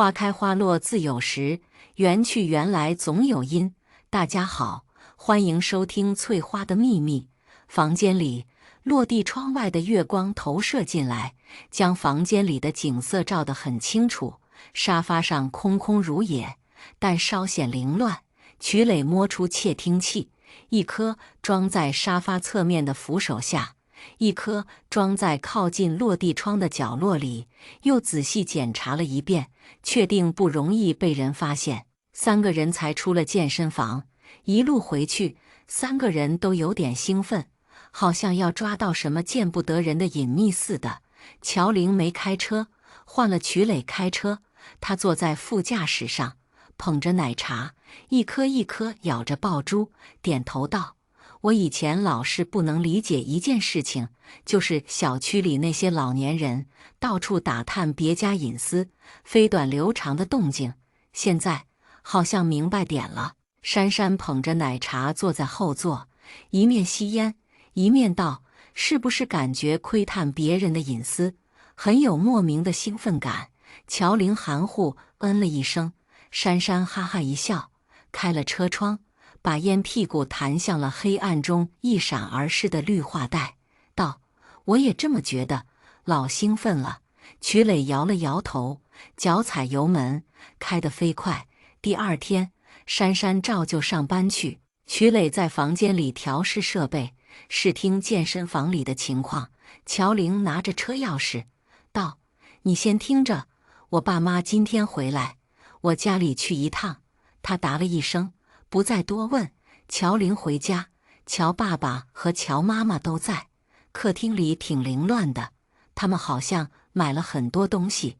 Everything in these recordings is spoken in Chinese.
花开花落自有时，缘去缘来总有因。大家好，欢迎收听《翠花的秘密》。房间里，落地窗外的月光投射进来，将房间里的景色照得很清楚。沙发上空空如也，但稍显凌乱。曲磊摸出窃听器，一颗装在沙发侧面的扶手下，一颗装在靠近落地窗的角落里，又仔细检查了一遍，确定不容易被人发现。三个人才出了健身房，一路回去，三个人都有点兴奋，好像要抓到什么见不得人的隐秘似的。乔玲没开车，换了曲磊开车，他坐在副驾驶上，捧着奶茶，一颗一颗咬着爆珠，点头道：我以前老是不能理解一件事情，就是小区里那些老年人到处打探别家隐私，飞短流长的动静。现在好像明白点了。珊珊捧着奶茶坐在后座，一面吸烟，一面道：是不是感觉窥探别人的隐私，很有莫名的兴奋感？乔玲含糊嗯了一声，珊珊哈哈一笑，开了车窗，把烟屁股弹向了黑暗中一闪而逝的绿化带，道：我也这么觉得，老兴奋了。曲磊摇了摇头，脚踩油门，开得飞快。第二天，珊珊照旧上班去，曲磊在房间里调试设备，视听健身房里的情况。乔玲拿着车钥匙，道：你先听着，我爸妈今天回来，我家里去一趟。他答了一声，不再多问。乔玲回家，乔爸爸和乔妈妈都在，客厅里挺凌乱的，他们好像买了很多东西。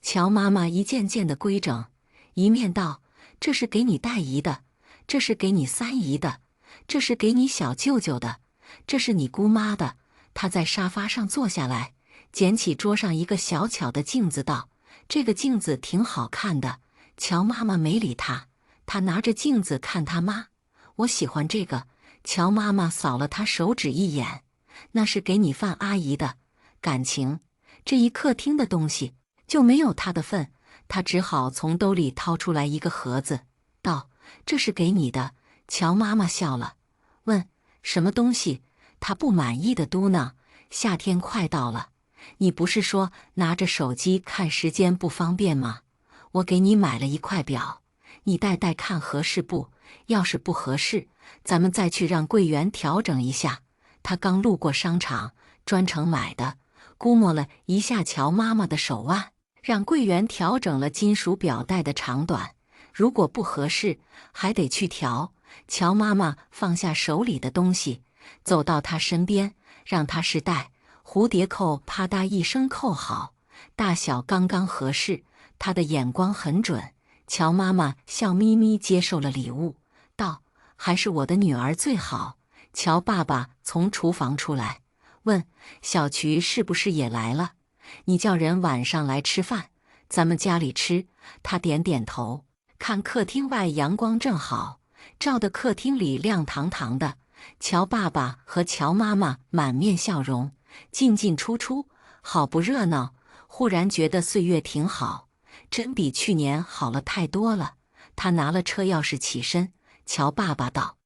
乔妈妈一件件的规整，一面道：这是给你大姨的，这是给你三姨的，这是给你小舅舅的，这是你姑妈的。她在沙发上坐下来，捡起桌上一个小巧的镜子，道：这个镜子挺好看的。乔妈妈没理她，她拿着镜子看她妈：我喜欢这个。乔妈妈扫了她手指一眼：那是给你范阿姨的。感情这一客厅的东西就没有她的份，她只好从兜里掏出来一个盒子，道：这是给你的。乔妈妈笑了，问：什么东西？她不满意的嘟囔：夏天快到了，你不是说拿着手机看时间不方便吗？我给你买了一块表，你戴戴看合适不？要是不合适，咱们再去让柜员调整一下。他刚路过商场，专程买的，估摸了一下乔妈妈的手腕，让柜员调整了金属表带的长短，如果不合适，还得去调。乔妈妈放下手里的东西，走到他身边，让他试戴。蝴蝶扣啪嗒一声扣好，大小刚刚合适，他的眼光很准。乔妈妈笑眯眯接受了礼物，道：还是我的女儿最好。乔爸爸从厨房出来，问：小渠是不是也来了？你叫人晚上来吃饭，咱们家里吃。他点点头，看客厅外阳光正好，照得客厅里亮堂堂的。乔爸爸和乔妈妈满面笑容，进进出出，好不热闹。忽然觉得岁月挺好，真比去年好了太多了。他拿了车钥匙起身，乔爸爸道：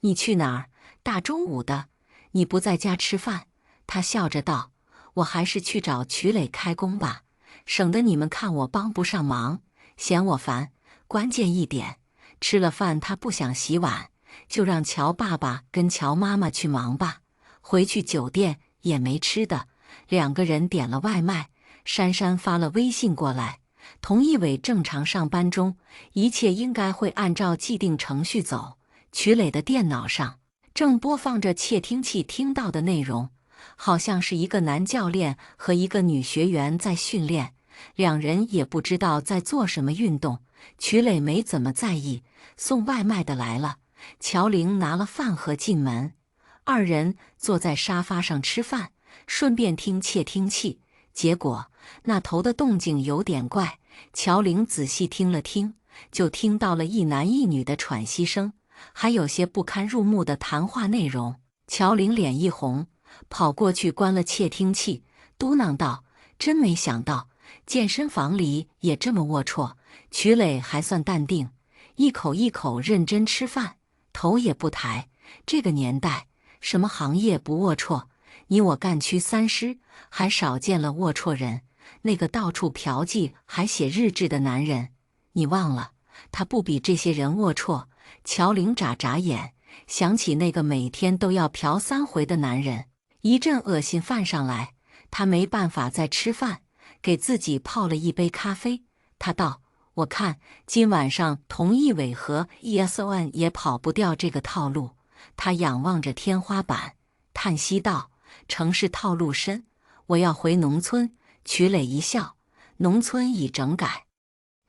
你去哪儿？大中午的，你不在家吃饭？他笑着道：我还是去找曲磊开工吧，省得你们看我帮不上忙，嫌我烦。关键一点，吃了饭他不想洗碗，就让乔爸爸跟乔妈妈去忙吧。回去酒店也没吃的，两个人点了外卖。珊珊发了微信过来，童一伟正常上班中，一切应该会按照既定程序走。曲磊的电脑上正播放着窃听器听到的内容，好像是一个男教练和一个女学员在训练，两人也不知道在做什么运动。曲磊没怎么在意。送外卖的来了，乔玲拿了饭盒进门，二人坐在沙发上吃饭，顺便听窃听器。结果那头的动静有点怪，乔玲仔细听了听，就听到了一男一女的喘息声，还有些不堪入目的谈话内容。乔玲脸一红，跑过去关了窃听器，嘟囔道：真没想到，健身房里也这么龌龊。曲磊还算淡定，一口一口认真吃饭，头也不抬。这个年代，什么行业不龌龊？你我干区三师还少见了龌龊人。那个到处嫖妓还写日志的男人，你忘了，他不比这些人龌龊。乔玲眨眨眼，想起那个每天都要嫖3回的男人，一阵恶心泛上来。他没办法再吃饭，给自己泡了一杯咖啡。他道：“我看今晚上佟一伟和 ESON 也跑不掉这个套路。”他仰望着天花板，叹息道：“城市套路深，我要回农村。”曲磊一笑：“农村已整改，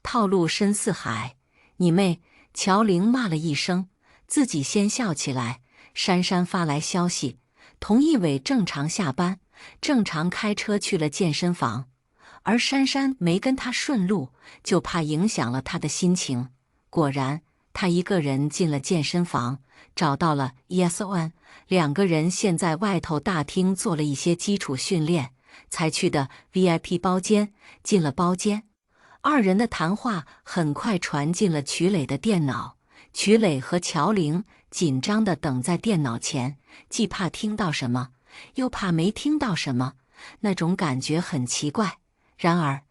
套路深似海。你妹！”乔玲骂了一声，自己先笑起来。珊珊发来消息，佟一伟正常下班，正常开车去了健身房，而珊珊没跟他顺路，就怕影响了他的心情。果然，他一个人进了健身房，找到了 ESON， 2个人现在外头大厅做了一些基础训练，才去的 VIP 包间。进了包间，2人的谈话很快传进了曲磊的电脑。曲磊和乔玲紧张地等在电脑前，既怕听到什么，又怕没听到什么，那种感觉很奇怪。然而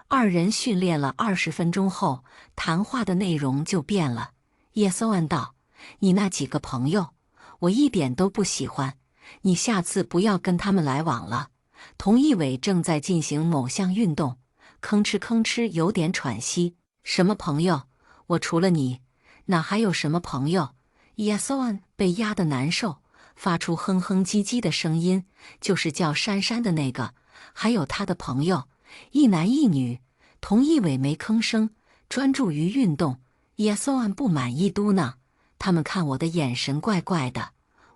，2人训练了20分钟后，谈话的内容就变了。叶松安道：“你那几个朋友，我一点都不喜欢，你下次不要跟他们来往了。”佟一伟正在进行某项运动，吭哧吭哧有点喘息。“什么朋友？我除了你，哪还有什么朋友？”叶松安被压得难受，发出哼哼唧唧的声音，就是叫珊珊的那个，还有他的朋友，一男一女。佟一伟没吭声，专注于运动。叶松安不满意嘟囔：“他们看我的眼神怪怪的，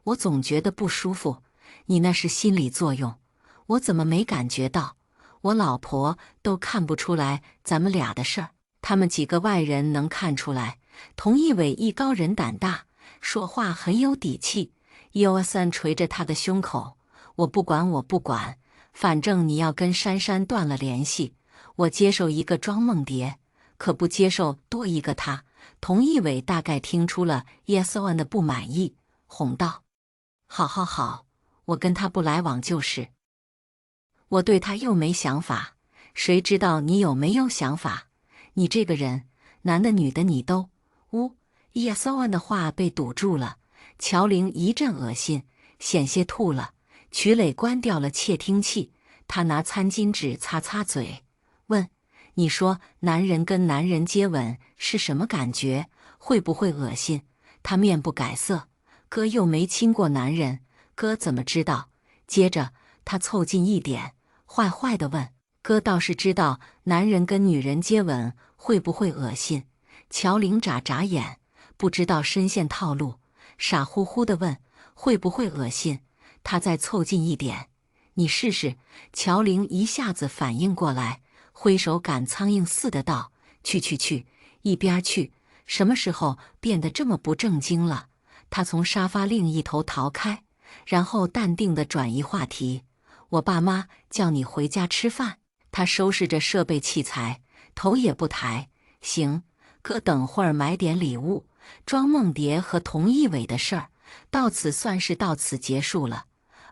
我总觉得不舒服。你那是心理作用，我怎么没感觉到？我老婆都看不出来咱们俩的事儿，他们几个外人能看出来。”佟一伟艺高人胆大，说话很有底气。EOS 捶着他的胸口：“我不管，我不管，反正你要跟珊珊断了联系。我接受一个庄梦蝶，可不接受多一个他。”佟一伟大概听出了 ESON 的不满意，哄道：“好好好，我跟他不来往就是。我对他又没想法，谁知道你有没有想法？你这个人，男的女的你都……”ESON 的话被堵住了。乔玲一阵恶心，险些吐了。曲磊关掉了窃听器，他拿餐巾纸擦擦嘴，问：“你说男人跟男人接吻是什么感觉？会不会恶心？”他面不改色：“哥又没亲过男人，哥怎么知道？”接着他凑近一点，坏坏地问：“哥倒是知道男人跟女人接吻会不会恶心？”乔玲眨眨眼，不知道深陷套路，傻乎乎地问：“会不会恶心？”他再凑近一点：“你试试。”乔玲一下子反应过来，挥手赶苍蝇似的道：“去去去，一边去！什么时候变得这么不正经了？”他从沙发另一头逃开，然后淡定地转移话题：“我爸妈叫你回家吃饭。”他收拾着设备器材，头也不抬：“行，哥等会儿买点礼物。”庄梦蝶和佟一伟的事儿到此算是到此结束了。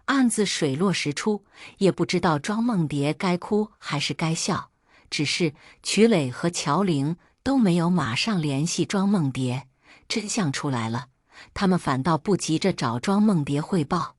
案子水落石出，也不知道庄梦蝶该哭还是该笑。只是曲磊和乔玲都没有马上联系庄梦蝶。真相出来了，他们反倒不急着找庄梦蝶汇报。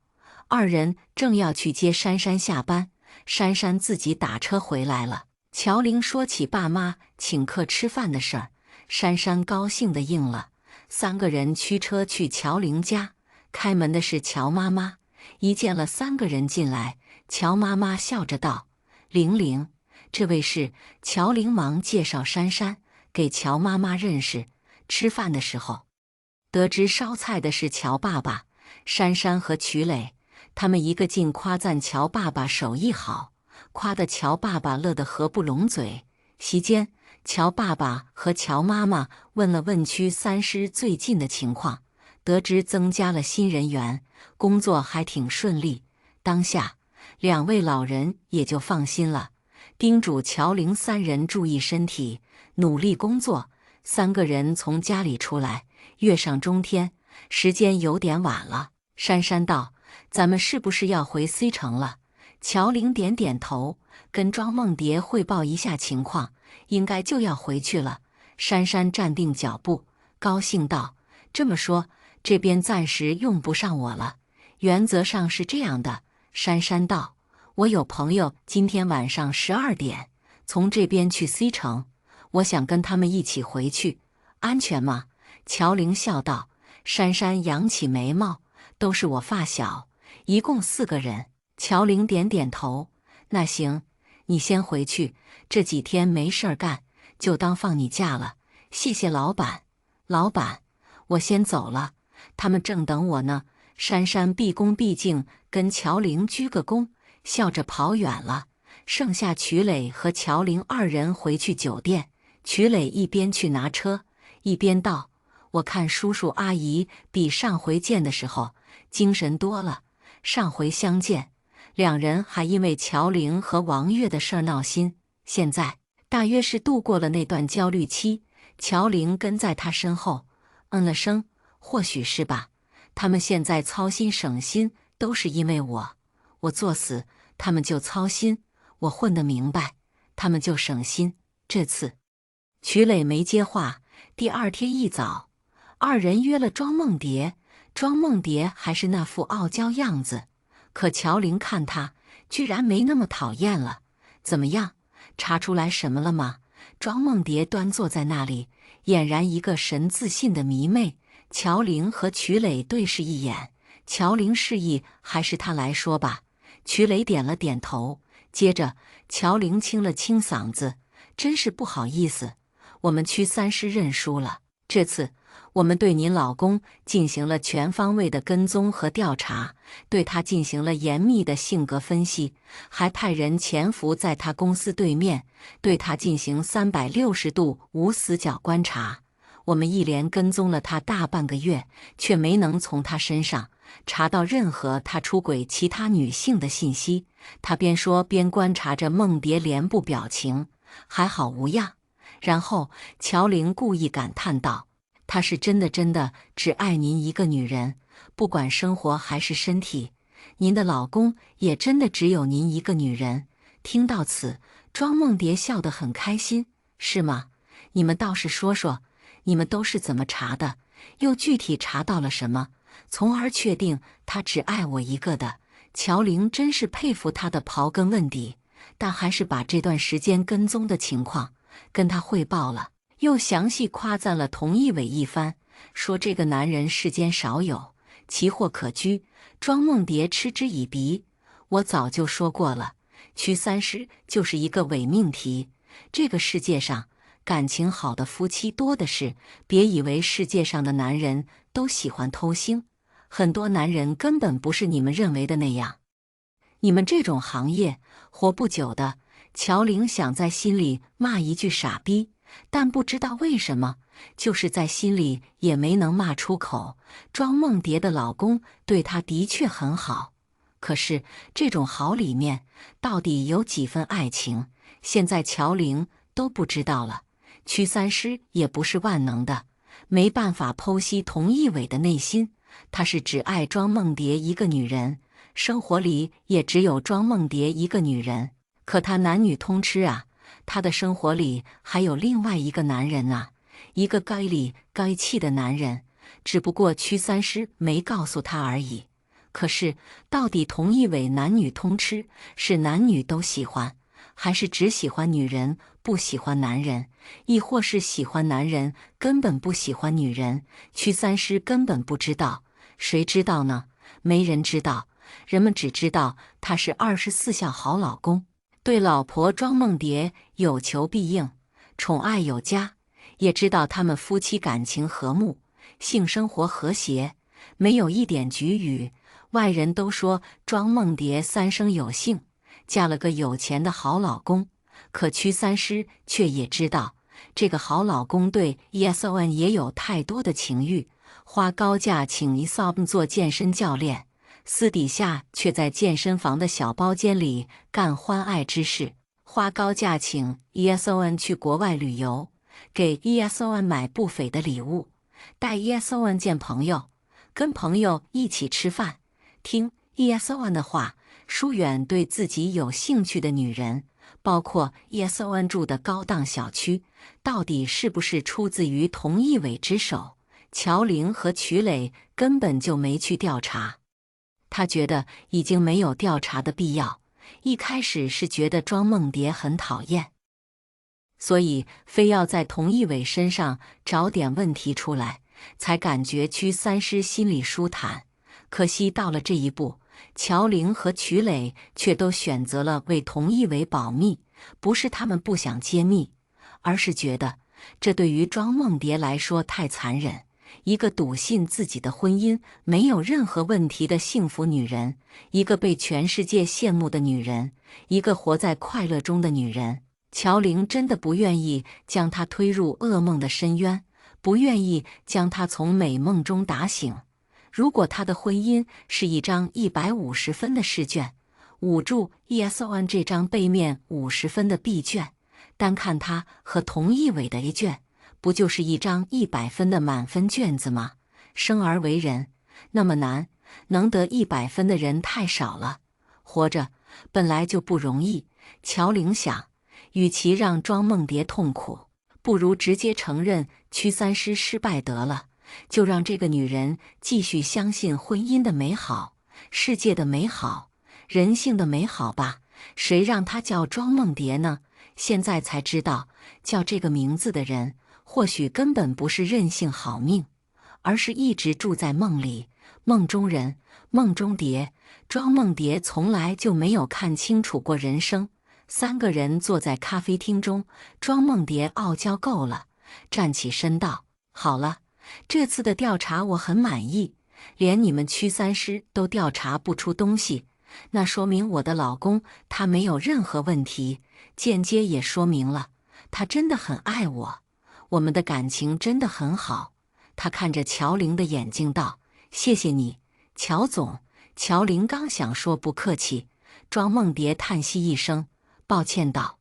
2人正要去接珊珊下班，珊珊自己打车回来了。乔玲说起爸妈请客吃饭的事儿，珊珊高兴地应了。3个人驱车去乔玲家，开门的是乔妈妈。一见了3个人进来，乔妈妈笑着道：“玲玲，这位是……”乔玲忙介绍珊珊给乔妈妈认识。吃饭的时候，得知烧菜的是乔爸爸，珊珊和曲磊，他们一个劲夸赞乔爸爸手艺好，夸得乔爸爸乐得合不拢嘴。席间，乔爸爸和乔妈妈问了问区3师最近的情况，得知增加了新人员，工作还挺顺利。当下2位老人也就放心了。叮嘱乔玲三人注意身体，努力工作。三个人从家里出来，月上中天，时间有点晚了。珊珊道：“咱们是不是要回 C 城了？”乔玲点点头，跟庄梦蝶汇报一下情况，应该就要回去了。珊珊站定脚步，高兴道：“这么说，这边暂时用不上我了。原则上是这样的。”珊珊道：“我有朋友今天晚上12点从这边去 C 城，我想跟他们一起回去，安全吗？”乔玲笑道。珊珊扬起眉毛：“都是我发小，一共4个人。”乔玲点点头：“那行，你先回去，这几天没事儿干，就当放你假了。谢谢老板。”“老板，我先走了，他们正等我呢。”珊珊毕恭毕敬跟乔玲鞠个躬，笑着跑远了。剩下曲磊和乔玲2人回去酒店。曲磊一边去拿车，一边道：“我看叔叔阿姨比上回见的时候精神多了。上回相见，2人还因为乔玲和王月的事儿闹心，现在大约是度过了那段焦虑期。”乔玲跟在他身后，嗯了声：“或许是吧。他们现在操心省心，都是因为我。我作死，他们就操心；我混得明白，他们就省心。这次……”曲磊没接话。第2天一早，2人约了庄梦蝶。庄梦蝶还是那副傲娇样子，可乔玲看她居然没那么讨厌了。“怎么样，查出来什么了吗？”庄梦蝶端坐在那里，俨然一个神自信的迷妹。乔玲和曲磊对视一眼，乔玲示意还是他来说吧。曲磊点了点头，接着乔玲清了清嗓子：“真是不好意思，我们区3师认输了。这次我们对您老公进行了全方位的跟踪和调查，对他进行了严密的性格分析，还派人潜伏在他公司对面，对他进行360度无死角观察。我们一连跟踪了他大半个月，却没能从他身上查到任何他出轨其他女性的信息。”他边说边观察着梦蝶脸部表情，还好无恙。然后乔玲故意感叹道：“他是真的只爱您一个女人，不管生活还是身体，您的老公也真的只有您一个女人。”听到此，庄梦蝶笑得很开心：“是吗？你们倒是说说，你们都是怎么查的？又具体查到了什么，从而确定他只爱我一个的？”乔玲真是佩服他的刨根问底，但还是把这段时间跟踪的情况跟他汇报了，又详细夸赞了佟一伟一番，说这个男人世间少有，奇货可居。庄梦蝶嗤之以鼻：“我早就说过了，区3师就是一个伪命题，这个世界上感情好的夫妻多的是，别以为世界上的男人都喜欢偷腥，很多男人根本不是你们认为的那样。你们这种行业活不久的。”乔玲想在心里骂一句傻逼，但不知道为什么，就是在心里也没能骂出口。庄梦蝶的老公对她的确很好，可是这种好里面到底有几分爱情，现在乔玲都不知道了。区3师也不是万能的，没办法剖析佟一伟的内心，他是只爱庄梦蝶一个女人，生活里也只有庄梦蝶一个女人。可他男女通吃啊，他的生活里还有另外一个男人啊，一个该理该气的男人，只不过区3师没告诉他而已。可是到底佟一伟男女通吃，是男女都喜欢，还是只喜欢女人不喜欢男人，亦或是喜欢男人根本不喜欢女人？区3师根本不知道，谁知道呢？没人知道，人们只知道他是24孝好老公，对老婆庄梦蝶有求必应，宠爱有加，也知道他们夫妻感情和睦，性生活和谐，没有一点局语。外人都说庄梦蝶3生有幸，嫁了个有钱的好老公，可区3师却也知道，这个好老公对 ESON 也有太多的情欲，花高价请 ESON 做健身教练，私底下却在健身房的小包间里干欢爱之事。花高价请 ESON 去国外旅游，给 ESON 买不菲的礼物，带 ESON 见朋友，跟朋友一起吃饭，听 ESON 的话，疏远对自己有兴趣的女人，包括 ESON 住的高档小区，到底是不是出自于童一伟之手？乔玲和曲磊根本就没去调查，他觉得已经没有调查的必要。一开始是觉得庄梦蝶很讨厌，所以非要在童一伟身上找点问题出来，才感觉屈三师心里舒坦。可惜到了这一步，乔玲和曲磊却都选择了为童一伟保密，不是他们不想揭秘，而是觉得这对于庄梦蝶来说太残忍。一个笃信自己的婚姻没有任何问题的幸福女人，一个被全世界羡慕的女人，一个活在快乐中的女人。乔玲真的不愿意将她推入噩梦的深渊，不愿意将她从美梦中打醒。如果她的婚姻是一张150分的试卷，捂住 ESON 这张背面50分的 B 卷，单看她和童一伟的 A 卷，不就是一张100分的满分卷子吗？生而为人那么难，能得100分的人太少了。活着本来就不容易。乔玲想，与其让庄梦蝶痛苦，不如直接承认屈三师失败得了，就让这个女人继续相信婚姻的美好，世界的美好，人性的美好吧。谁让她叫庄梦蝶呢？现在才知道，叫这个名字的人或许根本不是任性好命，而是一直住在梦里，梦中人，梦中蝶。庄梦蝶从来就没有看清楚过人生。三个人坐在咖啡厅中，庄梦蝶傲娇够了，站起身道：“好了，这次的调查我很满意，连你们屈三师都调查不出东西，那说明我的老公他没有任何问题，间接也说明了他真的很爱我。我们的感情真的很好。”他看着乔玲的眼睛道：“谢谢你，乔总。”乔玲刚想说不客气，庄梦蝶叹息一声，抱歉道：“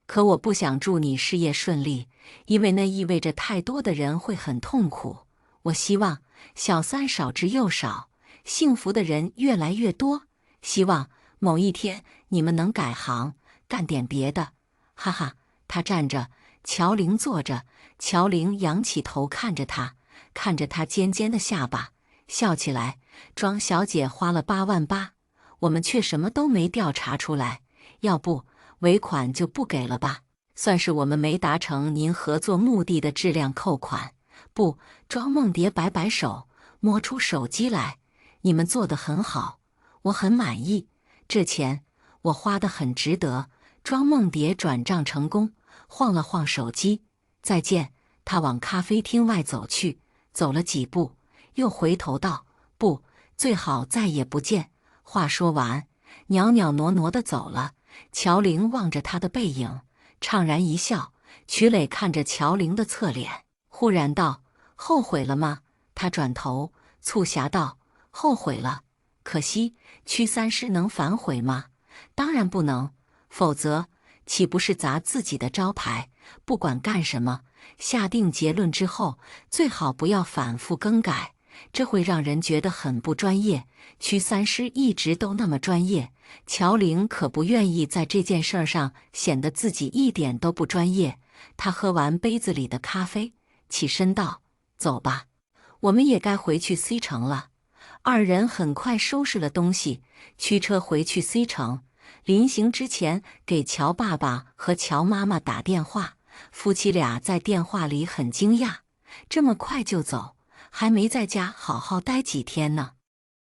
可我不想祝你事业顺利，因为那意味着太多的人会很痛苦。我希望小三少之又少，幸福的人越来越多。希望某一天你们能改行，干点别的。”哈哈，他站着，乔玲坐着。乔玲仰起头看着他，看着他尖尖的下巴，笑起来。庄小姐花了8万8，我们却什么都没调查出来，要不尾款就不给了吧，算是我们没达成您合作目的的质量扣款。不，庄梦蝶摆摆手，摸出手机来，你们做得很好，我很满意，这钱我花得很值得。庄梦蝶转账成功，晃了晃手机，再见。他往咖啡厅外走去，走了几步，又回头道：“不，最好再也不见。”话说完，袅袅挪挪地走了。乔玲望着他的背影，怅然一笑。曲磊看着乔玲的侧脸，忽然道：“后悔了吗？”他转头促狭道：“后悔了，可惜屈三师能反悔吗？当然不能，否则岂不是砸自己的招牌？不管干什么，下定结论之后，最好不要反复更改，这会让人觉得很不专业。屈三师一直都那么专业，乔玲可不愿意在这件事上显得自己一点都不专业。他喝完杯子里的咖啡，起身道：“走吧，我们也该回去 C 城了。”二人很快收拾了东西，驱车回去 C 城。临行之前，给乔爸爸和乔妈妈打电话，夫妻俩在电话里很惊讶，这么快就走，还没在家好好待几天呢。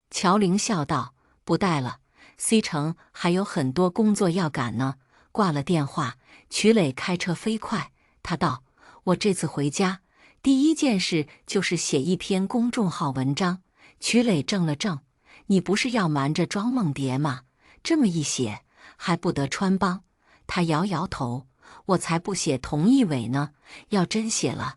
乔玲笑道：“不待了 ，C 城还有很多工作要赶呢。”挂了电话，曲磊开车飞快，他道：“我这次回家，第一件事就是写一篇公众号文章。”曲磊怔了怔：“你不是要瞒着庄梦蝶吗？这么一写，还不得穿帮？”他摇摇头：“我才不写童一伟呢，要真写了，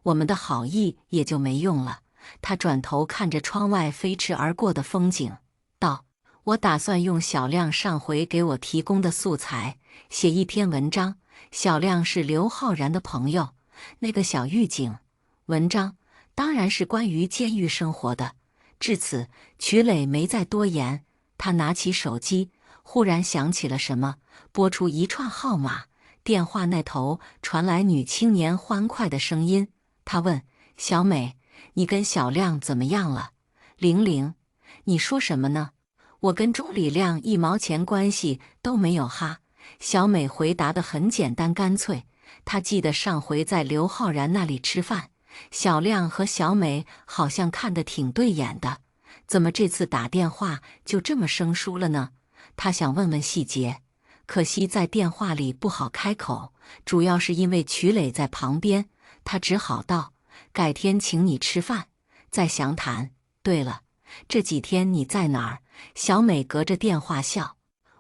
我们的好意也就没用了。”他转头看着窗外飞驰而过的风景，道：“我打算用小亮上回给我提供的素材，写一篇文章。小亮是刘昊然的朋友，那个小狱警。文章当然是关于监狱生活的。至此，曲磊没再多言。他拿起手机，忽然想起了什么，拨出一串号码。电话那头传来女青年欢快的声音。他问：“小美，你跟小亮怎么样了？”“玲玲，你说什么呢？我跟钟李亮1毛钱关系都没有哈。”小美回答得很简单干脆。她记得上回在刘昊然那里吃饭，小亮和小美好像看得挺对眼的，怎么这次打电话就这么生疏了呢？她想问问细节，可惜在电话里不好开口，主要是因为曲磊在旁边。她只好道：“改天请你吃饭，再详谈。对了，这几天你在哪儿？”小美隔着电话笑：“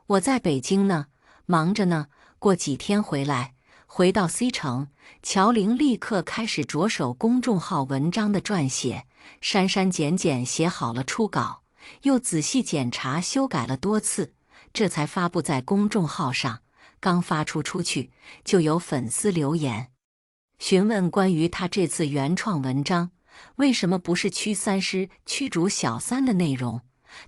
我在北京呢，忙着呢，过几天回来。”回到 C 城，乔玲立刻开始着手公众号文章的撰写，删删减减写好了初稿，又仔细检查修改了多次，这才发布在公众号上。刚发出去，就有粉丝留言询问关于他这次原创文章为什么不是驱三师驱逐小三的内容。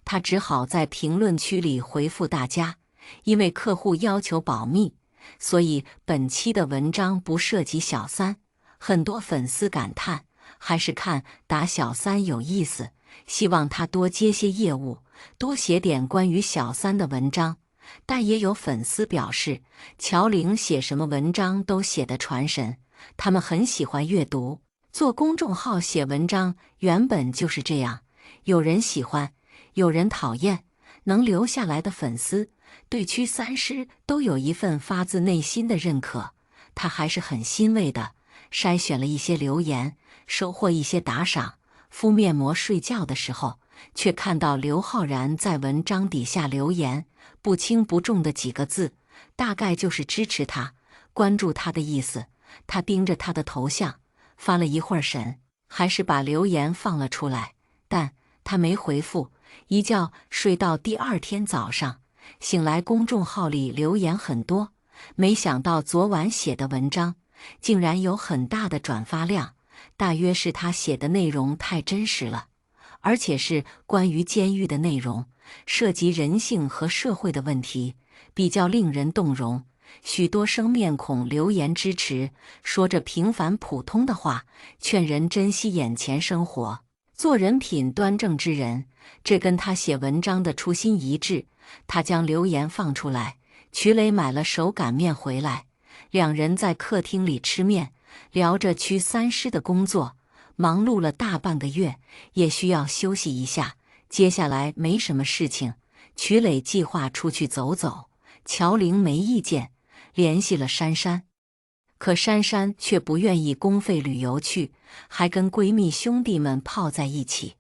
他只好在评论区里回复大家，因为客户要求保密，所以本期的文章不涉及小三。很多粉丝感叹，还是看打小三有意思，希望他多接些业务，多写点关于小三的文章。但也有粉丝表示，乔玲写什么文章都写得传神，他们很喜欢阅读。做公众号写文章原本就是这样，有人喜欢，有人讨厌，能留下来的粉丝对驱三师都有一份发自内心的认可，他还是很欣慰的。筛选了一些留言，收获一些打赏。敷面膜睡觉的时候，却看到刘昊然在文章底下留言，不轻不重的几个字，大概就是支持他、关注他的意思。他盯着他的头像，发了一会儿神，还是把留言放了出来，但他没回复。一觉睡到第二天早上，醒来公众号里留言很多，没想到昨晚写的文章竟然有很大的转发量，大约是他写的内容太真实了，而且是关于监狱的内容，涉及人性和社会的问题，比较令人动容。许多生面孔留言支持，说着平凡普通的话，劝人珍惜眼前生活，做人品端正之人。这跟他写文章的初心一致。他将留言放出来，曲磊买了手擀面回来，两人在客厅里吃面，聊着驱三师的工作。忙碌了大半个月，也需要休息一下。接下来没什么事情，曲磊计划出去走走。乔玲没意见，联系了珊珊，可珊珊却不愿意公费旅游去，还跟闺蜜兄弟们泡在一起。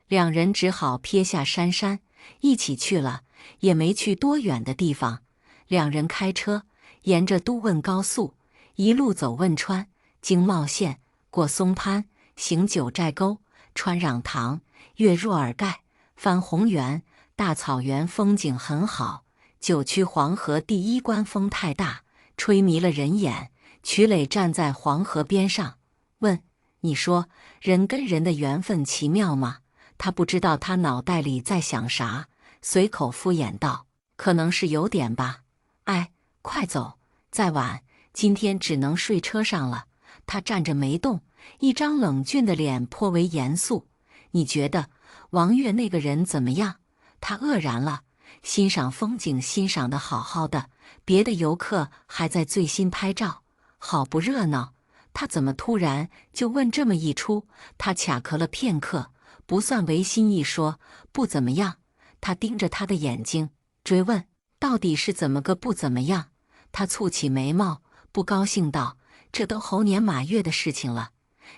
两人只好撇下珊珊，一起去了，也没去多远的地方。两人开车，沿着都汶高速，一路走汶川，经茂县，过松潘，行九寨沟，穿壤塘，越若尔盖，翻红原，大草原风景很好。九曲黄河第一关风太大，吹迷了人眼。曲磊站在黄河边上，问：“你说人跟人的缘分奇妙吗？”他不知道他脑袋里在想啥，随口敷衍道：“可能是有点吧。”“哎，快走，再晚今天只能睡车上了。”他站着没动，一张冷峻的脸颇为严肃。“你觉得王月那个人怎么样？”他愕然了。欣赏风景欣赏得好好的，别的游客还在最新拍照，好不热闹。他怎么突然就问这么一出？他卡壳了片刻，不算违心一说不怎么样。他盯着他的眼睛，追问到底是怎么个不怎么样。他蹙起眉毛，不高兴道：“这都猴年马月的事情了，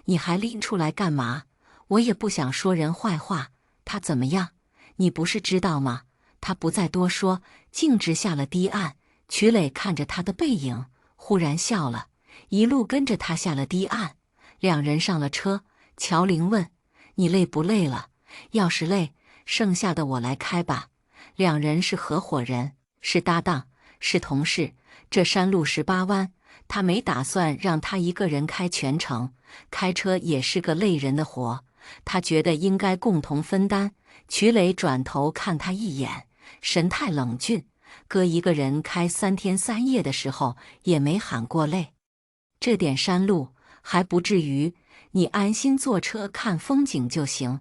你还拎出来干嘛？我也不想说人坏话。他怎么样？你不是知道吗？”他不再多说，径直下了堤岸。曲磊看着他的背影，忽然笑了，一路跟着他下了堤岸。两人上了车，乔玲问：“你累不累了？要是累，剩下的我来开吧。”两人是合伙人，是搭档，是同事，这山路18弯，他没打算让他一个人开全程，开车也是个累人的活，他觉得应该共同分担。瞿磊转头看他一眼，神态冷峻，哥一个人开3天3夜的时候也没喊过累。这点山路还不至于，你安心坐车看风景就行。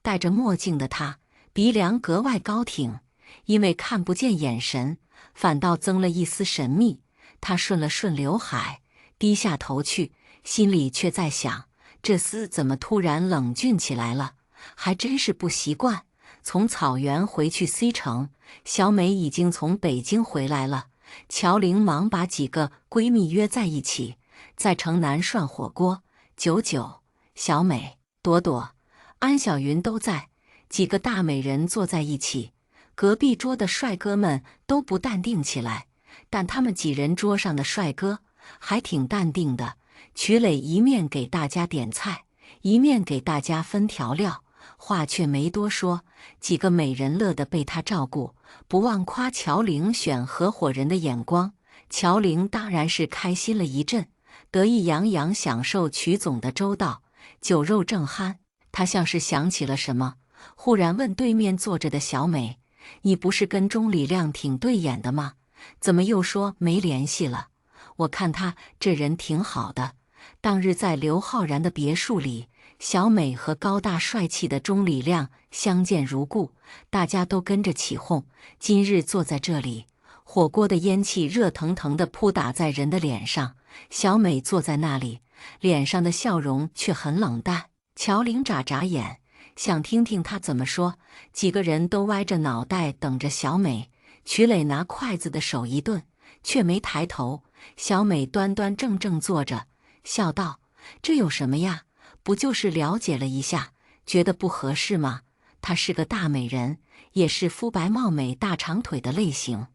戴着墨镜的他，鼻梁格外高挺，因为看不见眼神，反倒增了一丝神秘。他顺了顺刘海，低下头去，心里却在想，这厮怎么突然冷峻起来了，还真是不习惯。从草原回去 C 城，小美已经从北京回来了。乔玲忙把几个闺蜜约在一起，在城南涮火锅。九九、小美、朵朵、安小云都在，几个大美人坐在一起。隔壁桌的帅哥们都不淡定起来，但他们几人桌上的帅哥还挺淡定的。瞿磊一面给大家点菜，一面给大家分调料，话却没多说。几个美人乐得被他照顾，不忘夸乔玲选合伙人的眼光。乔玲当然是开心了一阵，得意洋洋享受瞿总的周到。酒肉正酣，他像是想起了什么，忽然问对面坐着的小美：“你不是跟钟礼亮挺对眼的吗？怎么又说没联系了？我看他这人挺好的。”当日在刘昊然的别墅里，小美和高大帅气的钟礼亮相见如故，大家都跟着起哄。今日坐在这里，火锅的烟气热腾腾地扑打在人的脸上，小美坐在那里，脸上的笑容却很冷淡。乔玲眨眨眼，想听听她怎么说。几个人都歪着脑袋等着小美。瞿磊拿筷子的手一顿，却没抬头。小美端端正正坐着，笑道：“这有什么呀？不就是了解了一下，觉得不合适吗？”她是个大美人，也是肤白貌美大长腿的类型，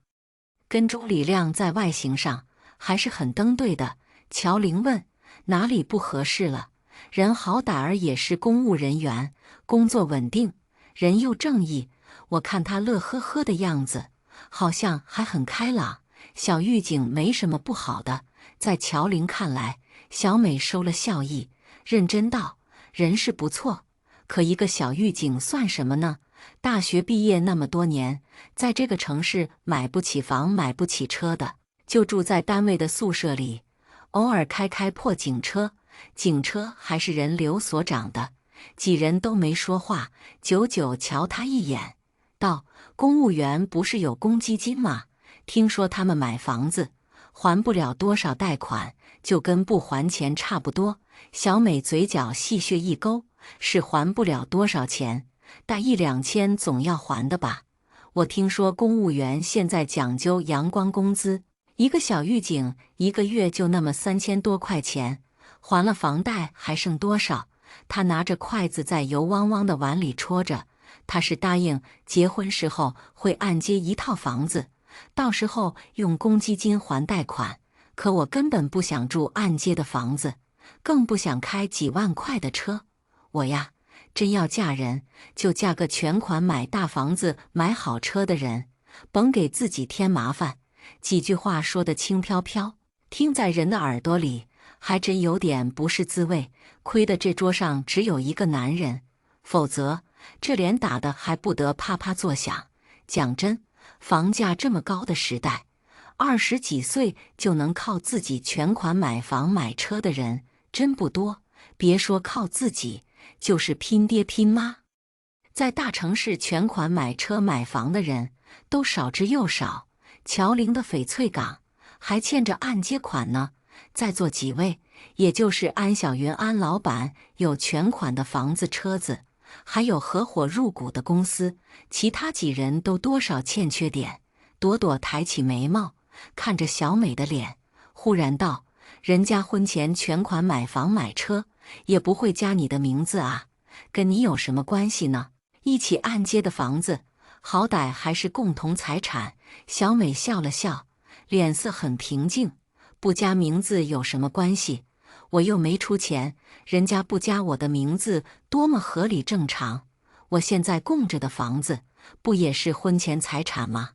跟钟礼亮在外形上还是很登对的。乔玲问：“哪里不合适了？人好歹儿也是公务人员，工作稳定，人又正义，我看他乐呵呵的样子，好像还很开朗。小狱警没什么不好的。”在乔玲看来，小美收了笑意，认真道：“人是不错，可一个小狱警算什么呢？大学毕业那么多年，在这个城市买不起房买不起车的，就住在单位的宿舍里，偶尔开破警车，警车还是人流所长的。”几人都没说话。九九瞧他一眼，道：“公务员不是有公积金吗？听说他们买房子还不了多少贷款，就跟不还钱差不多。”小美嘴角戏谑一勾：“是还不了多少钱，但1、2千总要还的吧？我听说公务员现在讲究阳光工资，一个小狱警1个月就那么3000多块钱，还了房贷还剩多少？”他拿着筷子在油汪汪的碗里戳着。他是答应结婚时候会按揭一套房子，到时候用公积金还贷款。可我根本不想住按揭的房子，更不想开几万块的车。我呀，真要嫁人，就嫁个全款买大房子买好车的人，甭给自己添麻烦。几句话说得轻飘飘，听在人的耳朵里还真有点不是滋味。亏得这桌上只有一个男人，否则这脸打得还不得啪啪作响。讲真，房价这么高的时代，20几岁就能靠自己全款买房买车的人真不多，别说靠自己，就是拼爹拼妈，在大城市全款买车买房的人都少之又少。乔玲的翡翠港还欠着按揭款呢。在座几位，也就是安小云安老板有全款的房子车子，还有合伙入股的公司，其他几人都多少欠缺点。朵朵抬起眉毛，看着小美的脸，忽然道：“人家婚前全款买房买车，也不会加你的名字啊，跟你有什么关系呢？一起按揭的房子，好歹还是共同财产。”小美笑了笑，脸色很平静：“不加名字有什么关系？我又没出钱，人家不加我的名字多么合理正常。我现在供着的房子，不也是婚前财产吗？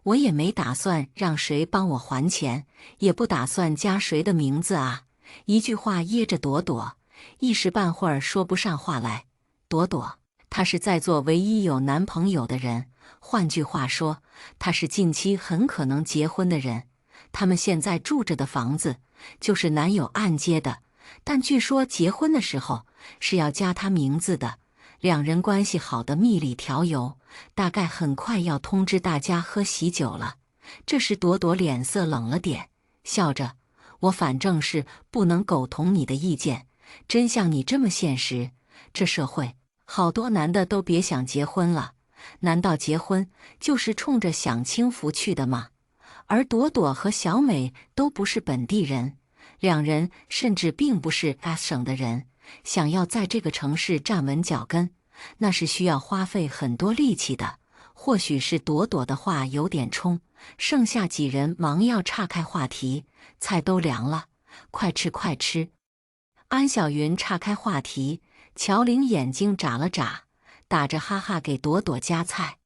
我也没打算让谁帮我还钱，也不打算加谁的名字啊。一句话噎着朵朵，一时半会儿说不上话来。朵朵，她是在座唯一有男朋友的人，换句话说，她是近期很可能结婚的人。他们现在住着的房子就是男友按揭的，但据说结婚的时候是要加他名字的。两人关系好的蜜里调油，大概很快要通知大家喝喜酒了。这时朵朵脸色冷了点，笑着：“我反正是不能苟同你的意见，真像你这么现实，这社会好多男的都别想结婚了，难道结婚就是冲着享清福去的吗？”而朵朵和小美都不是本地人，两人甚至并不是 S 省的人，想要在这个城市站稳脚跟，那是需要花费很多力气的。或许是朵朵的话有点冲，剩下几人忙要岔开话题：“菜都凉了，快吃快吃。”安小云岔开话题，乔玲眼睛眨了眨，打着哈哈给朵朵夹菜：“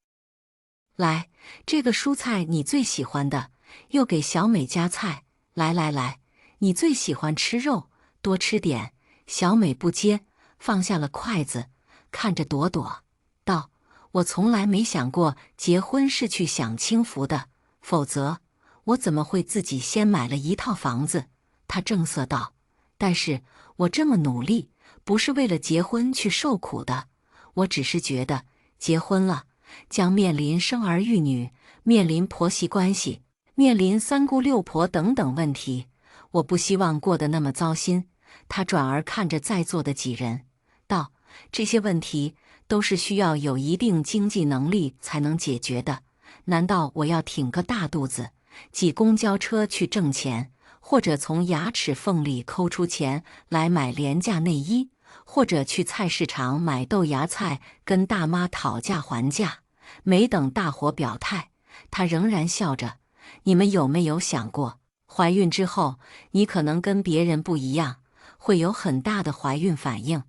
来，这个蔬菜你最喜欢的。”又给小美夹菜：“来来来，你最喜欢吃肉，多吃点。”小美不接，放下了筷子，看着朵朵道：“我从来没想过结婚是去享清福的，否则我怎么会自己先买了一套房子？”她正色道：“但是我这么努力，不是为了结婚去受苦的，我只是觉得结婚了，将面临生儿育女，面临婆媳关系，面临三姑六婆等等问题，我不希望过得那么糟心。”他转而看着在座的几人，道：“这些问题都是需要有一定经济能力才能解决的。难道我要挺个大肚子，挤公交车去挣钱，或者从牙齿缝里抠出钱来买廉价内衣，或者去菜市场买豆芽菜跟大妈讨价还价？”没等大伙表态，他仍然笑着：“你们有没有想过，怀孕之后你可能跟别人不一样，会有很大的怀孕反应？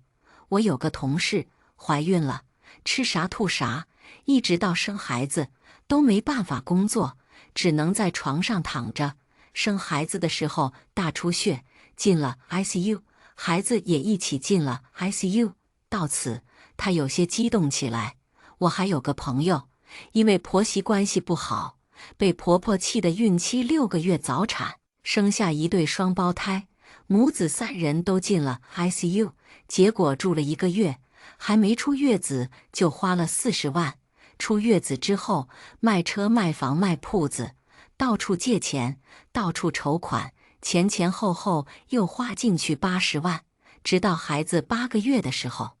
我有个同事怀孕了，吃啥吐啥，一直到生孩子都没办法工作，只能在床上躺着。生孩子的时候大出血，进了 ICU， 孩子也一起进了 ICU。到此，他有些激动起来。我还有个朋友，因为婆媳关系不好，被婆婆气得孕期6个月早产，生下一对双胞胎。母子3人都进了 ICU， 结果住了1个月，还没出月子就花了40万。出月子之后，卖车卖房卖铺子，到处借钱，到处筹款，前前后后又花进去80万。直到孩子8个月的时候，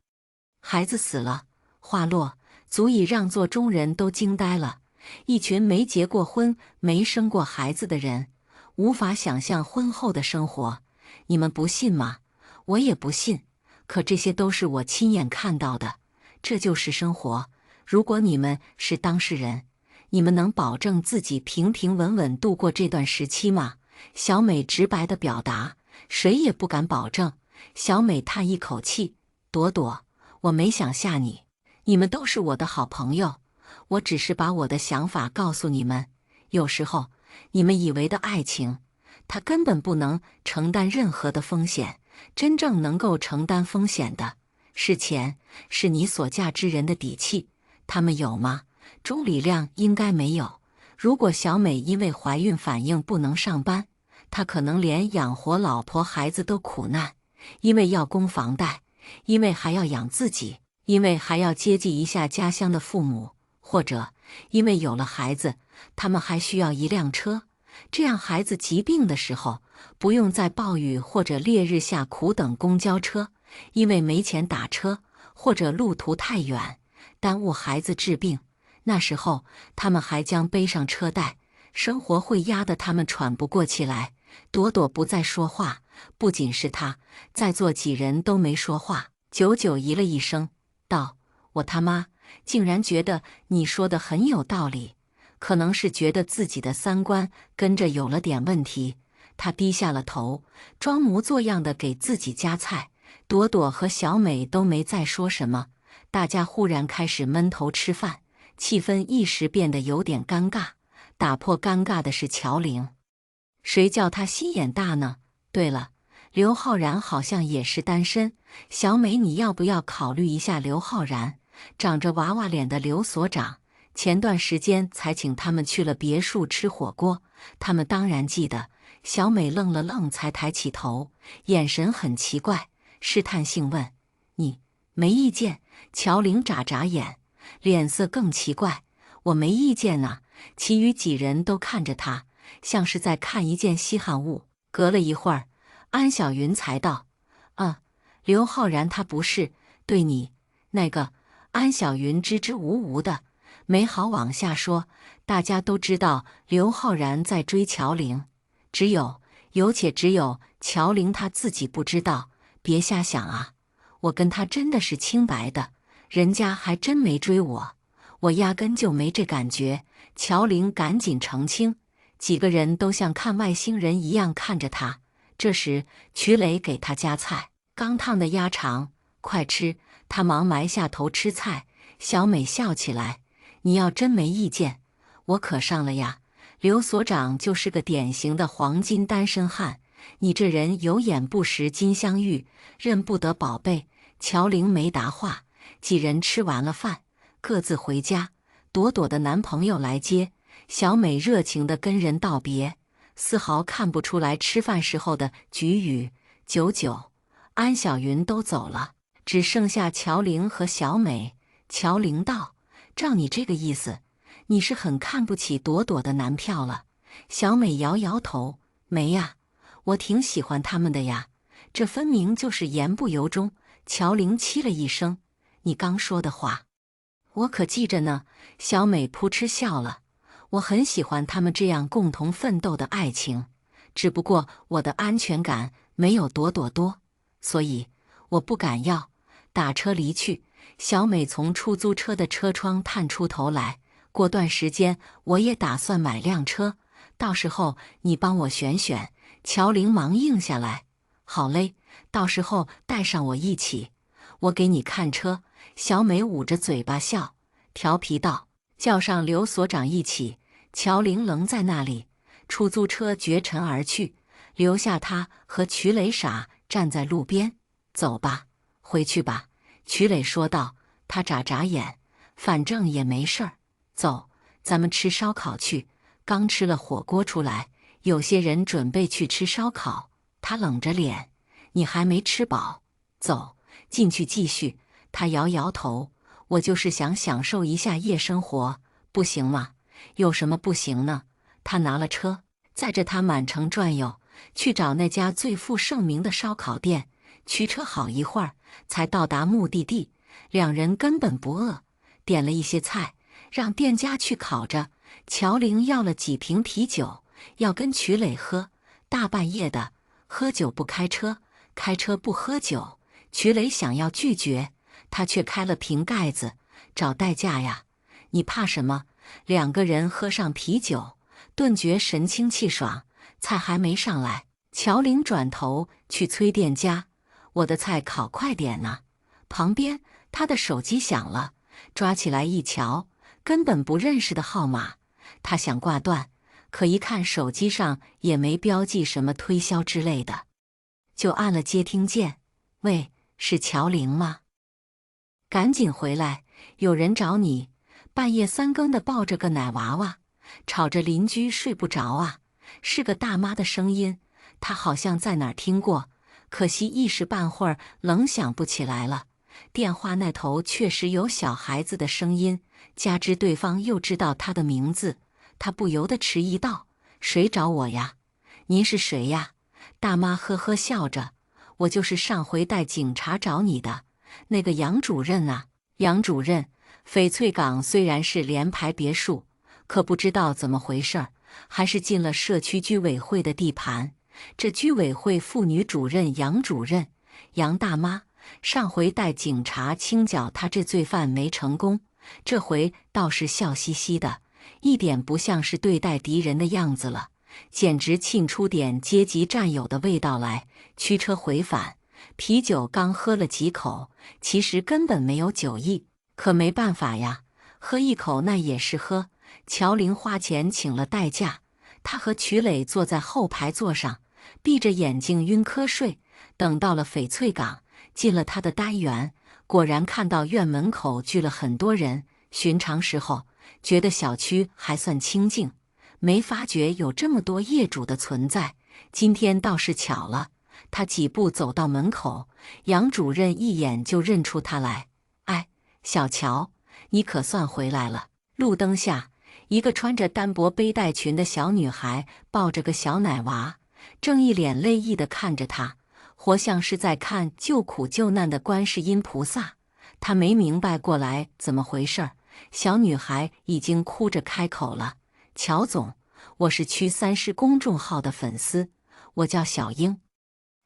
孩子死了。话落，足以让座中人都惊呆了。一群没结过婚、没生过孩子的人，无法想象婚后的生活。你们不信吗？我也不信，可这些都是我亲眼看到的，这就是生活。如果你们是当事人，你们能保证自己平平稳稳度过这段时期吗？小美直白地表达，谁也不敢保证。小美叹一口气：“朵朵，我没想吓你，你们都是我的好朋友，我只是把我的想法告诉你们。有时候，你们以为的爱情，它根本不能承担任何的风险，真正能够承担风险的是钱，是你所嫁之人的底气。他们有吗？钟礼亮应该没有。如果小美因为怀孕反应不能上班，她可能连养活老婆孩子都苦难，因为要供房贷，因为还要养自己，因为还要接济一下家乡的父母，或者因为有了孩子，他们还需要一辆车，这样孩子疾病的时候，不用在暴雨或者烈日下苦等公交车，因为没钱打车，或者路途太远，耽误孩子治病。那时候，他们还将背上车贷，生活会压得他们喘不过气来。朵朵不再说话，不仅是他，在座几人都没说话。久久咦了一声，道：“我他妈竟然觉得你说的很有道理，可能是觉得自己的三观跟着有了点问题。”他低下了头，装模作样的给自己夹菜。朵朵和小美都没再说什么，大家忽然开始闷头吃饭，气氛一时变得有点尴尬。打破尴尬的是乔玲，谁叫她心眼大呢？对了，刘昊然好像也是单身，小美你要不要考虑一下刘昊然？长着娃娃脸的刘所长，前段时间才请他们去了别墅吃火锅，他们当然记得。小美愣了愣，才抬起头，眼神很奇怪，试探性问：“你没意见？”乔玲眨眨眼，脸色更奇怪：“我没意见啊。”其余几人都看着他，像是在看一件稀罕物。隔了一会儿，安小云才道：“刘昊然他不是对你那个。”安小云支支吾吾的，没好往下说。大家都知道刘昊然在追乔玲，只有乔玲她自己不知道。别瞎想啊，我跟他真的是清白的，人家还真没追我，我压根就没这感觉。乔玲赶紧澄清，几个人都像看外星人一样看着他。这时瞿磊给他夹菜，刚烫的鸭肠，快吃。他忙埋下头吃菜。小美笑起来：“你要真没意见，我可上了呀。刘所长就是个典型的黄金单身汉，你这人有眼不识金镶玉，认不得宝贝。”乔玲没答话。几人吃完了饭，各自回家。朵朵的男朋友来接，小美热情地跟人道别，丝毫看不出来吃饭时候的局语。久久，安小云都走了，只剩下乔玲和小美。乔玲道：“照你这个意思，你是很看不起朵朵的男票了。”小美摇摇头：“没呀，我挺喜欢他们的呀，这分明就是言不由衷。”乔玲凄了一声：“你刚说的话，我可记着呢。”小美扑哧笑了：“我很喜欢他们这样共同奋斗的爱情，只不过我的安全感没有朵朵多，所以我不敢要。”打车离去。小美从出租车的车窗探出头来：“过段时间我也打算买辆车，到时候你帮我选选。”乔玲忙应下来：“好嘞，到时候带上我一起，我给你看车。”小美捂着嘴巴笑，调皮道：“叫上刘所长一起。”乔玲愣在那里。出租车绝尘而去，留下他和瞿磊傻站在路边。“走吧，回去吧。”瞿磊说道。他眨眨眼：“反正也没事儿，走，咱们吃烧烤去。”刚吃了火锅出来，有些人准备去吃烧烤。他冷着脸：“你还没吃饱，走，进去继续。”他摇摇头：“我就是想享受一下夜生活，不行吗？”“有什么不行呢？”他拿了车，载着他满城转悠，去找那家最负盛名的烧烤店。驱车好一会儿，才到达目的地。两人根本不饿，点了一些菜，让店家去烤着。乔玲要了几瓶啤酒，要跟瞿磊喝。大半夜的，喝酒不开车，开车不喝酒。瞿磊想要拒绝，他却开了瓶盖子：“找代驾呀，你怕什么？”两个人喝上啤酒，顿觉神清气爽。菜还没上来，乔玲转头去催店家：“我的菜烤快点呢。”旁边他的手机响了，抓起来一瞧，根本不认识的号码。他想挂断，可一看手机上也没标记什么推销之类的，就按了接听键。“喂，是乔玲吗？赶紧回来，有人找你。”半夜三更的抱着个奶娃娃，吵着邻居睡不着啊。是个大妈的声音，他好像在哪儿听过，可惜一时半会儿愣想不起来了。电话那头确实有小孩子的声音，加之对方又知道他的名字，他不由得迟疑道：“谁找我呀？您是谁呀？”大妈呵呵笑着：“我就是上回带警察找你的那个杨主任啊。”杨主任，翡翠港虽然是联排别墅，可不知道怎么回事儿，还是进了社区居委会的地盘。这居委会妇女主任杨主任，杨大妈，上回带警察清剿他这罪犯没成功，这回倒是笑嘻嘻的，一点不像是对待敌人的样子了，简直沁出点阶级战友的味道来。驱车回返，啤酒刚喝了几口，其实根本没有酒意，可没办法呀，喝一口那也是喝。乔玲花钱请了代驾，她和曲磊坐在后排座上，闭着眼睛晕瞌睡。等到了翡翠港，进了他的单元，果然看到院门口聚了很多人。寻常时候，觉得小区还算清静，没发觉有这么多业主的存在。今天倒是巧了，他几步走到门口，杨主任一眼就认出他来。哎，小乔，你可算回来了。路灯下，一个穿着单薄背带裙的小女孩抱着个小奶娃，正一脸泪意地看着他，活像是在看救苦救难的观世音菩萨。他没明白过来怎么回事儿，小女孩已经哭着开口了：“乔总，我是区3市公众号的粉丝，我叫小英。”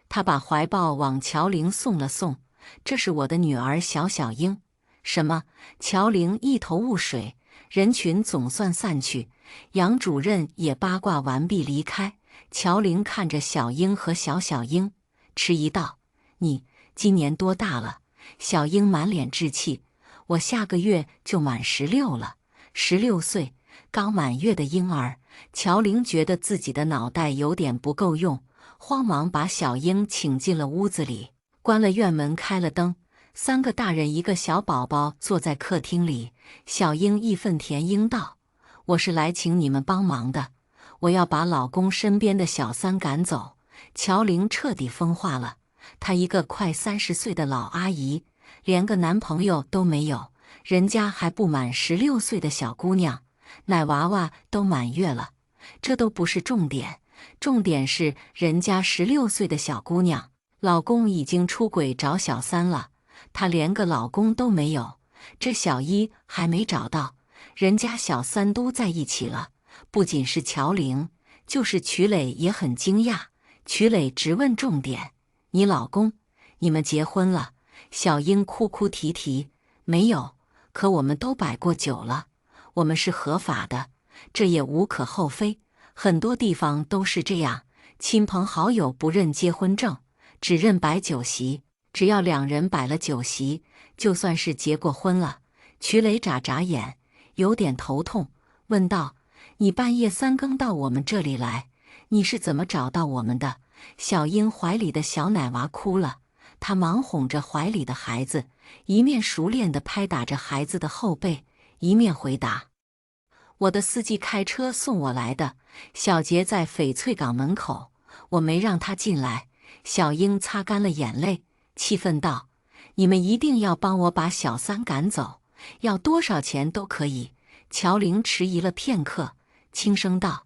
他把怀抱往乔玲送了送：“这是我的女儿小英。”什么？乔玲一头雾水。人群总算散去，杨主任也八卦完毕离开。乔玲看着小英和小英，迟疑道：“你今年多大了？”小英满脸稚气：“我下个月就满16了，16岁，刚满月的婴儿。”乔玲觉得自己的脑袋有点不够用，慌忙把小英请进了屋子里，关了院门，开了灯。3个大人一个小宝宝坐在客厅里。小英义愤填膺道：“我是来请你们帮忙的，我要把老公身边的小三赶走。”乔玲彻底疯化了，她一个快30岁的老阿姨，连个男朋友都没有，人家还不满16岁的小姑娘，奶娃娃都满月了，这都不是重点，重点是人家16岁的小姑娘，老公已经出轨找小三了，她连个老公都没有，这小一还没找到，人家小三都在一起了。不仅是乔玲，就是曲磊也很惊讶。曲磊直问重点：“你老公，你们结婚了？”小英哭哭啼啼：“没有，可我们都摆过酒了，我们是合法的，这也无可厚非，很多地方都是这样，亲朋好友不认结婚证，只认摆酒席，只要2人摆了酒席，就算是结过婚了。”曲磊眨眨眼，有点头痛，问道：“你半夜3更到我们这里来，你是怎么找到我们的？”小英怀里的小奶娃哭了，她忙哄着怀里的孩子，一面熟练地拍打着孩子的后背，一面回答：“我的司机开车送我来的，小杰在翡翠港门口，我没让他进来。”小英擦干了眼泪，气愤道：“你们一定要帮我把小三赶走，要多少钱都可以。”乔玲迟疑了片刻，轻声道：“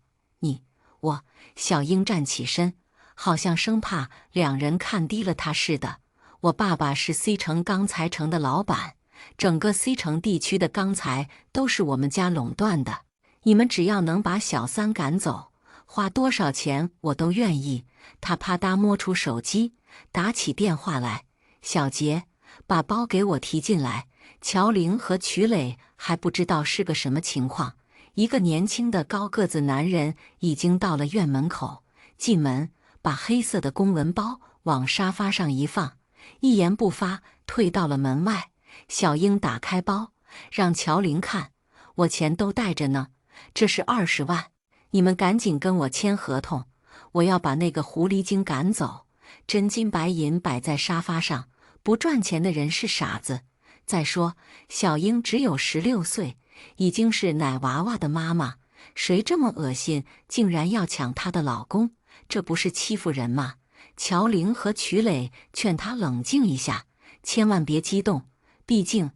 我。”小英站起身，好像生怕2人看低了他似的：“我爸爸是 C 城钢材城的老板，整个 C 城地区的钢材都是我们家垄断的。你们只要能把小三赶走，花多少钱我都愿意。”他啪嗒摸出手机，打起电话来：“小杰，把包给我提进来。”乔玲和曲磊还不知道是个什么情况，一个年轻的高个子男人已经到了院门口，进门把黑色的公文包往沙发上一放，一言不发退到了门外。小英打开包，让乔玲看：“我钱都带着呢，这是20万，你们赶紧跟我签合同，我要把那个狐狸精赶走。真金白银摆在沙发上，不赚钱的人是傻子。再说，小英只有16岁，已经是奶娃娃的妈妈，谁这么恶心，竟然要抢她的老公？这不是欺负人吗？”乔玲和曲磊劝她冷静一下，千万别激动，毕竟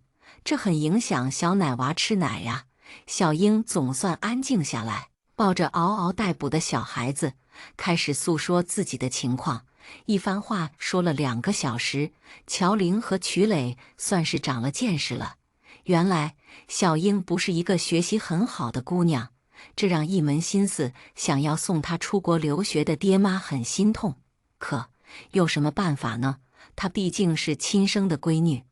这很影响小奶娃吃奶呀。小英总算安静下来，抱着嗷嗷待哺的小孩子，开始诉说自己的情况。一番话说了2个小时，乔玲和曲磊算是长了见识了。原来小英不是一个学习很好的姑娘，这让一门心思想要送她出国留学的爹妈很心痛。可有什么办法呢？她毕竟是亲生的闺女，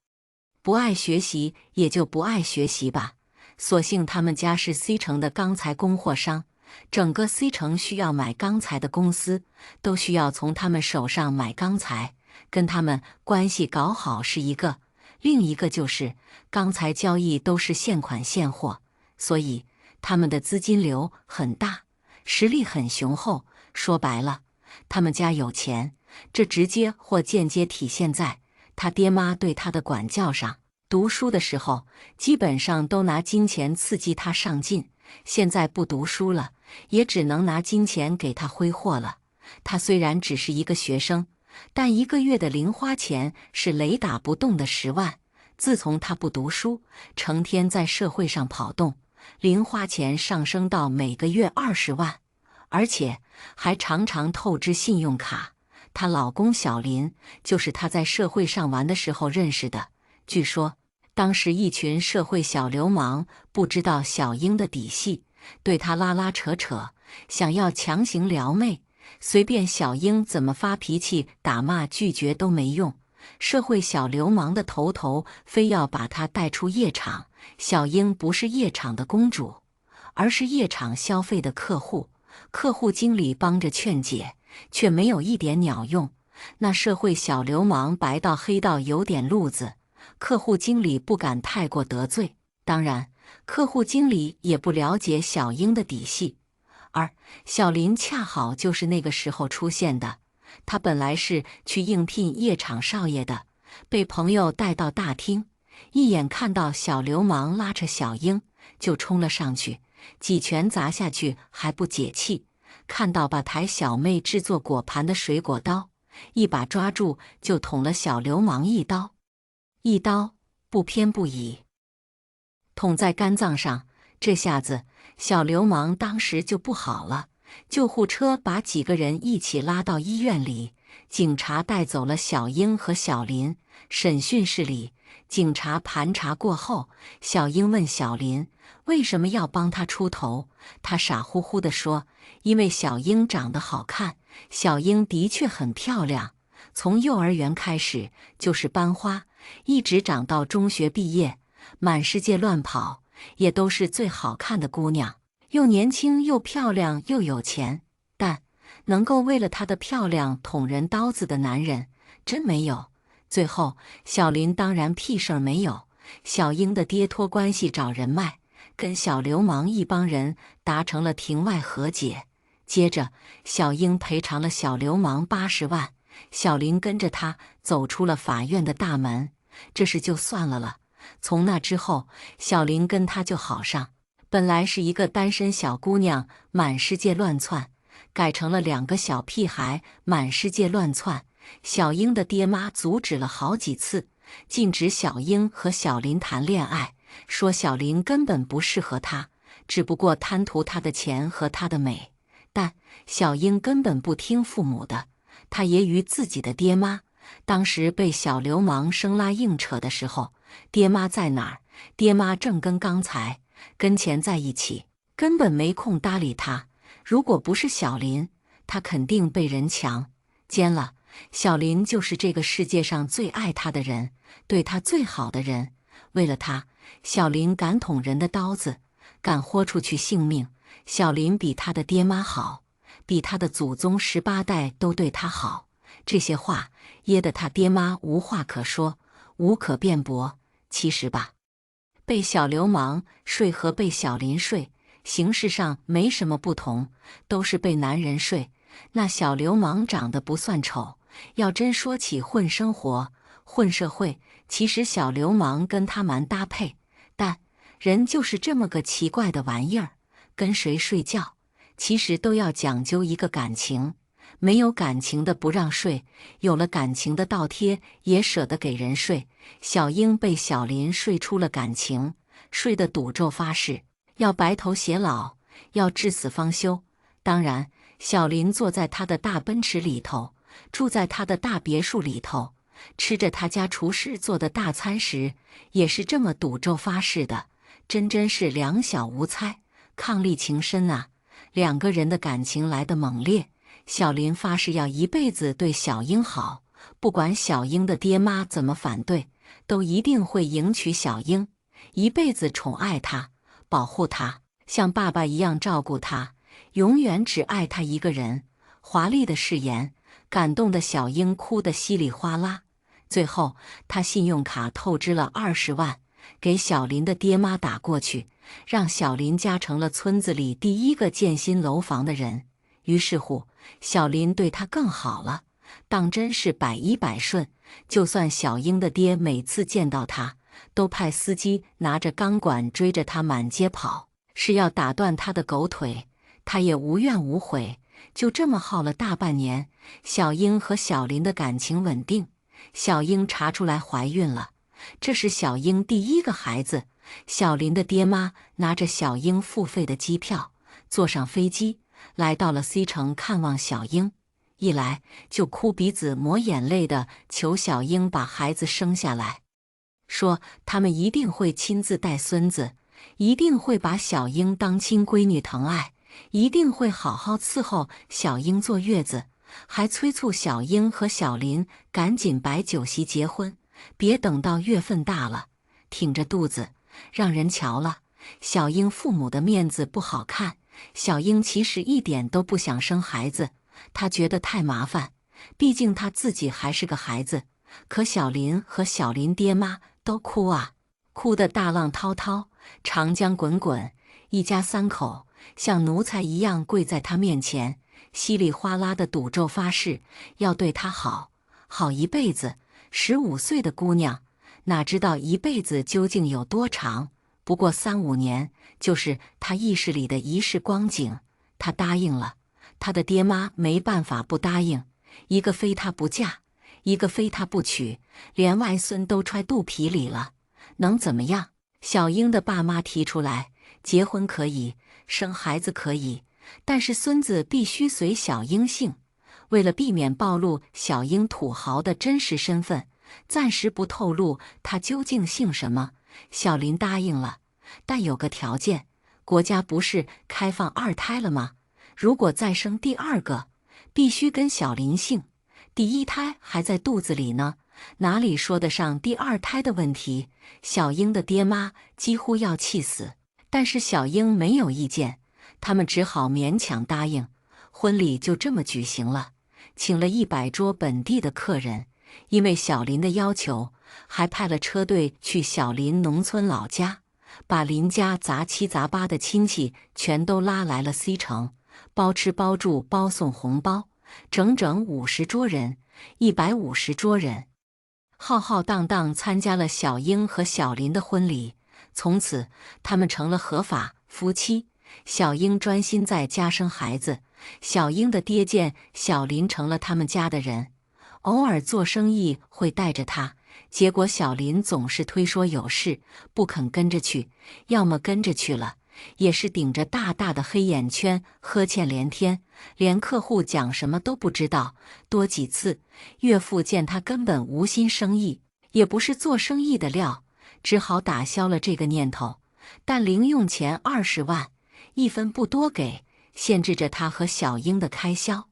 不爱学习也就不爱学习吧。所幸他们家是 C 城的钢材供货商，整个 C 城需要买钢材的公司都需要从他们手上买钢材，跟他们关系搞好是一个，另一个就是钢材交易都是现款现货，所以他们的资金流很大，实力很雄厚。说白了，他们家有钱，这直接或间接体现在他爹妈对他的管教上。读书的时候，基本上都拿金钱刺激他上进，现在不读书了，也只能拿金钱给他挥霍了。他虽然只是一个学生，但一个月的零花钱是雷打不动的10万。自从他不读书，成天在社会上跑动，零花钱上升到每个月20万，而且还常常透支信用卡。她老公小林就是她在社会上玩的时候认识的。据说当时一群社会小流氓不知道小英的底细，对她拉拉扯扯，想要强行撩妹，随便小英怎么发脾气打骂拒绝都没用。社会小流氓的头非要把她带出夜场。小英不是夜场的公主，而是夜场消费的客户。客户经理帮着劝解，却没有一点鸟用。那社会小流氓白道黑道有点路子，客户经理不敢太过得罪。当然，客户经理也不了解小英的底细。而小林恰好就是那个时候出现的。他本来是去应聘夜场少爷的，被朋友带到大厅，一眼看到小流氓拉扯小英，就冲了上去，几拳砸下去还不解气。看到把抬小妹制作果盘的水果刀，一把抓住就捅了小流氓一刀，一刀不偏不倚，捅在肝脏上。这下子小流氓当时就不好了，救护车把几个人一起拉到医院里，警察带走了小英和小林。审讯室里，警察盘查过后，小英问小林为什么要帮他出头，他傻乎乎地说，因为小英长得好看。小英的确很漂亮，从幼儿园开始就是班花，一直长到中学毕业，满世界乱跑，也都是最好看的姑娘，又年轻又漂亮又有钱。但能够为了她的漂亮捅人刀子的男人真没有。最后小林当然屁事儿没有，小英的爹托关系找人脉，跟小流氓一帮人达成了庭外和解。接着小英赔偿了小流氓80万，小林跟着他走出了法院的大门。这事就算了。从那之后，小林跟他就好上，本来是一个单身小姑娘满世界乱窜，改成了2个小屁孩满世界乱窜。小英的爹妈阻止了好几次，禁止小英和小林谈恋爱，说小林根本不适合她，只不过贪图她的钱和她的美。但小英根本不听父母的，她揶揄自己的爹妈。当时被小流氓生拉硬扯的时候，爹妈在哪儿？爹妈正跟刚才跟钱在一起，根本没空搭理他。如果不是小林，他肯定被人强奸了。小林就是这个世界上最爱他的人，对他最好的人。为了他，小林敢捅人的刀子，敢豁出去性命。小林比他的爹妈好，比他的祖宗18代都对他好。这些话噎得他爹妈无话可说，无可辩驳。其实吧，被小流氓睡和被小林睡形式上没什么不同，都是被男人睡。那小流氓长得不算丑，要真说起混生活、混社会，其实小流氓跟他蛮搭配。但人就是这么个奇怪的玩意儿，跟谁睡觉，其实都要讲究一个感情。没有感情的不让睡，有了感情的倒贴也舍得给人睡。小英被小林睡出了感情，睡得赌咒发誓，要白头偕老，要至死方休。当然，小林坐在他的大奔驰里头，住在他的大别墅里头，吃着他家厨师做的大餐时，也是这么赌咒发誓的。真是两小无猜，伉俪情深啊！2个人的感情来得猛烈。小林发誓要一辈子对小英好，不管小英的爹妈怎么反对，都一定会迎娶小英，一辈子宠爱她，保护她，像爸爸一样照顾她，永远只爱她一个人。华丽的誓言感动的小英哭得稀里哗啦。最后，她信用卡透支了20万，给小林的爹妈打过去，让小林家成了村子里第一个建新楼房的人。于是乎，小林对他更好了，当真是百依百顺。就算小英的爹每次见到他，都派司机拿着钢管追着他满街跑，是要打断他的狗腿，他也无怨无悔。就这么耗了大半年，小英和小林的感情稳定。小英查出来怀孕了，这是小英第一个孩子。小林的爹妈拿着小英付费的机票，坐上飞机，来到了 C 城看望小英。一来就哭鼻子抹眼泪的求小英把孩子生下来，说他们一定会亲自带孙子，一定会把小英当亲闺女疼爱，一定会好好伺候小英坐月子，还催促小英和小林赶紧摆酒席结婚，别等到月份大了，挺着肚子让人瞧了，小英父母的面子不好看。小英其实一点都不想生孩子，她觉得太麻烦，毕竟她自己还是个孩子。可小林和小林爹妈都哭啊，哭得大浪滔滔，长江滚滚，一家三口像奴才一样跪在他面前，稀里哗啦的赌咒发誓要对他好，好一辈子。15岁的姑娘，哪知道一辈子究竟有多长？不过3、5年，就是她意识里的一世光景。她答应了，她的爹妈没办法不答应，一个非她不嫁，一个非她不娶，连外孙都揣肚皮里了，能怎么样？小英的爸妈提出来，结婚可以，生孩子可以，但是孙子必须随小英姓。为了避免暴露小英土豪的真实身份，暂时不透露他究竟姓什么。小林答应了，但有个条件，国家不是开放2胎了吗？如果再生第2个，必须跟小林姓，第1胎还在肚子里呢，哪里说得上第2胎的问题？小英的爹妈几乎要气死，但是小英没有意见，他们只好勉强答应。婚礼就这么举行了，请了100桌本地的客人，因为小林的要求，还派了车队去小林农村老家，把林家杂七杂八的亲戚全都拉来了 C 城，包吃包住包送红包，整整50桌人，150桌人，浩浩荡荡参加了小英和小林的婚礼。从此，他们成了合法夫妻。小英专心在家生孩子，小英的爹见小林成了他们家的人，偶尔做生意会带着他，结果小林总是推说有事，不肯跟着去，要么跟着去了，也是顶着大大的黑眼圈，呵欠连天，连客户讲什么都不知道。多几次，岳父见他根本无心生意，也不是做生意的料，只好打消了这个念头。但零用钱20万，1分不多给，限制着他和小英的开销。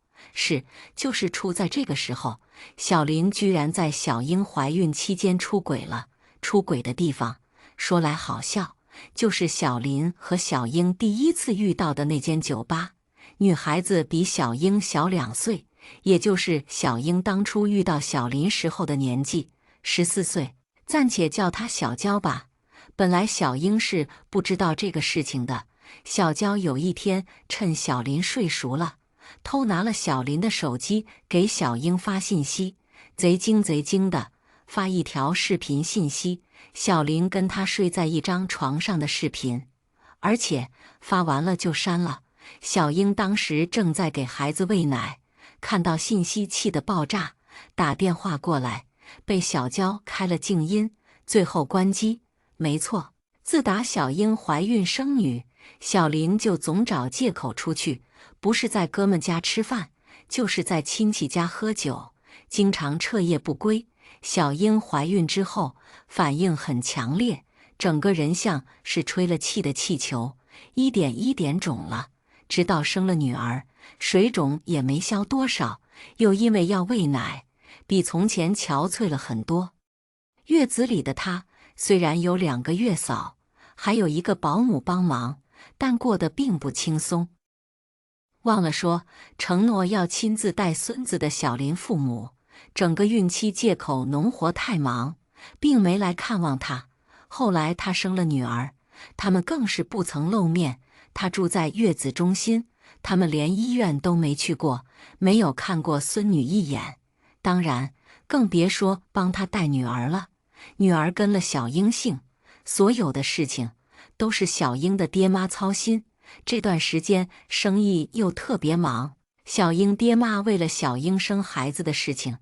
就是处在这个时候，小林居然在小英怀孕期间出轨了。出轨的地方，说来好笑，就是小林和小英第一次遇到的那间酒吧。女孩子比小英小2岁，也就是小英当初遇到小林时候的年纪，14岁，暂且叫她小娇吧。本来小英是不知道这个事情的，小娇有一天趁小林睡熟了，偷拿了小林的手机给小英发信息，贼精的发一条视频信息，小林跟他睡在一张床上的视频，而且发完了就删了。小英当时正在给孩子喂奶，看到信息气得爆炸，打电话过来，被小娇开了静音，最后关机。没错，自打小英怀孕生女，小林就总找借口出去，不是在哥们家吃饭，就是在亲戚家喝酒，经常彻夜不归。小英怀孕之后，反应很强烈，整个人像是吹了气的气球，一点一点肿了，直到生了女儿，水肿也没消多少，又因为要喂奶，比从前憔悴了很多。月子里的她虽然有2个月嫂，还有1个保姆帮忙，但过得并不轻松。忘了说，承诺要亲自带孙子的小林父母，整个孕期借口农活太忙，并没来看望她。后来她生了女儿，他们更是不曾露面。他住在月子中心，他们连医院都没去过，没有看过孙女一眼，当然更别说帮他带女儿了。女儿跟了小英姓，所有的事情都是小英的爹妈操心。这段时间生意又特别忙，小英爹妈为了小英生孩子的事情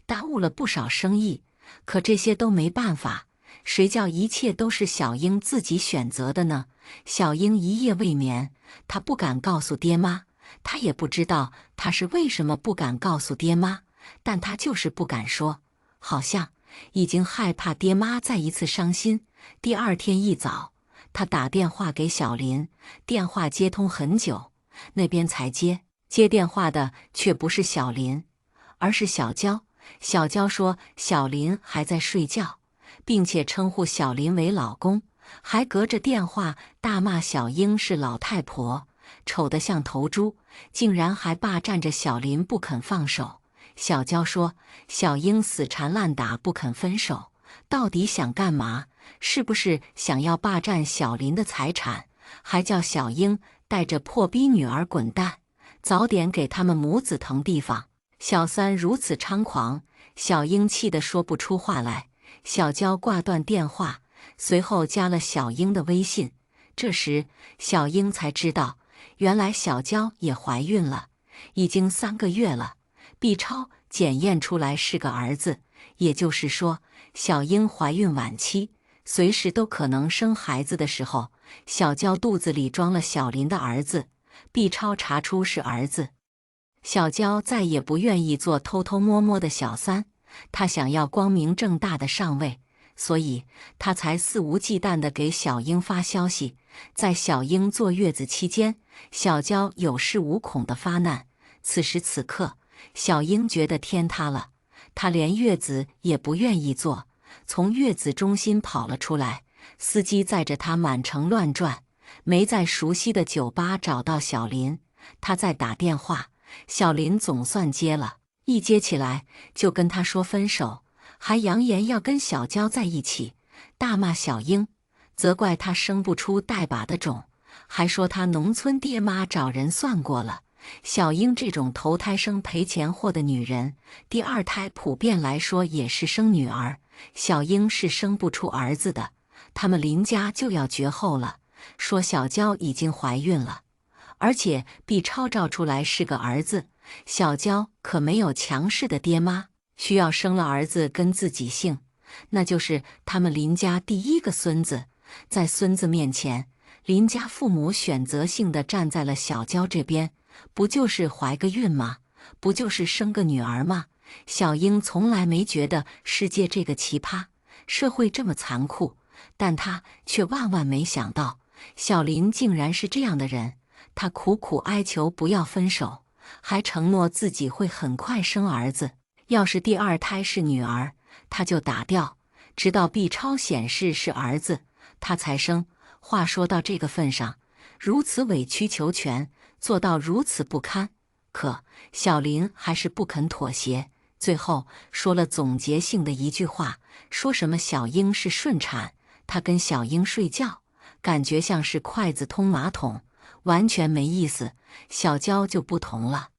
耽误了不少生意，可这些都没办法，谁叫一切都是小英自己选择的呢？小英一夜未眠，她不敢告诉爹妈，她也不知道她是为什么不敢告诉爹妈，但她就是不敢说，好像已经害怕爹妈再一次伤心。第二天一早，她打电话给小林，电话接通很久，那边才接。接电话的却不是小林，而是小娇。小娇说小林还在睡觉，并且称呼小林为老公，还隔着电话大骂小英是老太婆，丑得像头猪，竟然还霸占着小林不肯放手。小娇说小英死缠烂打不肯分手，到底想干嘛？是不是想要霸占小林的财产？还叫小英带着破逼女儿滚蛋，早点给他们母子腾地方。小三如此猖狂，小英气得说不出话来。小娇挂断电话，随后加了小英的微信。这时小英才知道，原来小娇也怀孕了，已经3个月了。B 超检验出来是个儿子，也就是说小英怀孕晚期，随时都可能生孩子的时候，小娇肚子里装了小林的儿子。B 超查出是儿子，小娇再也不愿意做偷偷摸摸的小三，她想要光明正大的上位，所以她才肆无忌惮地给小英发消息。在小英坐月子期间，小娇有恃无恐地发难。此时此刻，小英觉得天塌了，她连月子也不愿意坐，从月子中心跑了出来。司机载着她满城乱转，没在熟悉的酒吧找到小林，她在打电话，小林总算接了，一接起来就跟他说分手，还扬言要跟小娇在一起，大骂小英，责怪她生不出带把的种，还说她农村爹妈找人算过了，小英这种投胎生赔钱货的女人，第二胎普遍来说也是生女儿，小英是生不出儿子的，他们林家就要绝后了。说小娇已经怀孕了，而且 B 超照出来是个儿子，小娇可没有强势的爹妈，需要生了儿子跟自己姓，那就是他们林家第一个孙子。在孙子面前，林家父母选择性地站在了小娇这边，不就是怀个孕吗？不就是生个女儿吗？小英从来没觉得世界这个奇葩，社会这么残酷，但她却万万没想到，小林竟然是这样的人。他苦苦哀求不要分手，还承诺自己会很快生儿子，要是第二胎是女儿，他就打掉，直到 B 超显示是儿子，他才生。话说到这个份上，如此委曲求全，做到如此不堪，可小林还是不肯妥协，最后说了总结性的一句话，说什么小英是顺产，他跟小英睡觉，感觉像是筷子通马桶，完全没意思。小娇就不同了，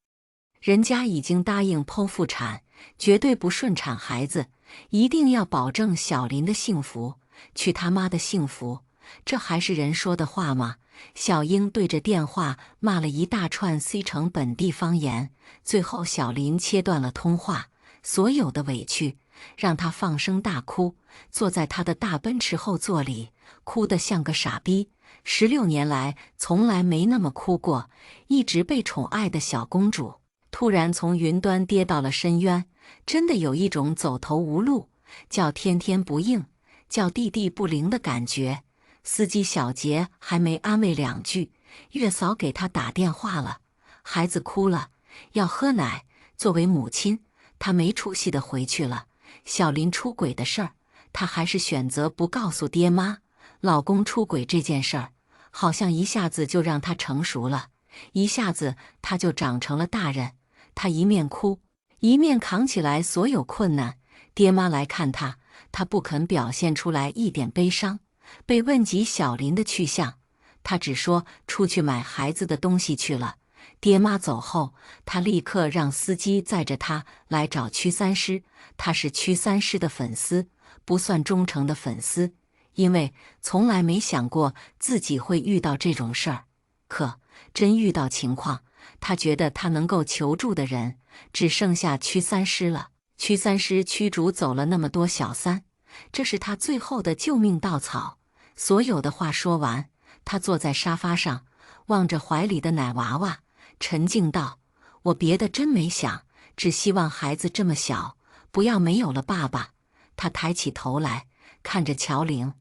人家已经答应剖腹产，绝对不顺产孩子，一定要保证小林的幸福。去他妈的幸福，这还是人说的话吗？小英对着电话骂了一大串 C 城本地方言，最后小林切断了通话，所有的委屈让他放声大哭，坐在他的大奔驰后座里，哭得像个傻逼。16年来从来没那么哭过，一直被宠爱的小公主，突然从云端跌到了深渊，真的有一种走投无路，叫天天不应，叫地地不灵的感觉。司机小杰还没安慰2句，月嫂给他打电话了，孩子哭了，要喝奶。作为母亲，她没出息的回去了。小林出轨的事儿，她还是选择不告诉爹妈。老公出轨这件事儿，好像一下子就让她成熟了，一下子她就长成了大人。她一面哭，一面扛起来所有困难。爹妈来看她，她不肯表现出来一点悲伤，被问及小林的去向，他只说出去买孩子的东西去了。爹妈走后，他立刻让司机载着他来找屈三师。他是屈三师的粉丝，不算忠诚的粉丝，因为从来没想过自己会遇到这种事儿。可真遇到情况，他觉得他能够求助的人只剩下屈三师了。屈三师驱逐走了那么多小三，这是他最后的救命稻草。所有的话说完，他坐在沙发上，望着怀里的奶娃娃，沉静道：“我别的真没想，只希望孩子这么小，不要没有了爸爸。”他抬起头来，看着乔玲：“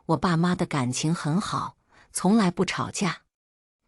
我爸妈的感情很好，从来不吵架，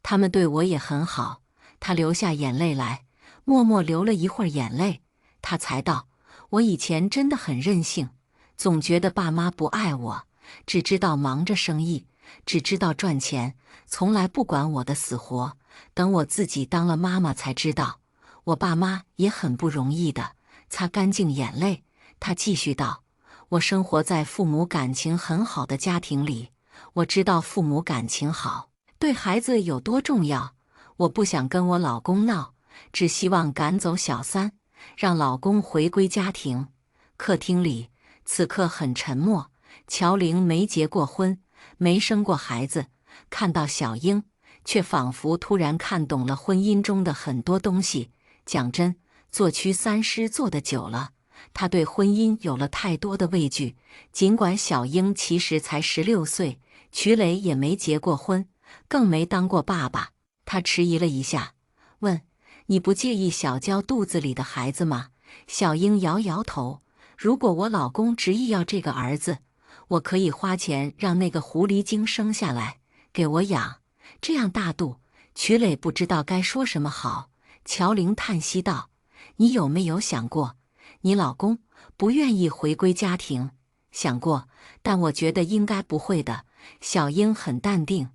他们对我也很好。”他流下眼泪来，默默流了一会儿眼泪，他才道：“我以前真的很任性，总觉得爸妈不爱我，只知道忙着生意，只知道赚钱，从来不管我的死活。等我自己当了妈妈才知道，我爸妈也很不容易的。”擦干净眼泪，他继续道：“我生活在父母感情很好的家庭里，我知道父母感情好对孩子有多重要。我不想跟我老公闹，只希望赶走小三，让老公回归家庭。”客厅里此刻很沉默。乔玲没结过婚，没生过孩子，看到小英，却仿佛突然看懂了婚姻中的很多东西。讲真，做屈三师做得久了，他对婚姻有了太多的畏惧。尽管小英其实才16岁，瞿磊也没结过婚，更没当过爸爸。他迟疑了一下，问：“你不介意小娇肚子里的孩子吗？”小英摇摇头：“如果我老公执意要这个儿子，我可以花钱让那个狐狸精生下来给我养。”这样大度，瞿磊不知道该说什么好。乔玲叹息道：“你有没有想过，你老公不愿意回归家庭？”“想过，但我觉得应该不会的。”小英很淡定：“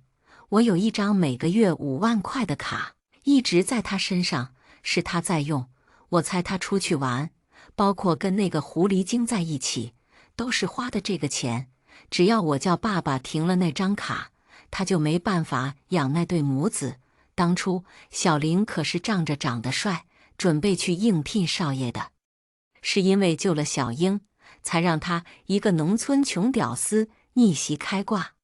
我有一张每个月5万块的卡，一直在他身上，是他在用。我猜他出去玩，包括跟那个狐狸精在一起，都是花的这个钱。只要我叫爸爸停了那张卡，他就没办法养那对母子。当初小林可是仗着长得帅，准备去应聘少爷的，是因为救了小英，才让他一个农村穷屌丝逆袭开挂，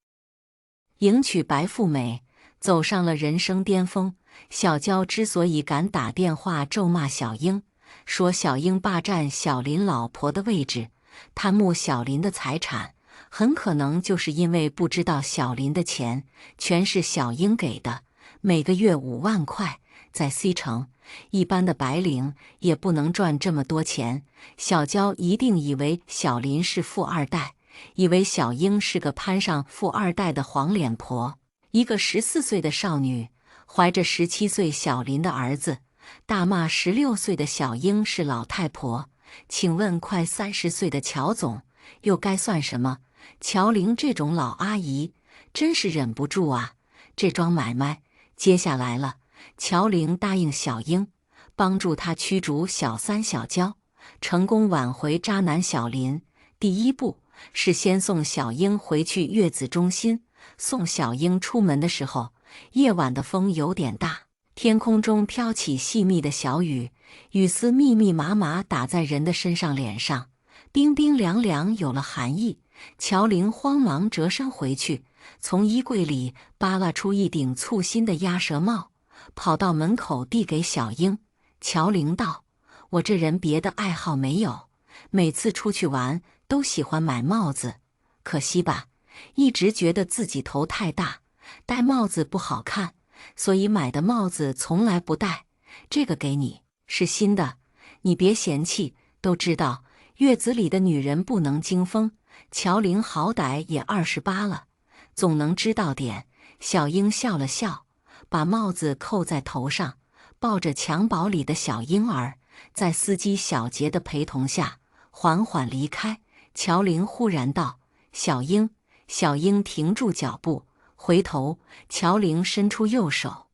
迎娶白富美，走上了人生巅峰。小娇之所以敢打电话咒骂小英，说小英霸占小林老婆的位置，贪慕小林的财产，很可能就是因为不知道小林的钱全是小英给的。每个月5万块，在 C 城，一般的白领也不能赚这么多钱。小娇一定以为小林是富二代，以为小英是个攀上富二代的黄脸婆。一个14岁的少女，怀着17岁小林的儿子，大骂16岁的小英是老太婆。请问快30岁的乔总又该算什么？乔玲这种老阿姨真是忍不住啊！这桩买卖接下来了。乔玲答应小英，帮助她驱逐小三小娇，成功挽回渣男小林。第一步是先送小英回去月子中心。送小英出门的时候，夜晚的风有点大，天空中飘起细密的小雨，雨丝密密麻麻打在人的身上脸上，冰冰凉凉，有了寒意。乔玲慌忙折身回去，从衣柜里扒拉出一顶簇新的鸭舌帽，跑到门口递给小英。乔玲道：“我这人别的爱好没有，每次出去玩都喜欢买帽子，可惜吧，一直觉得自己头太大，戴帽子不好看，所以买的帽子从来不戴。这个给你，是新的，你别嫌弃。都知道月子里的女人不能惊风。”乔玲好歹也28了，总能知道点。小英笑了笑，把帽子扣在头上，抱着襁褓里的小婴儿，在司机小杰的陪同下缓缓离开。乔玲忽然道：“小英。”小英停住脚步，回头，乔玲伸出右手，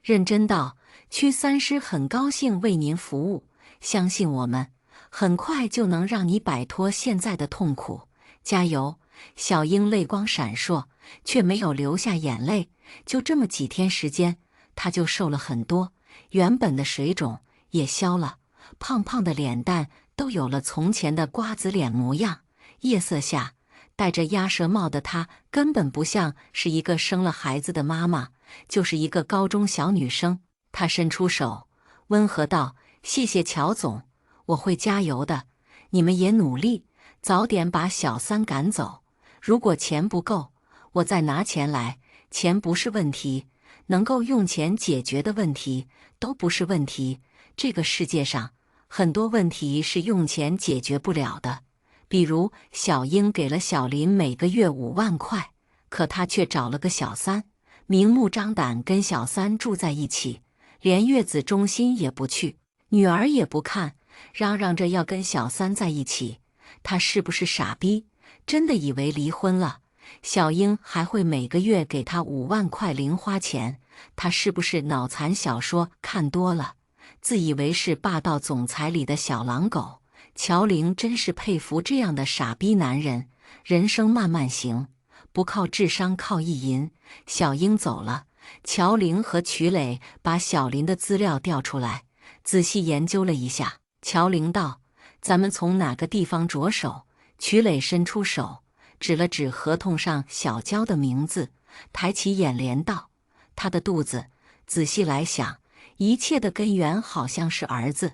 认真道：“屈三师很高兴为您服务，相信我们，很快就能让你摆脱现在的痛苦。加油！”小英泪光闪烁，却没有流下眼泪。就这么几天时间，她就瘦了很多，原本的水肿也消了，胖胖的脸蛋都有了从前的瓜子脸模样。夜色下，戴着鸭舌帽的她根本不像是一个生了孩子的妈妈，就是一个高中小女生。她伸出手，温和道：“谢谢乔总，我会加油的。你们也努力，早点把小三赶走。如果钱不够，我再拿钱来。钱不是问题，能够用钱解决的问题都不是问题。这个世界上很多问题是用钱解决不了的。比如小英给了小林每个月5万块，可她却找了个小三，明目张胆跟小三住在一起，连月子中心也不去，女儿也不看，嚷嚷着要跟小三在一起。她是不是傻逼？真的以为离婚了，小英还会每个月给她5万块零花钱？她是不是脑残小说看多了，自以为是霸道总裁里的小狼狗？乔玲真是佩服这样的傻逼男人。人生慢慢行，不靠智商，靠意淫。小英走了，乔玲和曲磊把小林的资料调出来，仔细研究了一下。乔玲道：“咱们从哪个地方着手？”曲磊伸出手，指了指合同上小娇的名字，抬起眼帘道：“她的肚子。”仔细来想，一切的根源好像是儿子。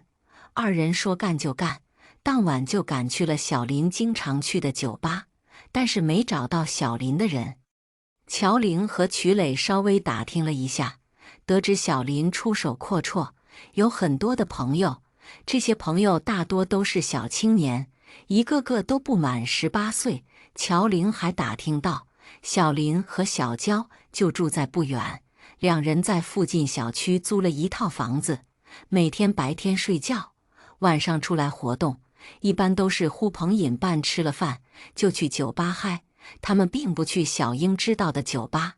二人说干就干，当晚就赶去了小林经常去的酒吧，但是没找到小林的人。乔玲和曲磊稍微打听了一下，得知小林出手阔绰，有很多的朋友，这些朋友大多都是小青年，一个个都不满18岁。乔玲还打听到，小林和小娇就住在不远，两人在附近小区租了一套房子，每天白天睡觉，晚上出来活动，一般都是呼朋引伴，吃了饭就去酒吧嗨。他们并不去小英知道的酒吧，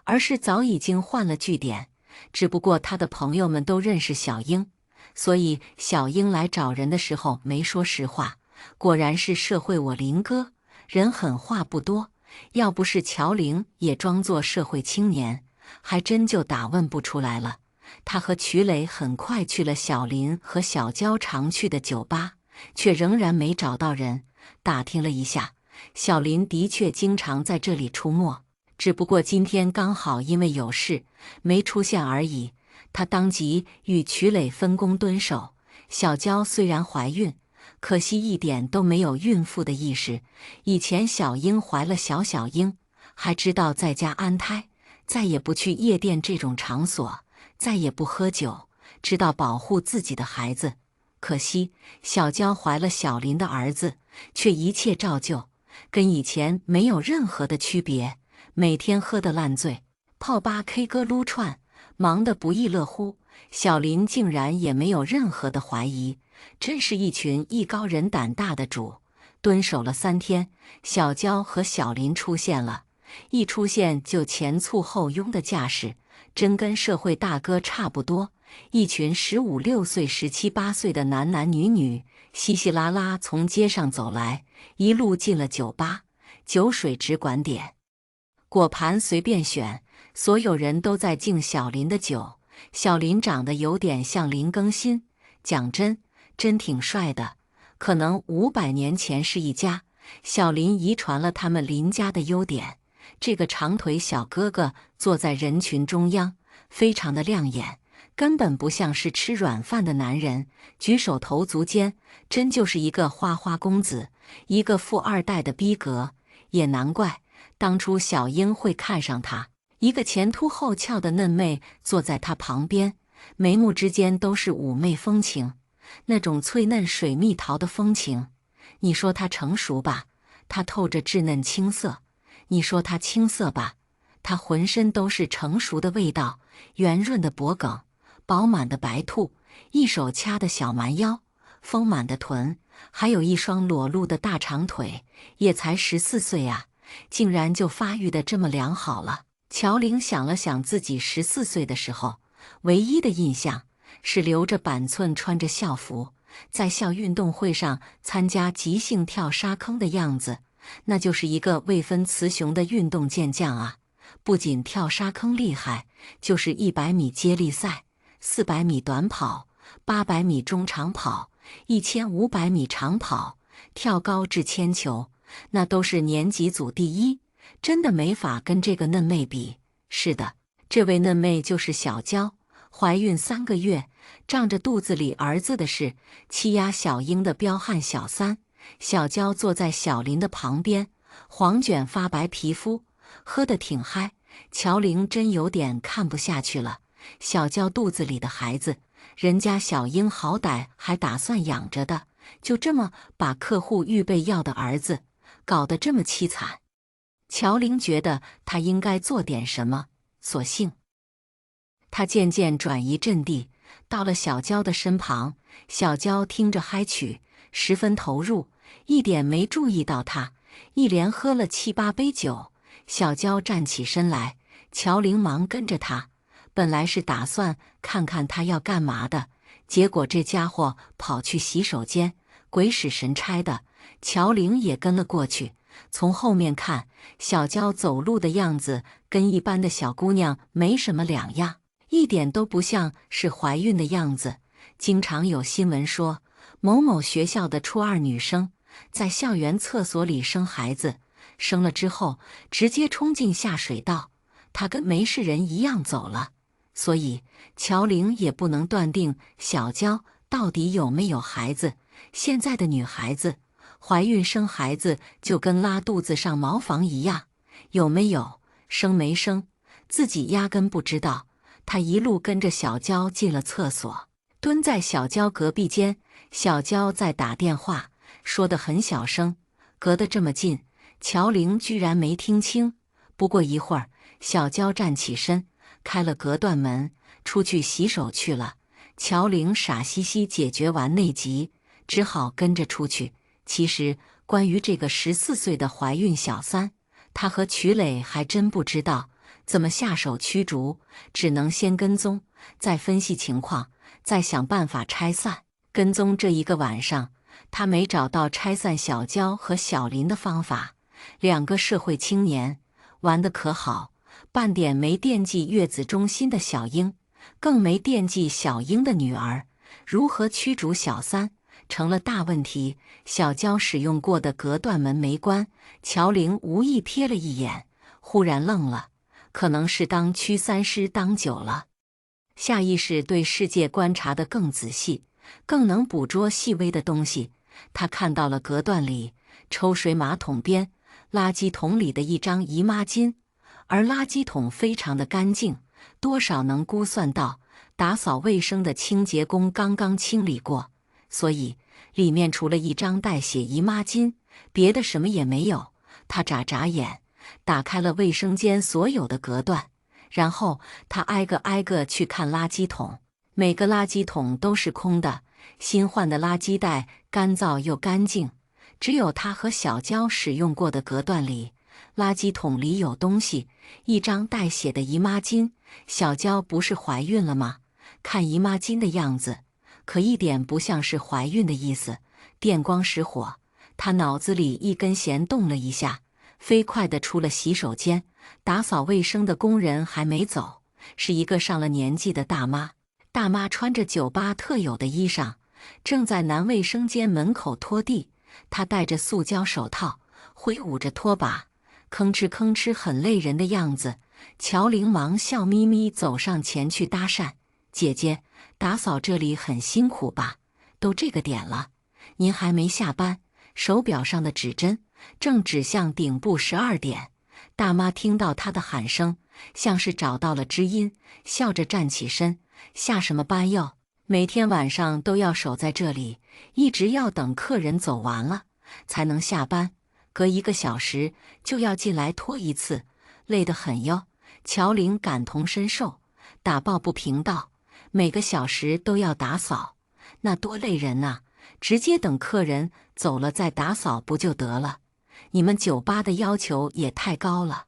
而是早已经换了据点。只不过他的朋友们都认识小英，所以小英来找人的时候没说实话。果然是社会我林哥，人狠话不多。要不是乔玲也装作社会青年，还真就打问不出来了。他和曲磊很快去了小林和小娇常去的酒吧，却仍然没找到人。打听了一下，小林的确经常在这里出没，只不过今天刚好因为有事没出现而已。他当即与曲磊分工蹲守。小娇虽然怀孕，可惜一点都没有孕妇的意识。以前小英怀了小英，还知道在家安胎，再也不去夜店这种场所，再也不喝酒，知道保护自己的孩子。可惜小娇怀了小林的儿子，却一切照旧，跟以前没有任何的区别，每天喝得烂醉，泡吧 K 歌撸串，忙得不亦乐乎。小林竟然也没有任何的怀疑，真是一群艺高人胆大的主。蹲守了3天，小娇和小林出现了，一出现就前簇后拥的架势，真跟社会大哥差不多。一群15、16岁、17、18岁的男男女女，稀稀拉拉从街上走来，一路进了酒吧，酒水只管点，果盘随便选，所有人都在敬小林的酒。小林长得有点像林更新，讲真挺帅的，可能500年前是一家。小林遗传了他们林家的优点，这个长腿小哥哥坐在人群中央，非常的亮眼，根本不像是吃软饭的男人，举手投足间真就是一个花花公子，一个富二代的逼格。也难怪当初小英会看上他，一个前凸后翘的嫩妹坐在他旁边，眉目之间都是妩媚风情，那种脆嫩水蜜桃的风情。你说她成熟吧，她透着稚嫩青涩；你说她青涩吧，她浑身都是成熟的味道，圆润的脖颈，饱满的白兔，一手掐的小蛮腰，丰满的臀，还有一双裸露的大长腿。也才14岁啊，竟然就发育得这么良好了。乔玲想了想自己14岁的时候，唯一的印象是留着板寸，穿着校服，在校运动会上参加即兴跳沙坑的样子。那就是一个未分雌雄的运动健将啊！不仅跳沙坑厉害，就是100米接力赛、400米短跑、800米中长跑、1500米长跑、跳高掷铅球，那都是年级组第一，真的没法跟这个嫩妹比。是的，这位嫩妹就是小娇，怀孕3个月，仗着肚子里儿子的事，欺压小英的彪悍小三。小娇坐在小林的旁边，黄卷发白皮肤，喝得挺嗨。乔玲真有点看不下去了，小娇肚子里的孩子，人家小英好歹还打算养着的，就这么把客户预备要的儿子搞得这么凄惨。乔玲觉得她应该做点什么，索性她渐渐转移阵地，到了小娇的身旁。小娇听着嗨曲，十分投入，一点没注意到她，一连喝了7、8杯酒。小娇站起身来，乔玲忙跟着她，本来是打算看看她要干嘛的，结果这家伙跑去洗手间，鬼使神差的，乔玲也跟了过去。从后面看，小娇走路的样子跟一般的小姑娘没什么两样，一点都不像是怀孕的样子。经常有新闻说，某某学校的初2女生在校园厕所里生孩子，生了之后直接冲进下水道，她跟没事人一样走了。所以乔玲也不能断定小娇到底有没有孩子。现在的女孩子怀孕生孩子就跟拉肚子上茅房一样，有没有，生没生，自己压根不知道。她一路跟着小娇进了厕所，蹲在小娇隔壁间，小娇在打电话，说得很小声，隔得这么近，乔玲居然没听清。不过一会儿，小娇站起身，开了隔断门，出去洗手去了。乔玲傻兮兮解决完内急，只好跟着出去。其实关于这个14岁的怀孕小三，她和曲磊还真不知道怎么下手驱逐，只能先跟踪，再分析情况，再想办法拆散。跟踪这一个晚上，他没找到拆散小娇和小林的方法。2个社会青年玩得可好，半点没惦记月子中心的小英，更没惦记小英的女儿。如何驱逐小三成了大问题。小娇使用过的隔断门没关，乔玲无意瞥了一眼，忽然愣了，可能是当驱三师当久了，下意识对世界观察得更仔细，更能捕捉细微的东西。他看到了隔断里抽水马桶边垃圾桶里的一张姨妈巾，而垃圾桶非常的干净，多少能估算到打扫卫生的清洁工刚刚清理过，所以里面除了一张带血姨妈巾，别的什么也没有。他眨眨眼，打开了卫生间所有的隔断，然后他挨个去看垃圾桶，每个垃圾桶都是空的，新换的垃圾袋干燥又干净。只有他和小娇使用过的隔断里，垃圾桶里有东西，一张带血的姨妈巾。小娇不是怀孕了吗？看姨妈巾的样子，可一点不像是怀孕的意思。电光石火，他脑子里一根弦动了一下，飞快地出了洗手间。打扫卫生的工人还没走，是一个上了年纪的大妈。大妈穿着酒吧特有的衣裳，正在男卫生间门口拖地。她戴着塑胶手套，挥舞着拖把，吭哧吭哧很累人的样子。乔玲忙笑眯眯走上前去搭讪：“姐姐，打扫这里很辛苦吧？都这个点了，您还没下班？”手表上的指针正指向顶部12点。大妈听到她的喊声，像是找到了知音，笑着站起身：“下什么班哟？每天晚上都要守在这里，一直要等客人走完了才能下班，隔1个小时就要进来拖一次，累得很哟。”乔玲感同身受，打抱不平道：“每个小时都要打扫，那多累人呐！直接等客人走了再打扫不就得了？你们酒吧的要求也太高了。”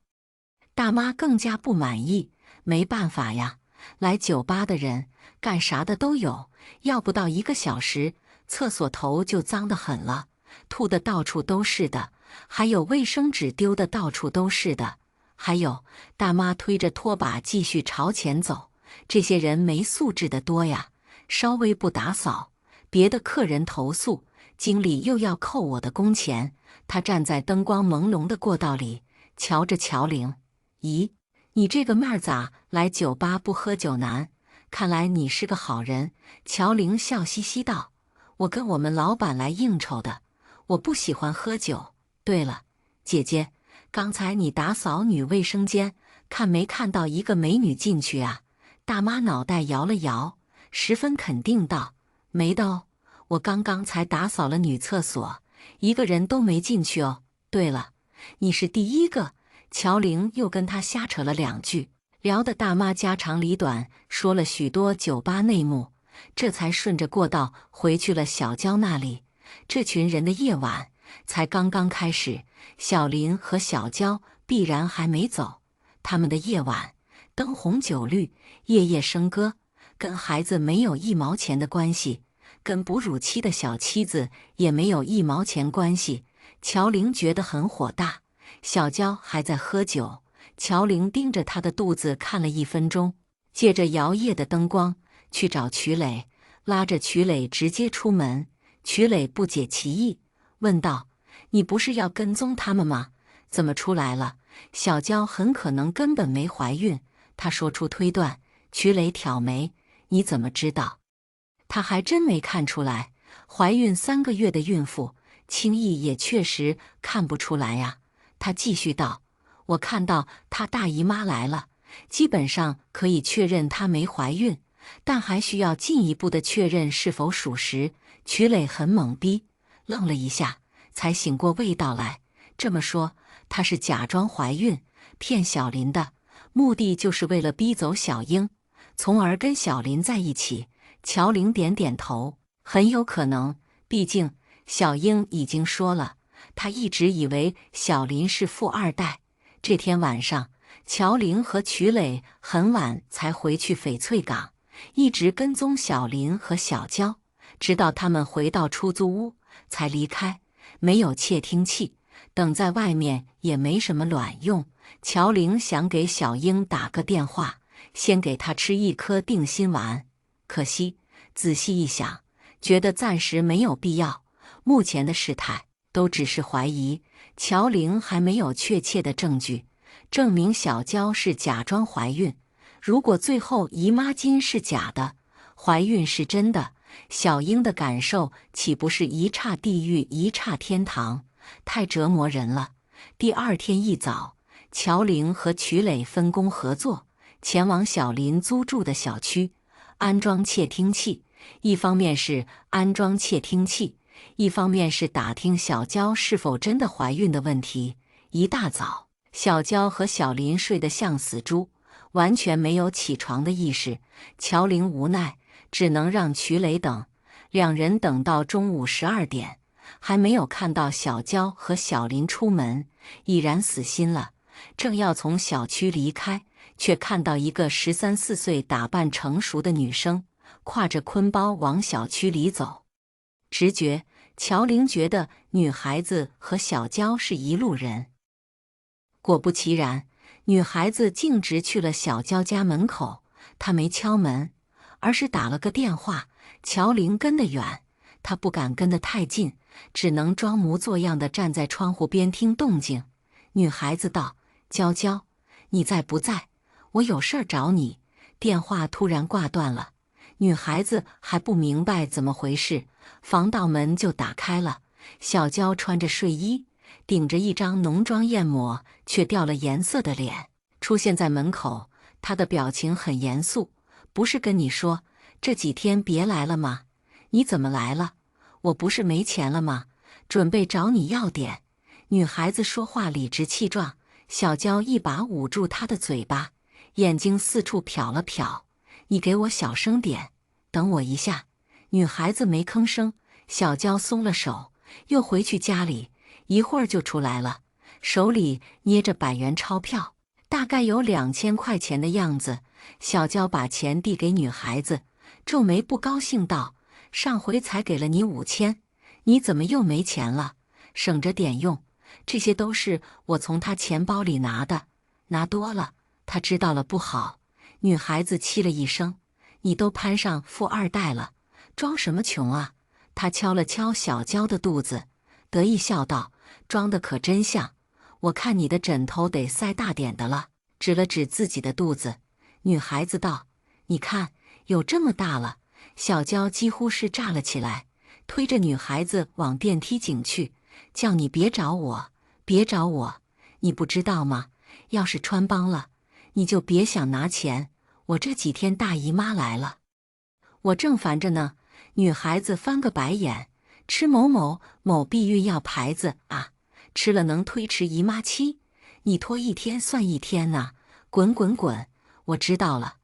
大妈更加不满意：“没办法呀，来酒吧的人干啥的都有，要不到1个小时，厕所头就脏得很了，吐得到处都是的，还有卫生纸丢得到处都是的，还有大妈推着拖把继续朝前走。这些人没素质的多呀，稍微不打扫，别的客人投诉，经理又要扣我的工钱。他站在灯光朦胧的过道里，瞧着乔玲。咦，你这个妹儿咋来酒吧不喝酒男？看来你是个好人。乔玲笑嘻嘻道：我跟我们老板来应酬的，我不喜欢喝酒。对了，姐姐，刚才你打扫女卫生间，看没看到一个美女进去啊？大妈脑袋摇了摇，十分肯定道：没的哦，我刚刚才打扫了女厕所，一个人都没进去哦。对了，你是第一个。乔玲又跟他瞎扯了两句，聊得大妈家长里短，说了许多酒吧内幕，这才顺着过道回去了小娇那里。这群人的夜晚才刚刚开始，小林和小娇必然还没走。他们的夜晚灯红酒绿，夜夜笙歌，跟孩子没有一毛钱的关系，跟哺乳期的小妻子也没有一毛钱关系。乔玲觉得很火大，小娇还在喝酒。乔玲盯着她的肚子看了1分钟，借着摇曳的灯光去找曲磊，拉着曲磊直接出门。曲磊不解其意，问道：你不是要跟踪他们吗？怎么出来了？小娇很可能根本没怀孕，她说出推断。曲磊挑眉：你怎么知道？她还真没看出来，怀孕3个月的孕妇轻易也确实看不出来呀。他继续道：我看到她大姨妈来了，基本上可以确认她没怀孕，但还需要进一步的确认是否属实。曲磊很懵逼，愣了一下，才醒过味道来。这么说，她是假装怀孕，骗小林的，目的就是为了逼走小英，从而跟小林在一起。乔玲点点头，很有可能，毕竟小英已经说了，她一直以为小林是富二代。这天晚上，乔玲和曲磊很晚才回去翡翠港，一直跟踪小林和小娇，直到他们回到出租屋才离开。没有窃听器，等在外面也没什么卵用。乔玲想给小英打个电话，先给她吃1颗定心丸，可惜仔细一想，觉得暂时没有必要。目前的事态都只是怀疑，乔玲还没有确切的证据证明小娇是假装怀孕。如果最后姨妈巾是假的，怀孕是真的，小英的感受岂不是一刹地狱一刹天堂？太折磨人了。第2天一早，乔玲和曲磊分工合作，前往小林租住的小区安装窃听器。一方面是安装窃听器，一方面是打听小娇是否真的怀孕的问题。一大早，小娇和小林睡得像死猪，完全没有起床的意识。乔玲无奈，只能让曲磊等。2人等到中午12点，还没有看到小娇和小林出门，已然死心了。正要从小区离开，却看到一个13、14岁打扮成熟的女生挎着坤包往小区里走。直觉，乔玲觉得女孩子和小娇是一路人。果不其然，女孩子径直去了小娇家门口。她没敲门，而是打了个电话。乔玲跟得远，她不敢跟得太近，只能装模作样地站在窗户边听动静。女孩子道：娇娇，你在不在？我有事儿找你。电话突然挂断了。女孩子还不明白怎么回事，防盗门就打开了。小娇穿着睡衣，顶着一张浓妆艳抹却掉了颜色的脸，出现在门口。她的表情很严肃：不是跟你说这几天别来了吗？你怎么来了？我不是没钱了吗？准备找你要点。女孩子说话理直气壮，小娇一把捂住她的嘴巴，眼睛四处瞟了瞟：你给我小声点，等我一下。女孩子没吭声，小娇松了手，又回去家里，一会儿就出来了，手里捏着100元钞票，大概有2000块钱的样子。小娇把钱递给女孩子，皱眉不高兴道：上回才给了你5000，你怎么又没钱了？省着点用。这些都是我从他钱包里拿的，拿多了，他知道了不好。”女孩子气了一声：“你都攀上富二代了，装什么穷啊？”他敲了敲小娇的肚子，得意笑道：“装的可真像，我看你的枕头得塞大点的了。”指了指自己的肚子，女孩子道：“你看，有这么大了。”小娇几乎是炸了起来，推着女孩子往电梯井去，叫你别找我，别找我，你不知道吗？要是穿帮了，你就别想拿钱。我这几天大姨妈来了，我正烦着呢。女孩子翻个白眼：“吃某某某避孕药牌子啊，吃了能推迟姨妈期？你拖一天算一天呐！滚滚滚！我知道了，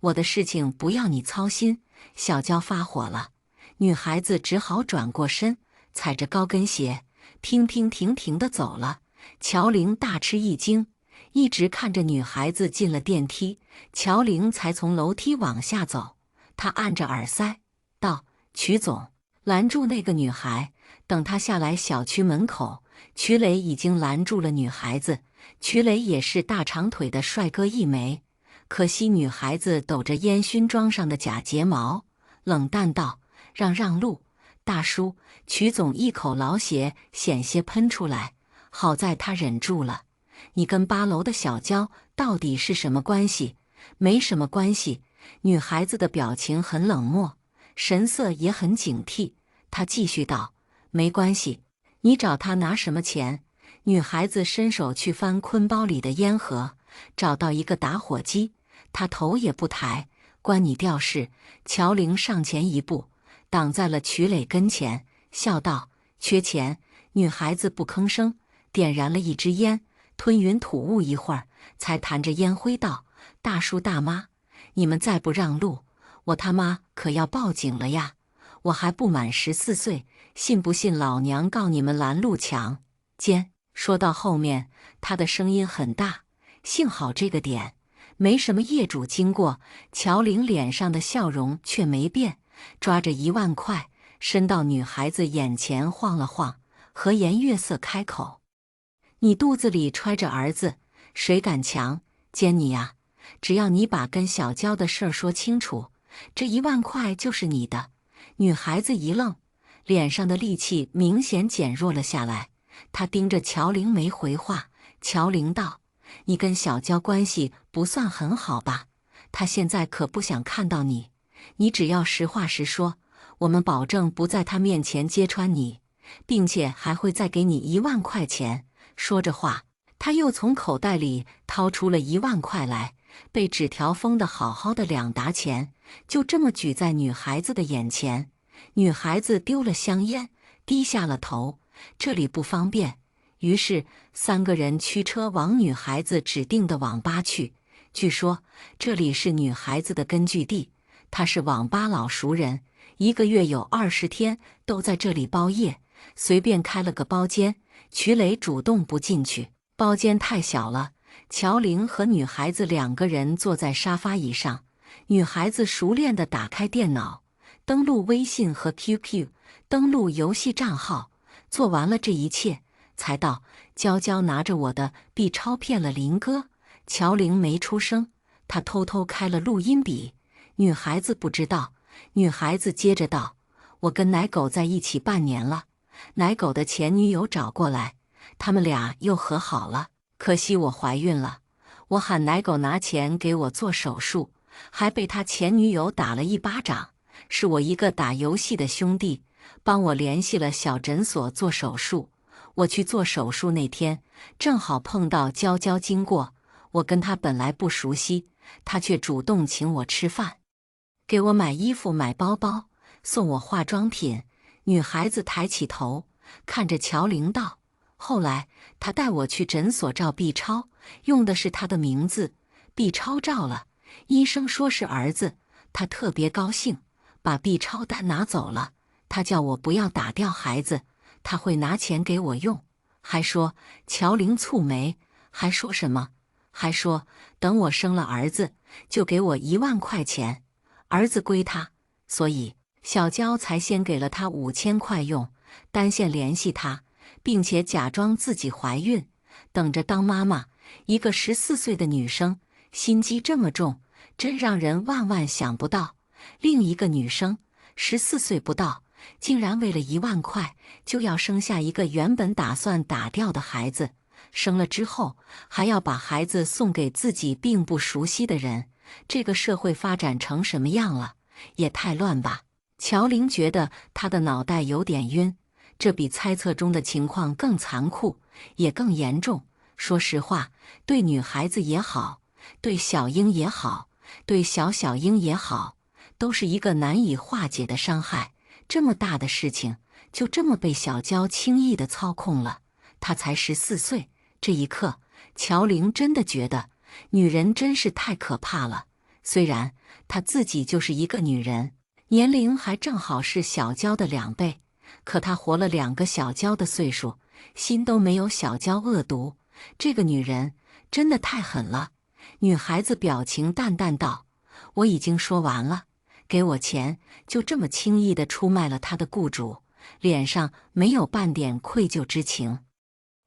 我的事情不要你操心。”小娇发火了，女孩子只好转过身，踩着高跟鞋，娉娉婷婷地走了。乔玲大吃一惊，一直看着女孩子进了电梯，乔玲才从楼梯往下走。她按着耳塞道：“曲总。”拦住那个女孩。等她下来小区门口，曲磊已经拦住了女孩子。曲磊也是大长腿的帅哥一枚，可惜女孩子抖着烟熏妆上的假睫毛，冷淡道：“让路，大叔。”曲总一口老血险些喷出来，好在他忍住了。“你跟8楼的小娇到底是什么关系？”“没什么关系。”女孩子的表情很冷漠，神色也很警惕。她继续道：“没关系，你找他拿什么钱？”女孩子伸手去翻坤包里的烟盒，找到一个打火机，她头也不抬：“关你吊事。”乔玲上前一步，挡在了曲磊跟前，笑道：“缺钱。”女孩子不吭声，点燃了一支烟，吞云吐雾一会儿，才弹着烟灰道：“大叔大妈，你们再不让路，我他妈可要报警了呀！我还不满14岁，信不信老娘告你们拦路抢奸？”说到后面，他的声音很大。幸好这个点没什么业主经过，乔玲脸上的笑容却没变，抓着1万块伸到女孩子眼前晃了晃，和颜悦色开口：“你肚子里揣着儿子，谁敢强奸你呀？只要你把跟小娇的事儿说清楚，这1万块就是你的。”女孩子一愣，脸上的戾气明显减弱了下来。她盯着乔玲没回话。乔玲道：“你跟小娇关系不算很好吧？她现在可不想看到你，你只要实话实说，我们保证不在她面前揭穿你，并且还会再给你1万块钱。”说着话，他又从口袋里掏出了1万块来，被纸条封得好好的2沓钱，就这么举在女孩子的眼前。女孩子丢了香烟，低下了头。这里不方便，于是3个人驱车往女孩子指定的网吧去。据说这里是女孩子的根据地，她是网吧老熟人，1个月有20天都在这里包夜，随便开了个包间。曲磊主动不进去，包间太小了。乔玲和女孩子2个人坐在沙发椅上，女孩子熟练地打开电脑，登录微信和 QQ， 登录游戏账号。做完了这一切，才道：“娇娇拿着我的 B 超骗了林哥。”乔玲没出声，她偷偷开了录音笔。女孩子不知道。女孩子接着道：“我跟奶狗在一起半年了，奶狗的前女友找过来，他们俩又和好了。可惜我怀孕了，我喊奶狗拿钱给我做手术，还被他前女友打了1巴掌。是我一个打游戏的兄弟帮我联系了小诊所做手术。我去做手术那天，正好碰到娇娇经过。我跟她本来不熟悉，她却主动请我吃饭，给我买衣服、买包包，送我化妆品。”女孩子抬起头，看着乔玲道：“后来她带我去诊所照 B 超，用的是她的名字。B 超照了，医生说是儿子，她特别高兴，把 B 超单拿走了。她叫我不要打掉孩子，她会拿钱给我用。还说”乔玲蹙眉，“还说什么？还说等我生了儿子，就给我1万块钱，儿子归她，所以小娇才先给了他5000块用，单线联系他，并且假装自己怀孕，等着当妈妈。一个14岁的女生，心机这么重，真让人万万想不到。另一个女生14岁不到，竟然为了1万块就要生下一个原本打算打掉的孩子，生了之后还要把孩子送给自己并不熟悉的人。这个社会发展成什么样了？也太乱吧！乔玲觉得她的脑袋有点晕，这比猜测中的情况更残酷，也更严重。说实话，对女孩子也好，对小英也好，对小英也好，都是一个难以化解的伤害。这么大的事情，就这么被小娇轻易地操控了。她才14岁，这一刻，乔玲真的觉得女人真是太可怕了。虽然她自己就是一个女人，年龄还正好是小娇的2倍，可她活了2个小娇的岁数，心都没有小娇恶毒。这个女人真的太狠了。女孩子表情淡淡道：“我已经说完了，给我钱。”就这么轻易地出卖了她的雇主，脸上没有半点愧疚之情。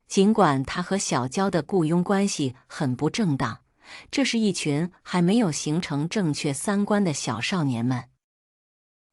尽管她和小娇的雇佣关系很不正当，这是一群还没有形成正确3观的小少年们，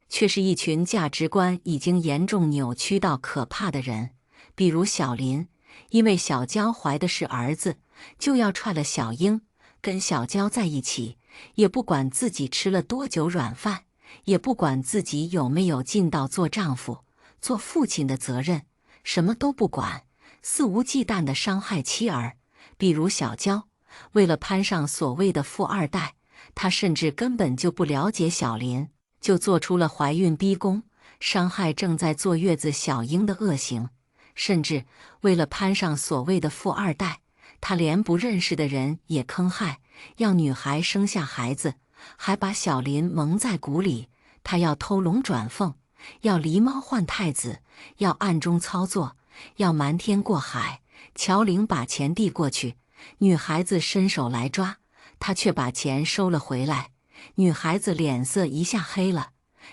却是一群价值观已经严重扭曲到可怕的人。比如小林，因为小娇怀的是儿子，就要踹了小英，跟小娇在一起，也不管自己吃了多久软饭，也不管自己有没有尽到做丈夫、做父亲的责任，什么都不管，肆无忌惮地伤害妻儿。比如小娇，为了攀上所谓的富二代，她甚至根本就不了解小林，就做出了怀孕逼宫、伤害正在坐月子小英的恶行。甚至为了攀上所谓的富二代，他连不认识的人也坑害，要女孩生下孩子，还把小林蒙在鼓里。他要偷龙转凤，要狸猫换太子，要暗中操作，要瞒天过海。乔玲把钱递过去，女孩子伸手来抓，他却把钱收了回来。女孩子脸色一下黑了：“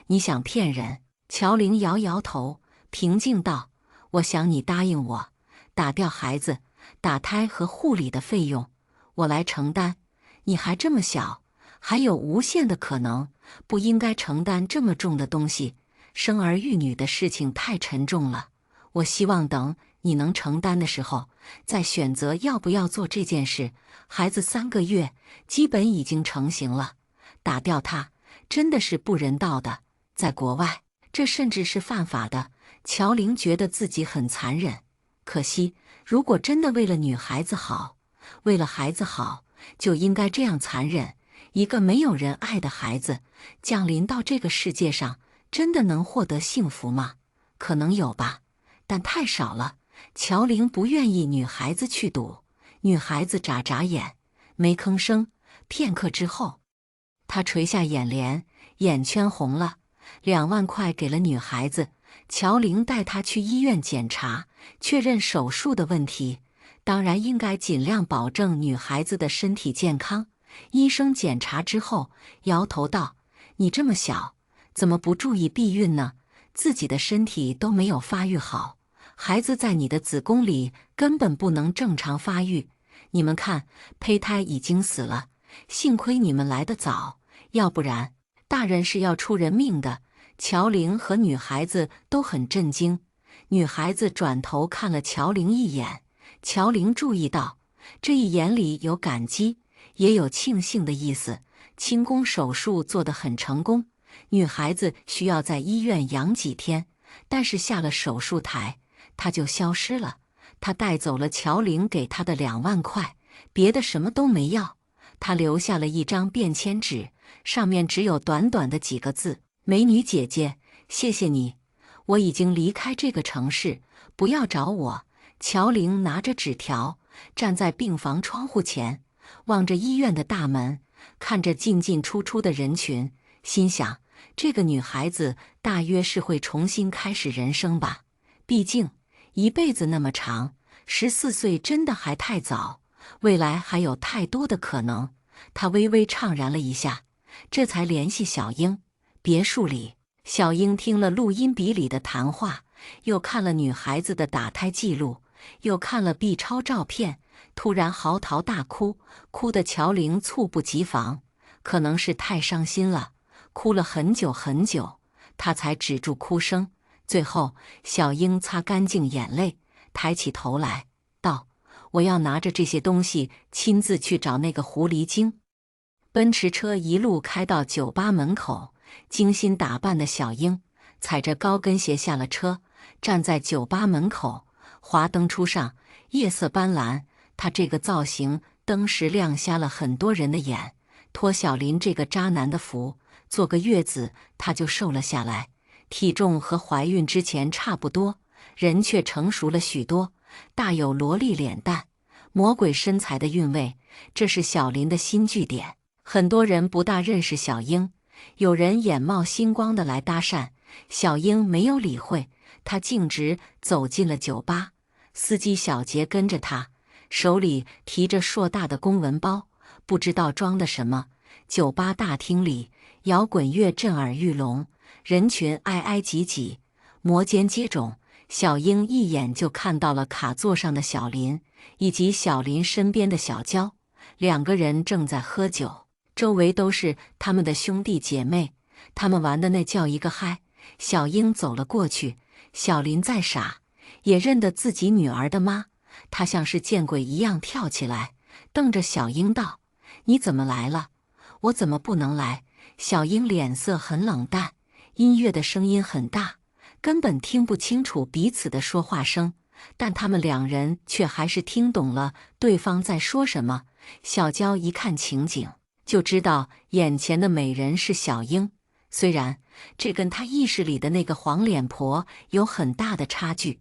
你想骗人？”乔玲摇摇头，平静道：“我想你答应我，打掉孩子、打胎和护理的费用，我来承担。你还这么小，还有无限的可能，不应该承担这么重的东西。生儿育女的事情太沉重了，我希望等你能承担的时候，再选择要不要做这件事。孩子3个月，基本已经成型了，打掉他真的是不人道的，在国外，这甚至是犯法的。”乔玲觉得自己很残忍，可惜，如果真的为了女孩子好，为了孩子好，就应该这样残忍。一个没有人爱的孩子降临到这个世界上，真的能获得幸福吗？可能有吧，但太少了。乔玲不愿意女孩子去赌，女孩子眨眨眼，没吭声。片刻之后，她垂下眼帘，眼圈红了。2万块给了女孩子。乔玲带她去医院检查，确认手术的问题，当然应该尽量保证女孩子的身体健康。医生检查之后摇头道：“你这么小，怎么不注意避孕呢？自己的身体都没有发育好，孩子在你的子宫里根本不能正常发育。你们看，胚胎已经死了，幸亏你们来得早，要不然大人是要出人命的。”乔玲和女孩子都很震惊，女孩子转头看了乔玲一眼，乔玲注意到这一眼里有感激，也有庆幸的意思。清宫手术做得很成功，女孩子需要在医院养几天，但是下了手术台，她就消失了。她带走了乔玲给她的2万块，别的什么都没要。她留下了一张便签纸，上面只有短短的几个字：“美女姐姐，谢谢你，我已经离开这个城市，不要找我。”乔玲拿着纸条，站在病房窗户前，望着医院的大门，看着进进出出的人群，心想：这个女孩子大约是会重新开始人生吧。毕竟一辈子那么长，14岁真的还太早，未来还有太多的可能。她微微怅然了一下，这才联系小英。别墅里，小英听了录音笔里的谈话，又看了女孩子的打胎记录，又看了 B 超照片，突然嚎啕大哭，哭得乔玲猝不及防，可能是太伤心了，哭了很久很久，她才止住哭声。最后，小英擦干净眼泪，抬起头来，道：“我要拿着这些东西亲自去找那个狐狸精。”奔驰车一路开到酒吧门口，精心打扮的小英踩着高跟鞋下了车，站在酒吧门口，华灯初上，夜色斑斓。她这个造型登时亮瞎了很多人的眼。托小林这个渣男的福，坐个月子她就瘦了下来，体重和怀孕之前差不多，人却成熟了许多，大有萝莉脸蛋、魔鬼身材的韵味。这是小林的新据点。很多人不大认识小英，有人眼冒星光的来搭讪，小英没有理会，她径直走进了酒吧。司机小杰跟着她，手里提着硕大的公文包，不知道装的什么。酒吧大厅里，摇滚乐震耳欲聋，人群挨挨挤挤，摩肩接踵。小英一眼就看到了卡座上的小林，以及小林身边的小娇，两个人正在喝酒，周围都是他们的兄弟姐妹，他们玩的那叫一个嗨。小英走了过去，小林再傻，也认得自己女儿的妈，他像是见鬼一样跳起来，瞪着小英道：“你怎么来了？我怎么不能来？”小英脸色很冷淡，音乐的声音很大，根本听不清楚彼此的说话声，但他们两人却还是听懂了对方在说什么。小娇一看情景，就知道眼前的美人是小英，虽然这跟她意识里的那个黄脸婆有很大的差距，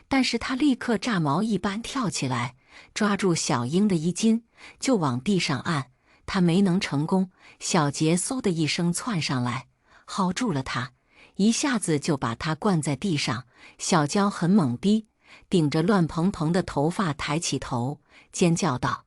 但是她立刻炸毛一般跳起来，抓住小英的衣襟就往地上按。她没能成功，小杰嗖的一声窜上来，薅住了她，一下子就把她灌在地上。小娇很懵逼，顶着乱蓬蓬的头发抬起头，尖叫道：“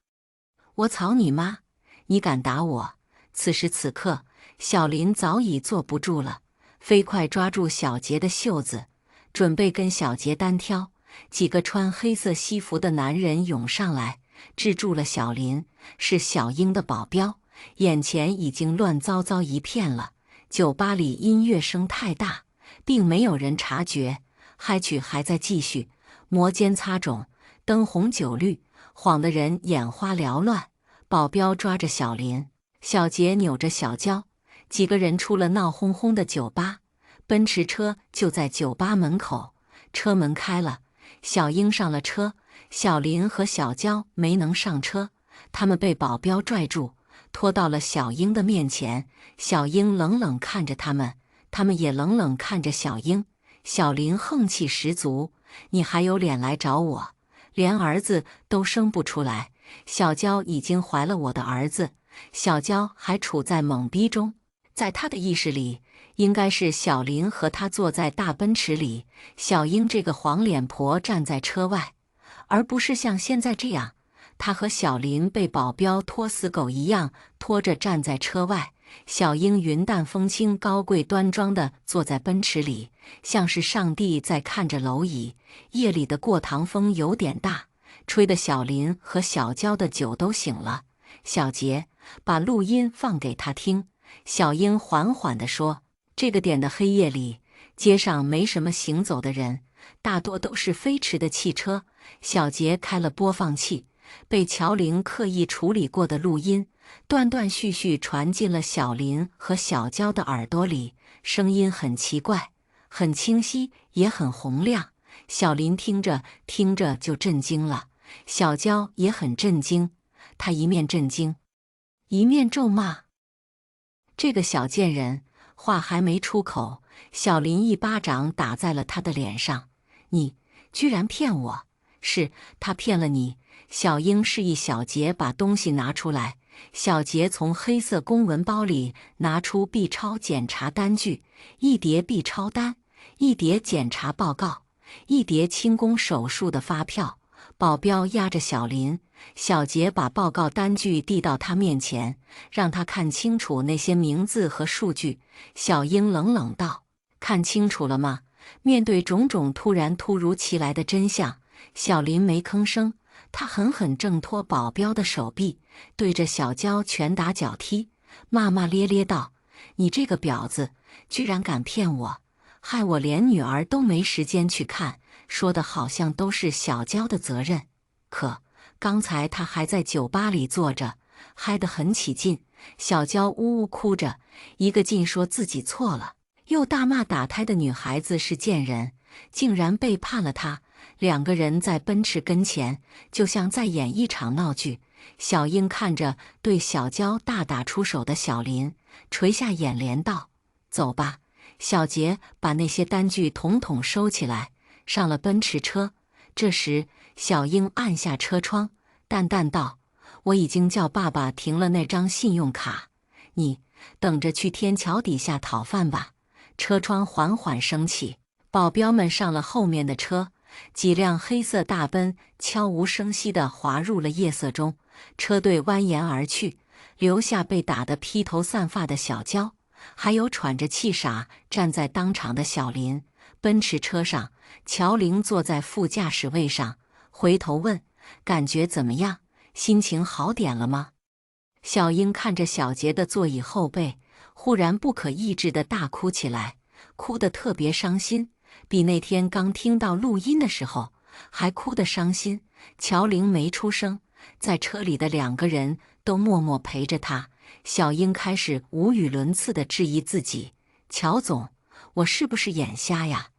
我操你妈！你敢打我！”此时此刻，小林早已坐不住了，飞快抓住小杰的袖子，准备跟小杰单挑。几个穿黑色西服的男人涌上来，制住了小林，是小英的保镖。眼前已经乱糟糟一片了，酒吧里音乐声太大，并没有人察觉，嗨曲还在继续，摩肩擦踵，灯红酒绿，晃得人眼花缭乱。保镖抓着小林，小杰扭着小娇，几个人出了闹哄哄的酒吧。奔驰车就在酒吧门口，车门开了，小英上了车，小林和小娇没能上车，他们被保镖拽住，拖到了小英的面前。小英冷冷看着他们，他们也冷冷看着小英。小林横气十足：“你还有脸来找我？连儿子都生不出来，小娇已经怀了我的儿子。”小娇还处在懵逼中，在他的意识里，应该是小林和他坐在大奔驰里，小英这个黄脸婆站在车外，而不是像现在这样，他和小林被保镖拖死狗一样拖着站在车外。小英云淡风轻、高贵端庄地坐在奔驰里，像是上帝在看着蝼蚁。夜里的过堂风有点大，吹得小林和小娇的酒都醒了。小杰把录音放给他听，小英缓缓地说：“这个点的黑夜里，街上没什么行走的人，大多都是飞驰的汽车。”小杰开了播放器，被乔玲刻意处理过的录音断断续续传进了小林和小娇的耳朵里，声音很奇怪，很清晰，也很洪亮。小林听着听着就震惊了，小娇也很震惊，她一面震惊，一面咒骂：“这个小贱人！”话还没出口，小林一巴掌打在了他的脸上：“你居然骗我！”“是他骗了你。”小英示意小杰把东西拿出来。小杰从黑色公文包里拿出 B 超检查单据，一叠 B 超单，一叠检查报告，一叠清宫手术的发票。保镖压着小林，小杰把报告单据递到他面前，让他看清楚那些名字和数据。小英冷冷道：“看清楚了吗？面对种种突如其来的真相，小林没吭声。他狠狠挣脱保镖的手臂，对着小娇拳打脚踢，骂骂咧咧道：“你这个婊子，居然敢骗我，害我连女儿都没时间去看。”说的好像都是小娇的责任。可刚才他还在酒吧里坐着，嗨得很起劲。小娇呜呜哭着，一个劲说自己错了，又大骂打胎的女孩子是贱人，竟然背叛了他。两个人在奔驰跟前，就像在演一场闹剧。小英看着对小娇大打出手的小林，垂下眼帘道：“走吧。”小杰把那些单据统统收起来，上了奔驰车。这时，小英按下车窗，淡淡道：“我已经叫爸爸停了那张信用卡，你等着去天桥底下讨饭吧。”车窗缓缓升起，保镖们上了后面的车。几辆黑色大奔悄无声息地滑入了夜色中，车队蜿蜒而去，留下被打得披头散发的小娇，还有喘着气傻站在当场的小林。奔驰车上，乔玲坐在副驾驶位上，回头问：“感觉怎么样？心情好点了吗？”小英看着小杰的座椅后背，忽然不可抑制地大哭起来，哭得特别伤心。比那天刚听到录音的时候还哭得伤心。乔玲没出声，在车里的两个人都默默陪着她。小英开始无语伦次地质疑自己：“乔总，我是不是眼瞎呀？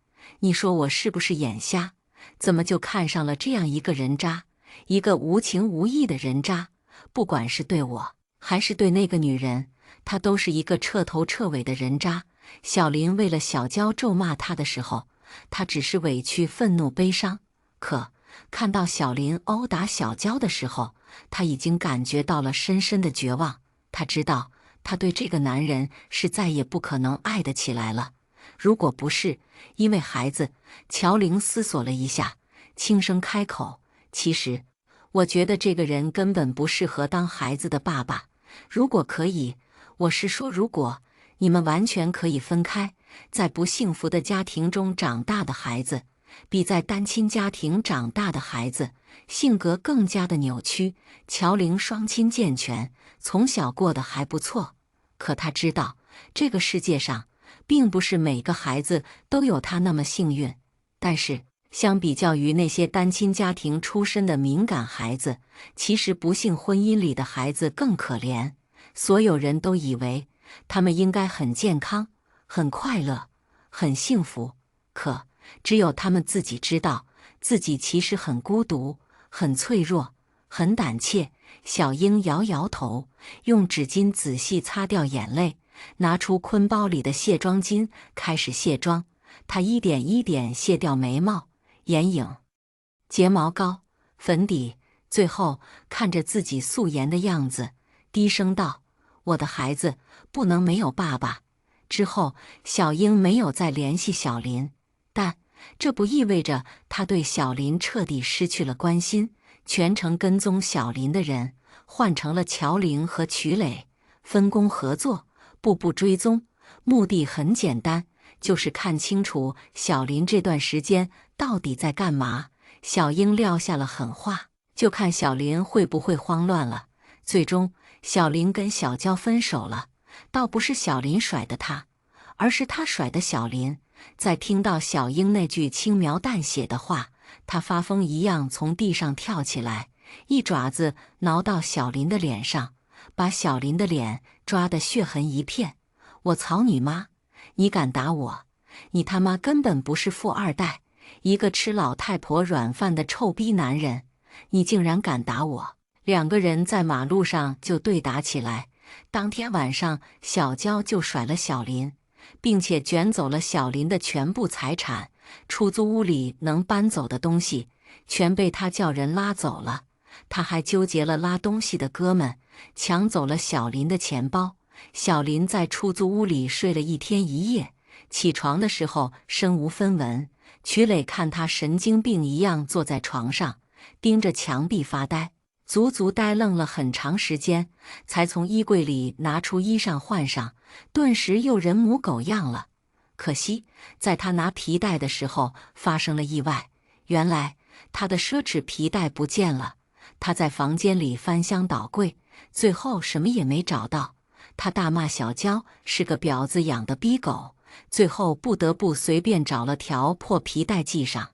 你说我是不是眼瞎？怎么就看上了这样一个人渣，一个无情无义的人渣？不管是对我，还是对那个女人，他都是一个彻头彻尾的人渣。”小林为了小娇咒骂他的时候，他只是委屈、愤怒、悲伤。可看到小林殴打小娇的时候，他已经感觉到了深深的绝望。他知道，他对这个男人是再也不可能爱得起来了。如果不是因为孩子，乔玲思索了一下，轻声开口：“其实，我觉得这个人根本不适合当孩子的爸爸。如果可以，我是说如果。你们完全可以分开，在不幸福的家庭中长大的孩子，比在单亲家庭长大的孩子性格更加的扭曲。乔玲双亲健全，从小过得还不错，可她知道，这个世界上并不是每个孩子都有她那么幸运。但是，相比较于那些单亲家庭出身的敏感孩子，其实不幸婚姻里的孩子更可怜。所有人都以为他们应该很健康、很快乐、很幸福，可只有他们自己知道，自己其实很孤独、很脆弱、很胆怯。小英摇摇头，用纸巾仔细擦掉眼泪，拿出坤包里的卸妆巾，开始卸妆。她一点一点卸掉眉毛、眼影、睫毛膏、粉底，最后看着自己素颜的样子，低声道：“我的孩子不能没有爸爸。”之后，小英没有再联系小林，但这不意味着她对小林彻底失去了关心。全程跟踪小林的人换成了乔玲和曲磊，分工合作，步步追踪。目的很简单，就是看清楚小林这段时间到底在干嘛。小英撂下了狠话，就看小林会不会慌乱了。最终，小林跟小娇分手了，倒不是小林甩的他，而是他甩的小林。在听到小英那句轻描淡写的话，他发疯一样从地上跳起来，一爪子挠到小林的脸上，把小林的脸抓得血痕一片。我操你妈！你敢打我？你他妈根本不是富二代，一个吃老太婆软饭的臭逼男人，你竟然敢打我！两个人在马路上就对打起来。当天晚上，小娇就甩了小林，并且卷走了小林的全部财产，出租屋里能搬走的东西全被他叫人拉走了。他还纠结了拉东西的哥们，抢走了小林的钱包。小林在出租屋里睡了一天一夜，起床的时候身无分文。曲磊看他神经病一样坐在床上，盯着墙壁发呆，足足呆愣了很长时间，才从衣柜里拿出衣裳换上，顿时又人模狗样了。可惜，在他拿皮带的时候发生了意外。原来他的奢侈皮带不见了。他在房间里翻箱倒柜，最后什么也没找到。他大骂小娇是个婊子养的逼狗，最后不得不随便找了条破皮带系上。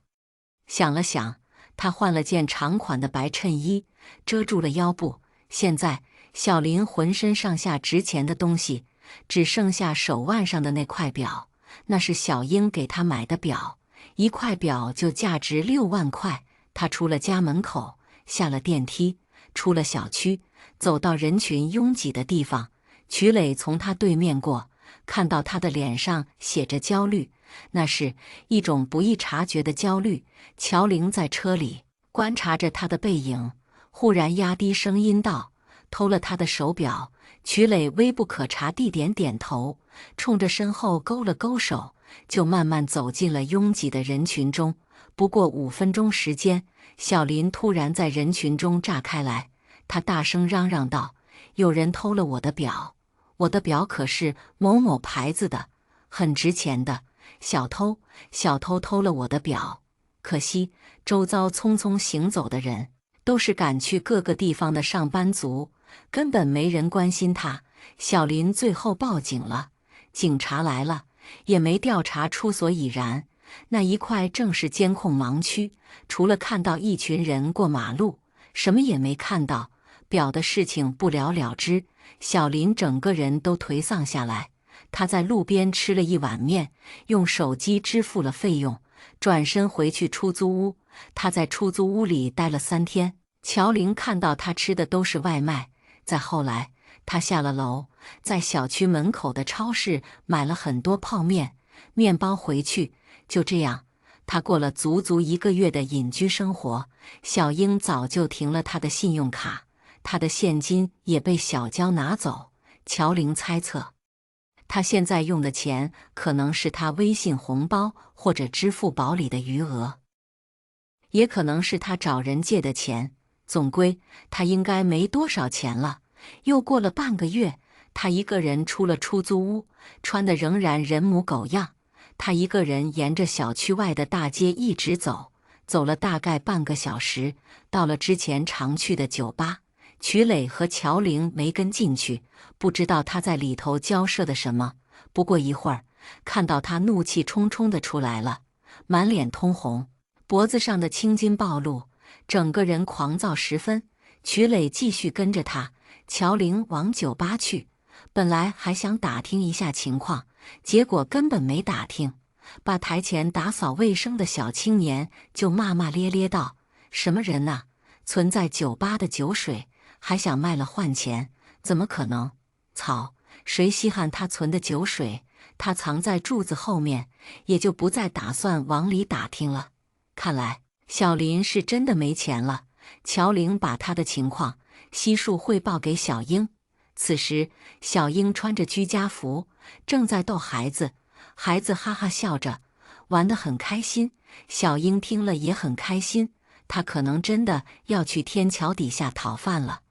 想了想，他换了件长款的白衬衣，遮住了腰部。现在小林浑身上下值钱的东西，只剩下手腕上的那块表，那是小英给他买的表，一块表就价值6万块。他出了家门口，下了电梯，出了小区，走到人群拥挤的地方。曲磊从他对面过，看到他的脸上写着焦虑，那是一种不易察觉的焦虑。乔玲在车里观察着他的背影，忽然压低声音道：“偷了他的手表。”曲磊微不可察地点点头，冲着身后勾了勾手，就慢慢走进了拥挤的人群中。不过5分钟时间，小林突然在人群中炸开来，他大声嚷嚷道：“有人偷了我的表！我的表可是某某牌子的，很值钱的。小偷偷了我的表！”可惜，周遭匆匆行走的人都是赶去各个地方的上班族，根本没人关心他。小林最后报警了，警察来了，也没调查出所以然。那一块正是监控盲区，除了看到一群人过马路，什么也没看到。表的事情不了了之，小林整个人都颓丧下来。他在路边吃了一碗面，用手机支付了费用，转身回去出租屋。他在出租屋里待了3天。乔玲看到他吃的都是外卖。再后来，他下了楼，在小区门口的超市买了很多泡面、面包回去。就这样，他过了足足1个月的隐居生活。小英早就停了他的信用卡，他的现金也被小娇拿走。乔玲猜测，他现在用的钱可能是他微信红包或者支付宝里的余额，也可能是他找人借的钱。总归他应该没多少钱了。又过了半个月，他一个人出了出租屋，穿得仍然人模狗样。他一个人沿着小区外的大街一直走，走了大概半个小时，到了之前常去的酒吧。曲磊和乔玲没跟进去，不知道他在里头交涉的什么。不过一会儿，看到他怒气冲冲的出来了，满脸通红，脖子上的青筋暴露，整个人狂躁十分。曲磊继续跟着他，乔玲往酒吧去。本来还想打听一下情况，结果根本没打听。把台前打扫卫生的小青年就骂骂咧咧道：“什么人呐？存在酒吧的酒水，还想卖了换钱？怎么可能？操！谁稀罕他存的酒水？他藏在柱子后面，也就不再打算往里打听了。看来小林是真的没钱了。”乔玲把他的情况悉数汇报给小英。此时，小英穿着居家服，正在逗孩子，孩子哈哈笑着，玩得很开心。小英听了也很开心，她可能真的要去天桥底下讨饭了。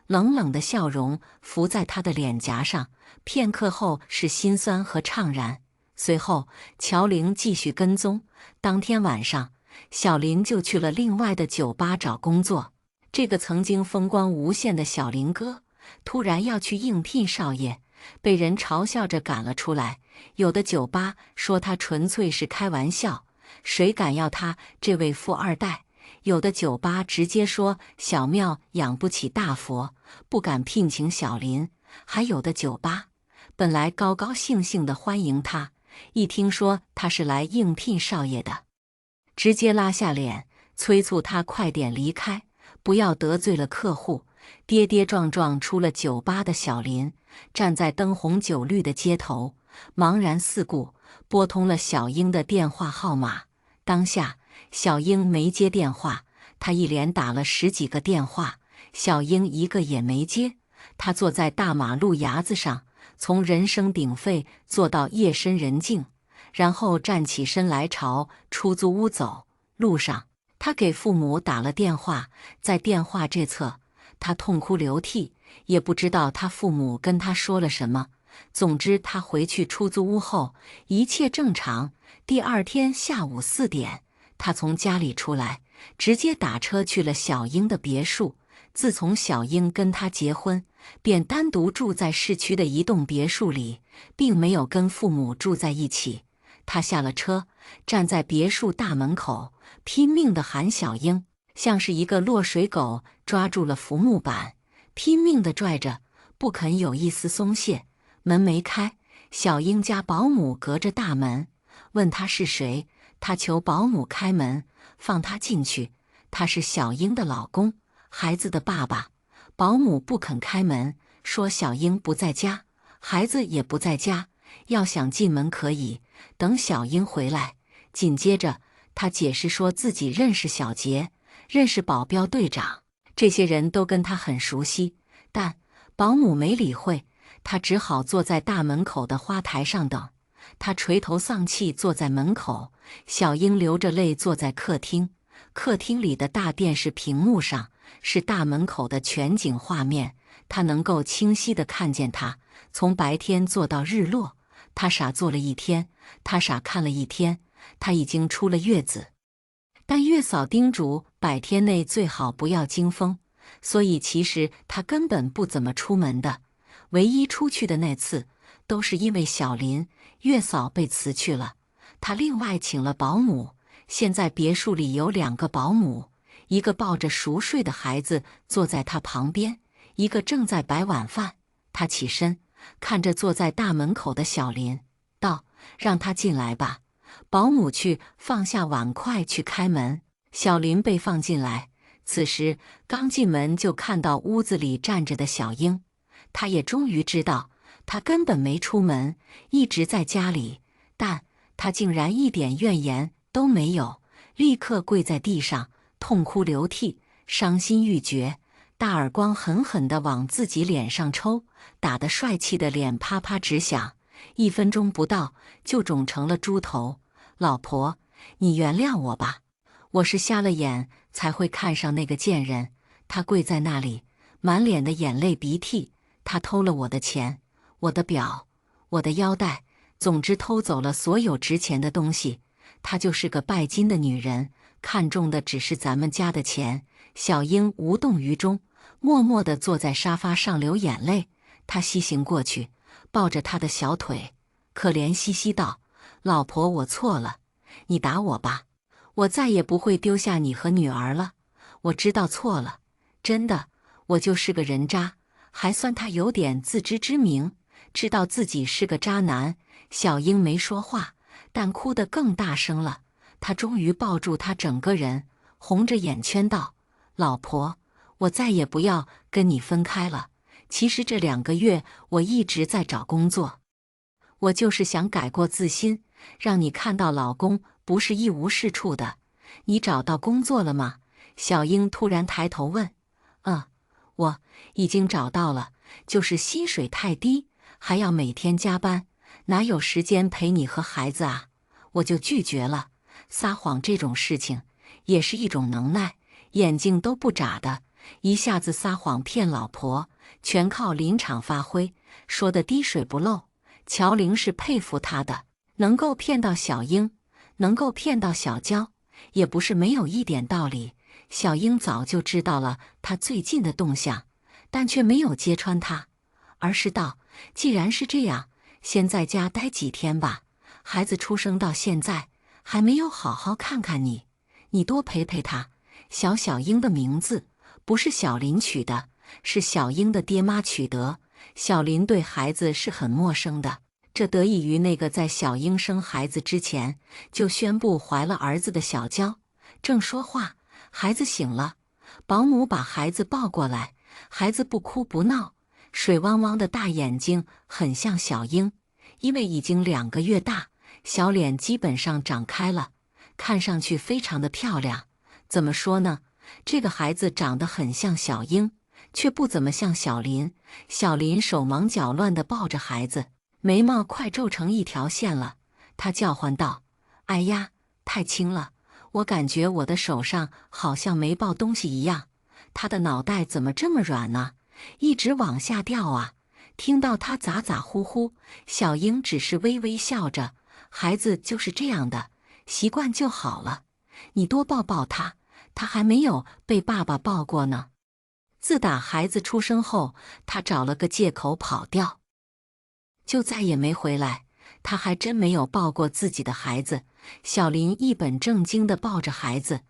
冷冷的笑容浮在她的脸颊上，片刻后是心酸和怅然。随后，乔玲继续跟踪。当天晚上，小林就去了另外的酒吧找工作。这个曾经风光无限的小林哥，突然要去应聘少爷，被人嘲笑着赶了出来。有的酒吧说他纯粹是开玩笑，谁敢要他这位富二代？有的酒吧直接说小庙养不起大佛，不敢聘请小林。还有的酒吧本来高高兴兴地欢迎他，一听说他是来应聘少爷的，直接拉下脸催促他快点离开，不要得罪了客户。跌跌撞撞出了酒吧的小林，站在灯红酒绿的街头，茫然四顾，拨通了小英的电话号码。当下，小英没接电话，他一连打了10几个电话，小英一个也没接。他坐在大马路牙子上，从人声鼎沸坐到夜深人静，然后站起身来朝出租屋走。路上，他给父母打了电话，在电话这侧，他痛哭流涕，也不知道他父母跟他说了什么。总之，他回去出租屋后，一切正常。第二天下午4点，他从家里出来，直接打车去了小英的别墅。自从小英跟他结婚，便单独住在市区的一栋别墅里，并没有跟父母住在一起。他下了车，站在别墅大门口，拼命地喊小英，像是一个落水狗抓住了浮木板，拼命地拽着，不肯有一丝松懈。门没开，小英家保姆隔着大门问他是谁，他求保姆开门，放他进去。他是小英的老公，孩子的爸爸。保姆不肯开门，说小英不在家，孩子也不在家，要想进门可以，等小英回来。紧接着，他解释说自己认识小杰，认识保镖队长，这些人都跟他很熟悉。但保姆没理会，他只好坐在大门口的花台上等。他垂头丧气坐在门口，小英流着泪坐在客厅。客厅里的大电视屏幕上是大门口的全景画面，他能够清晰地看见他从白天做到日落。他傻做了一天，他傻看了一天。他已经出了月子，但月嫂叮嘱100天内最好不要惊风，所以其实他根本不怎么出门的。唯一出去的那次，都是因为小林，月嫂被辞去了，他另外请了保姆。现在别墅里有2个保姆，一个抱着熟睡的孩子坐在他旁边，一个正在摆晚饭。他起身，看着坐在大门口的小林，道：“让他进来吧。”保姆去放下碗筷去开门，小林被放进来。此时刚进门就看到屋子里站着的小英，他也终于知道他根本没出门，一直在家里，但他竟然一点怨言都没有，立刻跪在地上痛哭流涕，伤心欲绝，大耳光狠狠地往自己脸上抽，打得帅气的脸啪啪直响，1分钟不到就肿成了猪头。老婆，你原谅我吧，我是瞎了眼才会看上那个贱人。他跪在那里，满脸的眼泪鼻涕。他偷了我的钱，我的表，我的腰带，总之偷走了所有值钱的东西。她就是个拜金的女人，看中的只是咱们家的钱。小英无动于衷，默默地坐在沙发上流眼泪。他西行过去，抱着她的小腿，可怜兮兮道：“老婆，我错了，你打我吧，我再也不会丢下你和女儿了。我知道错了，真的，我就是个人渣，还算他有点自知之明，知道自己是个渣男。”小英没说话，但哭得更大声了。他终于抱住她整个人，红着眼圈道：“老婆，我再也不要跟你分开了。其实这2个月我一直在找工作，我就是想改过自新，让你看到老公不是一无是处的。你找到工作了吗？”小英突然抬头问。我已经找到了，就是薪水太低，还要每天加班，哪有时间陪你和孩子啊？我就拒绝了。撒谎这种事情也是一种能耐，眼睛都不眨的，一下子撒谎骗老婆，全靠临场发挥，说的滴水不漏。乔玲是佩服他的，能够骗到小英，能够骗到小娇，也不是没有一点道理。小英早就知道了他最近的动向，但却没有揭穿他，而是道：“既然是这样，先在家待几天吧。孩子出生到现在，还没有好好看看你，你多陪陪他。”小英的名字不是小林取的，是小英的爹妈取得。小林对孩子是很陌生的，这得益于那个在小英生孩子之前就宣布怀了儿子的小娇。正说话，孩子醒了，保姆把孩子抱过来，孩子不哭不闹，水汪汪的大眼睛很像小英，因为已经2个月大，小脸基本上长开了，看上去非常的漂亮。怎么说呢？这个孩子长得很像小英，却不怎么像小林。小林手忙脚乱地抱着孩子，眉毛快皱成一条线了。他叫唤道：“哎呀，太轻了，我感觉我的手上好像没抱东西一样。他的脑袋怎么这么软呢？一直往下掉啊！听到他咋咋呼呼，小英只是微微笑着，孩子就是这样的，习惯就好了。你多抱抱他，他还没有被爸爸抱过呢。自打孩子出生后，他找了个借口跑掉，就再也没回来。他还真没有抱过自己的孩子。小林一本正经地抱着孩子，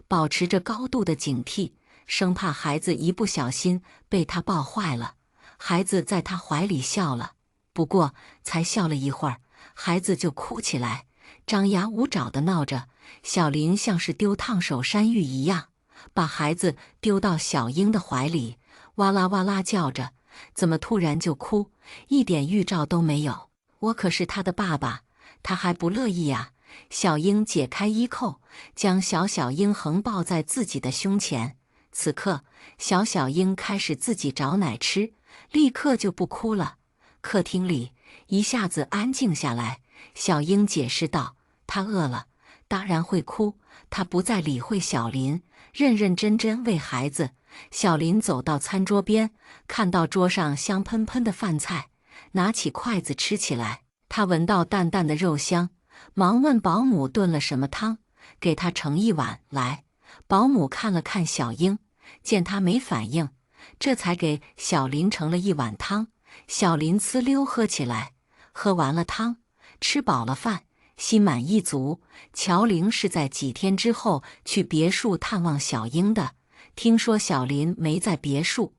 保持着高度的警惕，生怕孩子一不小心被他抱坏了。孩子在他怀里笑了，不过才笑了一会儿，孩子就哭起来，张牙舞爪地闹着。小林像是丢烫手山芋一样，把孩子丢到小英的怀里，哇啦哇啦叫着。怎么突然就哭？一点预兆都没有。我可是他的爸爸，他还不乐意呀。小英解开衣扣，将小英横抱在自己的胸前。此刻，小英开始自己找奶吃，立刻就不哭了。客厅里一下子安静下来。小英解释道：“她饿了，当然会哭。”她不再理会小林，认认真真喂孩子。小林走到餐桌边，看到桌上香喷喷的饭菜，拿起筷子吃起来。他闻到淡淡的肉香，忙问保姆炖了什么汤，给他盛一碗来。保姆看了看小英，见他没反应，这才给小林盛了一碗汤。小林呲溜喝起来，喝完了汤，吃饱了饭，心满意足。乔玲是在几天之后去别墅探望小英的。听说小林没在别墅，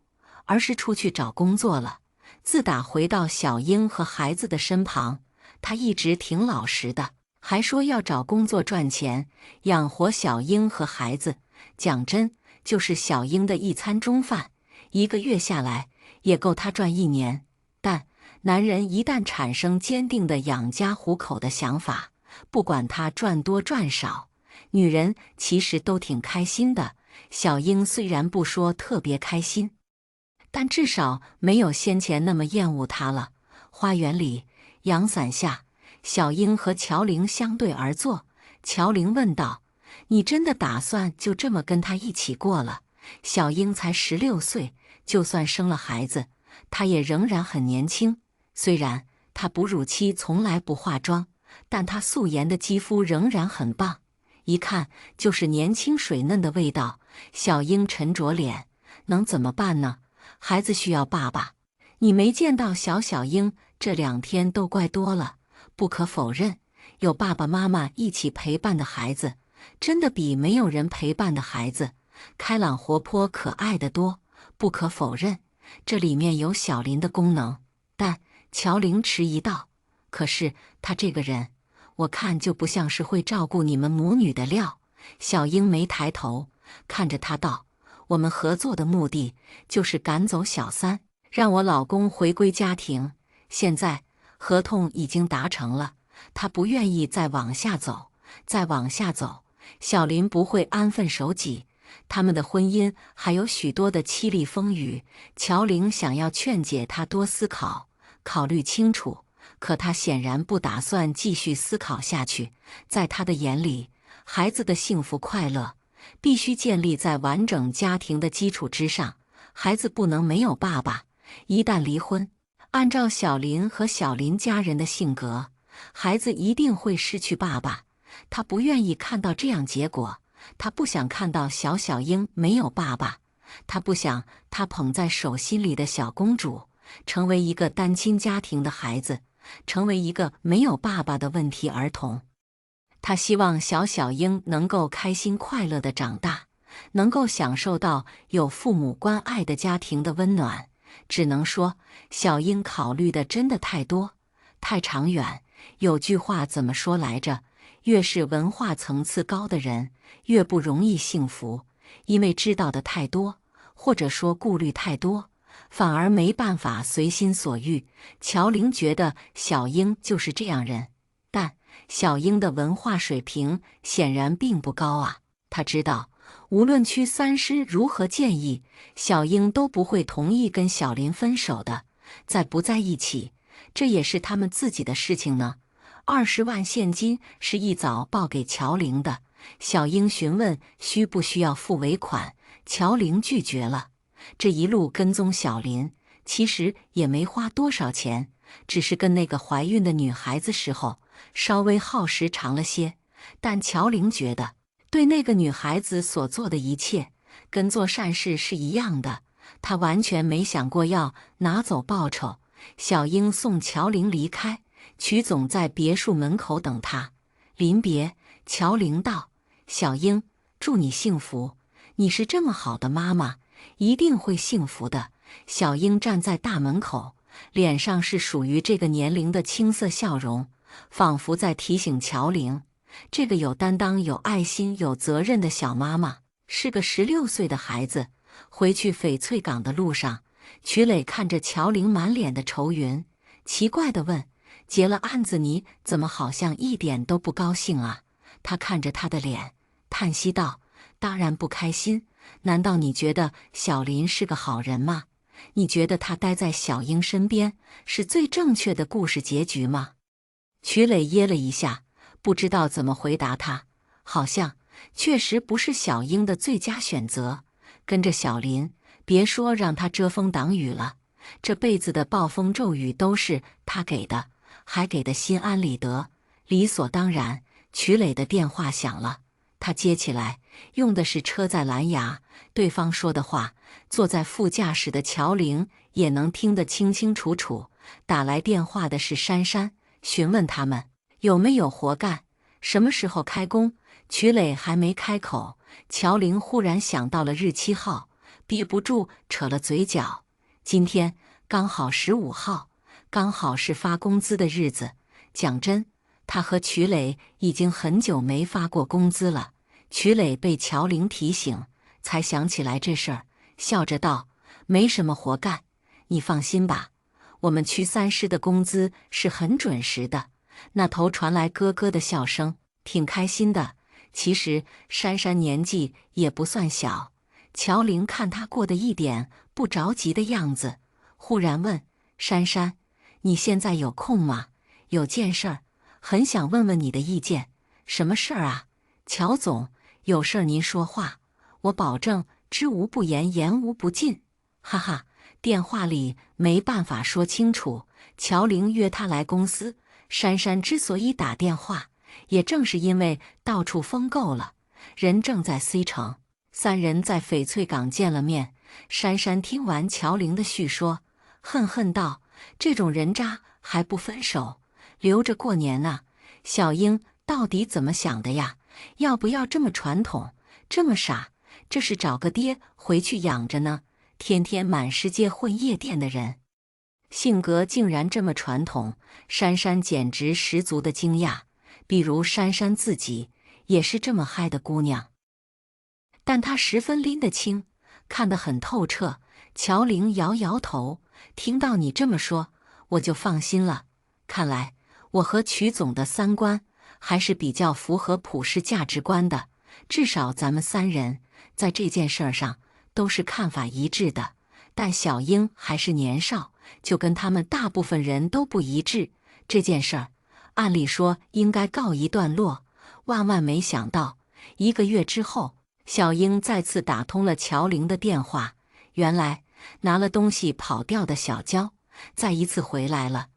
而是出去找工作了。自打回到小英和孩子的身旁，他一直挺老实的，还说要找工作赚钱，养活小英和孩子。讲真，就是小英的一餐中饭，1个月下来也够他赚1年。但男人一旦产生坚定的养家糊口的想法，不管他赚多赚少，女人其实都挺开心的。小英虽然不说特别开心，但至少没有先前那么厌恶他了。花园里，阳伞下，小英和乔玲相对而坐。乔玲问道：“你真的打算就这么跟他一起过了？”小英才16岁，就算生了孩子，她也仍然很年轻。虽然她哺乳期从来不化妆，但她素颜的肌肤仍然很棒，一看就是年轻水嫩的味道。小英沉着脸，能怎么办呢？孩子需要爸爸。你没见到小英这2天都乖多了。不可否认，有爸爸妈妈一起陪伴的孩子，真的比没有人陪伴的孩子开朗活泼可爱得多。不可否认，这里面有小林的功能。但乔玲迟疑道：“可是他这个人，我看就不像是会照顾你们母女的料。”小英没抬头看着他道：“我们合作的目的就是赶走小三，让我老公回归家庭。现在合同已经达成了，他不愿意再往下走。再往下走，小林不会安分守己，他们的婚姻还有许多的凄厉风雨。”乔玲想要劝解他多思考，考虑清楚，可他显然不打算继续思考下去。在他的眼里，孩子的幸福快乐必须建立在完整家庭的基础之上，孩子不能没有爸爸。一旦离婚，按照小林和小林家人的性格，孩子一定会失去爸爸。他不愿意看到这样结果，他不想看到小英没有爸爸，他不想他捧在手心里的小公主成为一个单亲家庭的孩子，成为一个没有爸爸的问题儿童。他希望小英能够开心快乐地长大，能够享受到有父母关爱的家庭的温暖。只能说，小英考虑的真的太多，太长远。有句话怎么说来着？越是文化层次高的人，越不容易幸福，因为知道的太多，或者说顾虑太多，反而没办法随心所欲。乔玲觉得小英就是这样人，但小英的文化水平显然并不高啊。她知道，无论屈三师如何建议，小英都不会同意跟小林分手的。在不在一起，这也是他们自己的事情呢。20万现金是一早报给乔玲的。小英询问需不需要付尾款，乔玲拒绝了。这一路跟踪小林，其实也没花多少钱，只是跟那个怀孕的女孩子时候稍微耗时长了些。但乔玲觉得，对那个女孩子所做的一切，跟做善事是一样的。她完全没想过要拿走报酬。小英送乔玲离开，曲总在别墅门口等她。临别，乔玲道：“小英，祝你幸福，你是这么好的妈妈，一定会幸福的。”小英站在大门口，脸上是属于这个年龄的青涩笑容，仿佛在提醒乔玲，这个有担当、有爱心、有责任的小妈妈是个16岁的孩子。回去翡翠港的路上，曲磊看着乔玲满脸的愁云，奇怪地问：“结了案子，你怎么好像一点都不高兴啊？”他看着他的脸，叹息道：“当然不开心。难道你觉得小林是个好人吗？你觉得他待在小英身边是最正确的故事结局吗？”曲磊噎了一下，不知道怎么回答他。好像确实不是小英的最佳选择。跟着小林，别说让他遮风挡雨了，这辈子的暴风骤雨都是他给的，还给的心安理得，理所当然。曲磊的电话响了，他接起来，用的是车载蓝牙，对方说的话，坐在副驾驶的乔玲也能听得清清楚楚。打来电话的是珊珊，询问他们有没有活干，什么时候开工。曲磊还没开口，乔玲忽然想到了日期号，憋不住扯了嘴角。今天刚好15号，刚好是发工资的日子。讲真，他和曲磊已经很久没发过工资了。曲磊被乔玲提醒，才想起来这事儿，笑着道：“没什么活干，你放心吧，我们区3师的工资是很准时的。”那头传来咯咯的笑声，挺开心的。其实珊珊年纪也不算小，乔玲看她过得一点不着急的样子，忽然问：“珊珊，你现在有空吗？有件事儿，很想问问你的意见。”“什么事儿啊？”“乔总，有事儿您说话，我保证知无不言，言无不尽。”哈哈，电话里没办法说清楚。乔玲约他来公司，珊珊之所以打电话，也正是因为到处疯够了，人正在 C 城。3人在翡翠港见了面。珊珊听完乔玲的叙说，恨恨道：“这种人渣还不分手，留着过年呢。小英到底怎么想的呀？要不要这么传统，这么傻？这是找个爹回去养着呢？天天满世界混夜店的人，性格竟然这么传统。”珊珊简直十足的惊讶。比如珊珊自己也是这么嗨的姑娘，但她十分拎得清，看得很透彻。乔玲摇摇头，听到你这么说，我就放心了。看来我和曲总的3观还是比较符合普世价值观的，至少咱们3人在这件事儿上都是看法一致的。但小英还是年少，就跟他们大部分人都不一致。这件事儿按理说应该告一段落，万万没想到，1个月之后，小英再次打通了乔玲的电话。原来拿了东西跑掉的小娇再一次回来了。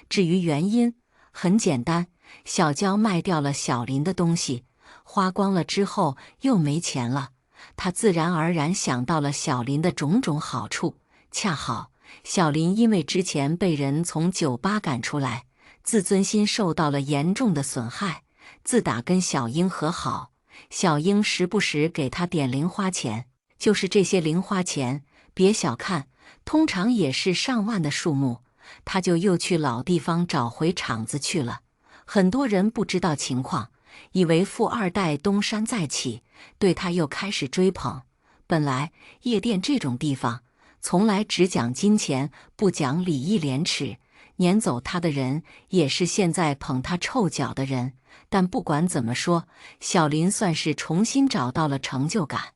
至于原因，很简单，小娇卖掉了小林的东西，花光了之后又没钱了。她自然而然想到了小林的种种好处。恰好小林因为之前被人从酒吧赶出来，自尊心受到了严重的损害。自打跟小英和好，小英时不时给他点零花钱，就是这些零花钱，别小看，通常也是上万的数目。他就又去老地方找回场子去了。很多人不知道情况，以为富2代东山再起，对他又开始追捧。本来夜店这种地方，从来只讲金钱，不讲礼义廉耻。撵走他的人也是现在捧他臭脚的人。但不管怎么说，小林算是重新找到了成就感。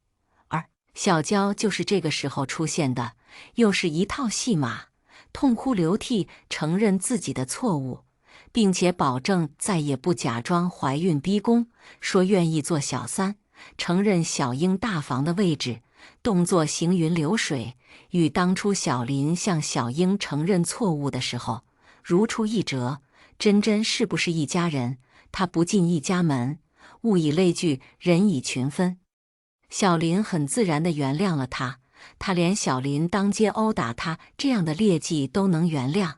而小娇就是这个时候出现的，又是一套戏码，痛哭流涕承认自己的错误，并且保证再也不假装怀孕逼宫，说愿意做小三，承认小英大房的位置，动作行云流水，与当初小林向小英承认错误的时候如出一辙。真真是不是一家人？他不进一家门，物以类聚，人以群分。小林很自然地原谅了他，他连小林当街殴打他这样的劣迹都能原谅，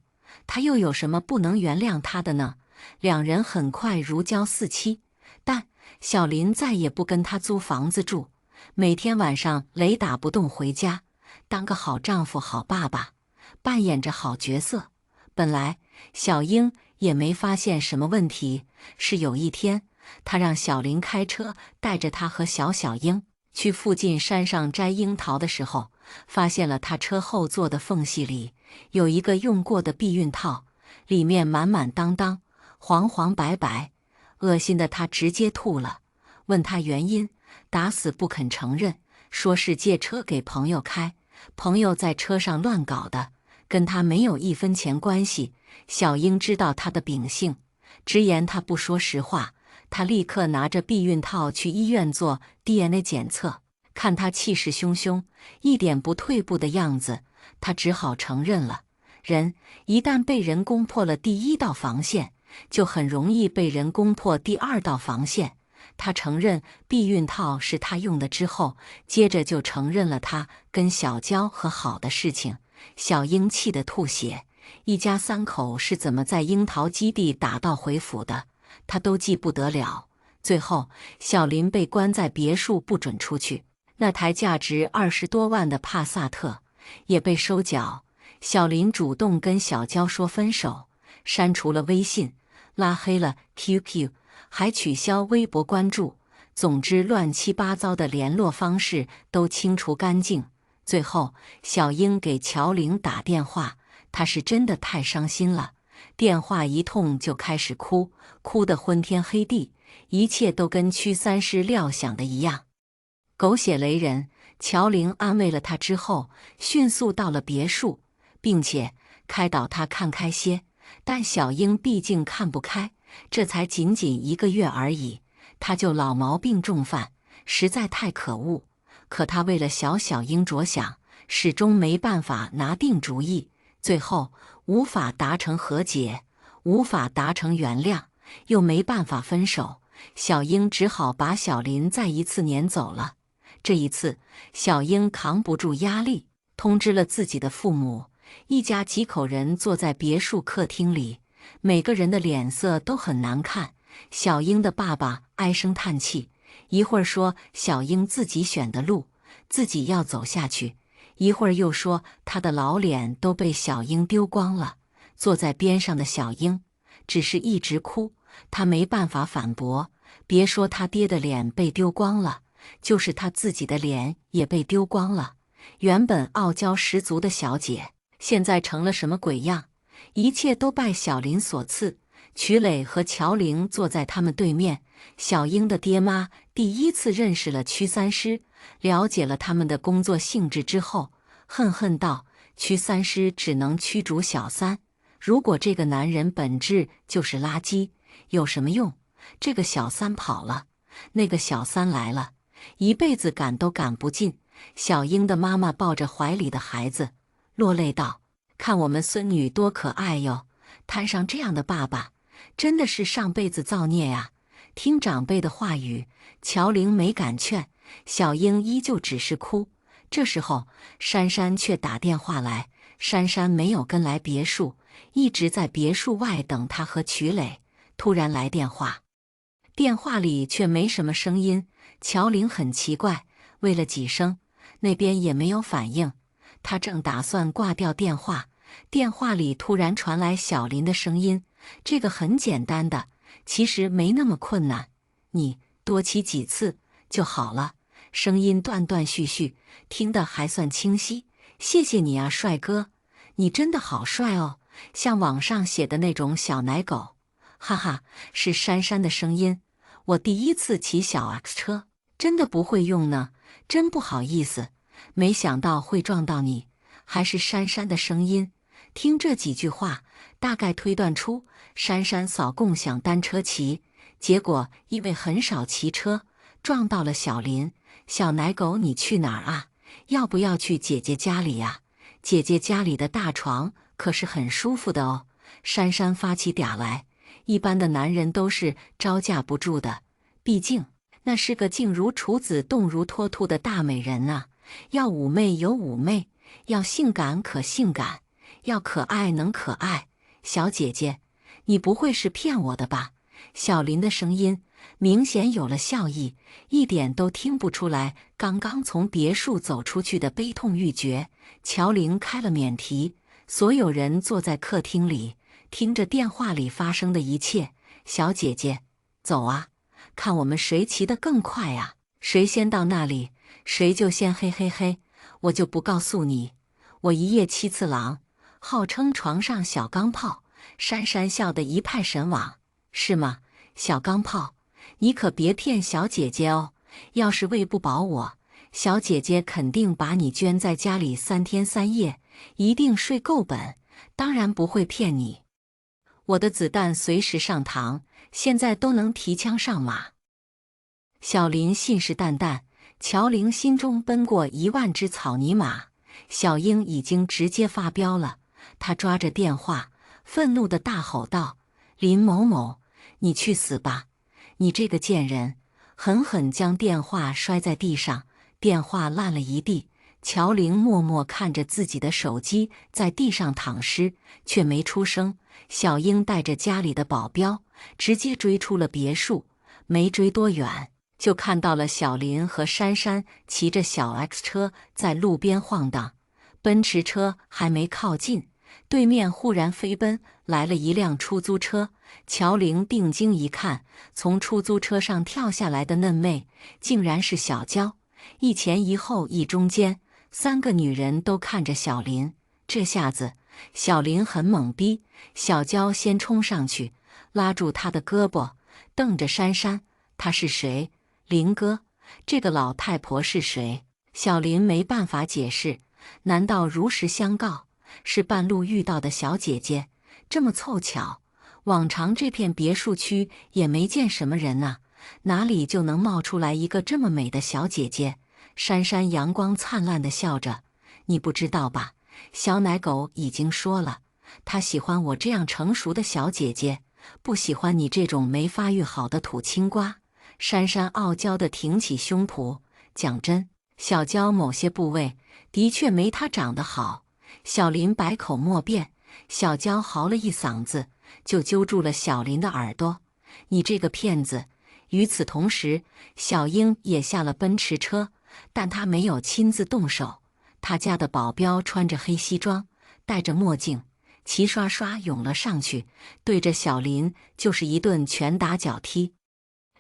他又有什么不能原谅他的呢？两人很快如胶似漆，但小林再也不跟他租房子住，每天晚上雷打不动回家，当个好丈夫、好爸爸，扮演着好角色。本来小英也没发现什么问题，是有一天，他让小林开车带着他和小英去附近山上摘樱桃的时候，发现了他车后座的缝隙里有一个用过的避孕套，里面满满当当、黄黄白白，恶心的他直接吐了。问他原因，打死不肯承认，说是借车给朋友开，朋友在车上乱搞的，跟他没有一分钱关系。小英知道他的秉性，直言他不说实话。他立刻拿着避孕套去医院做 DNA 检测，看他气势汹汹，一点不退步的样子，他只好承认了。人一旦被人攻破了第一道防线，就很容易被人攻破第二道防线。他承认避孕套是他用的之后，接着就承认了他跟小娇和好的事情。小英气得吐血，一家三口是怎么在樱桃基地打道回府的，他都记不得了。最后，小林被关在别墅不准出去，那台价值20多万的帕萨特也被收缴。小林主动跟小娇说分手，删除了微信，拉黑了 QQ， 还取消微博关注，总之乱七八糟的联络方式都清除干净。最后，小英给乔玲打电话，她是真的太伤心了，电话一通就开始哭，哭得昏天黑地，一切都跟屈三师料想的一样，狗血雷人。乔玲安慰了她之后，迅速到了别墅，并且开导她看开些。但小英毕竟看不开，这才仅仅1个月而已，她就老毛病重犯，实在太可恶。可她为了小英着想，始终没办法拿定主意，最后无法达成和解，无法达成原谅，又没办法分手，小英只好把小林再一次撵走了。这一次，小英扛不住压力，通知了自己的父母。一家几口人坐在别墅客厅里，每个人的脸色都很难看。小英的爸爸唉声叹气，一会儿说小英自己选的路，自己要走下去，一会儿又说他的老脸都被小英丢光了。坐在边上的小英只是一直哭，他没办法反驳。别说他爹的脸被丢光了，就是他自己的脸也被丢光了。原本傲娇十足的小姐，现在成了什么鬼样？一切都拜小林所赐。曲磊和乔玲坐在他们对面，小英的爹妈第一次认识了屈三师，了解了他们的工作性质之后，恨恨道：屈三师只能驱逐小三，如果这个男人本质就是垃圾，有什么用？这个小三跑了，那个小三来了，一辈子赶都赶不尽。小英的妈妈抱着怀里的孩子，落泪道：看我们孙女多可爱哟，摊上这样的爸爸，真的是上辈子造孽呀。听长辈的话语，乔玲没敢劝，小英依旧只是哭。这时候，珊珊却打电话来，珊珊没有跟来别墅，一直在别墅外等她和曲磊。突然来电话，电话里却没什么声音，乔玲很奇怪，喂了几声，那边也没有反应。她正打算挂掉电话，电话里突然传来小林的声音：这个很简单的，其实没那么困难，你多骑几次就好了。声音断断续续，听得还算清晰。谢谢你啊，帅哥，你真的好帅哦，像网上写的那种小奶狗。哈哈，是珊珊的声音。我第一次骑小 X 车，真的不会用呢，真不好意思，没想到会撞到你。还是珊珊的声音。听这几句话，大概推断出珊珊扫共享单车骑，结果因为很少骑车，撞到了小林。小奶狗，你去哪儿啊？要不要去姐姐家里呀？姐姐家里的大床可是很舒服的哦。珊珊发起嗲来，一般的男人都是招架不住的，毕竟那是个静如处子、动如脱兔的大美人啊。要妩媚有妩媚，要性感可性感，要可爱能可爱。小姐姐，你不会是骗我的吧？小林的声音明显有了笑意，一点都听不出来刚刚从别墅走出去的悲痛欲绝。乔玲开了免提，所有人坐在客厅里，听着电话里发生的一切。小姐姐，走啊，看我们谁骑得更快啊，谁先到那里，谁就先嘿嘿嘿。我就不告诉你，我一夜七次郎，号称床上小钢炮。珊珊笑得一派神往，是吗？小钢炮，你可别骗小姐姐哦。要是喂不饱我，小姐姐肯定把你圈在家里3天3夜，一定睡够本。当然不会骗你，我的子弹随时上膛，现在都能提枪上马。小林信誓旦旦，乔玲心中奔过10000只草泥马。小英已经直接发飙了，她抓着电话，愤怒地大吼道：“林某某，你去死吧！你这个贱人！”狠狠将电话摔在地上，电话烂了一地。乔玲默默看着自己的手机在地上躺尸，却没出声。小英带着家里的保镖，直接追出了别墅。没追多远，就看到了小林和珊珊骑着小 X 车在路边晃荡。奔驰车还没靠近，对面忽然飞奔来了一辆出租车。乔玲定睛一看，从出租车上跳下来的嫩妹竟然是小娇。一前一后一中间，3个女人都看着小林。这下子小林很懵逼，小娇先冲上去拉住他的胳膊，瞪着珊珊：“她是谁？林哥，这个老太婆是谁？”小林没办法解释，难道如实相告是半路遇到的小姐姐？这么凑巧，往常这片别墅区也没见什么人啊，哪里就能冒出来一个这么美的小姐姐？珊珊阳光灿烂地笑着：“你不知道吧？小奶狗已经说了，他喜欢我这样成熟的小姐姐，不喜欢你这种没发育好的土青瓜。”珊珊傲娇地挺起胸脯，讲真，小娇某些部位的确没她长得好。小林百口莫辩，小娇嚎了一嗓子，就揪住了小林的耳朵：“你这个骗子！”与此同时，小英也下了奔驰车，但她没有亲自动手。她家的保镖穿着黑西装，戴着墨镜，齐刷刷涌了上去，对着小林就是一顿拳打脚踢，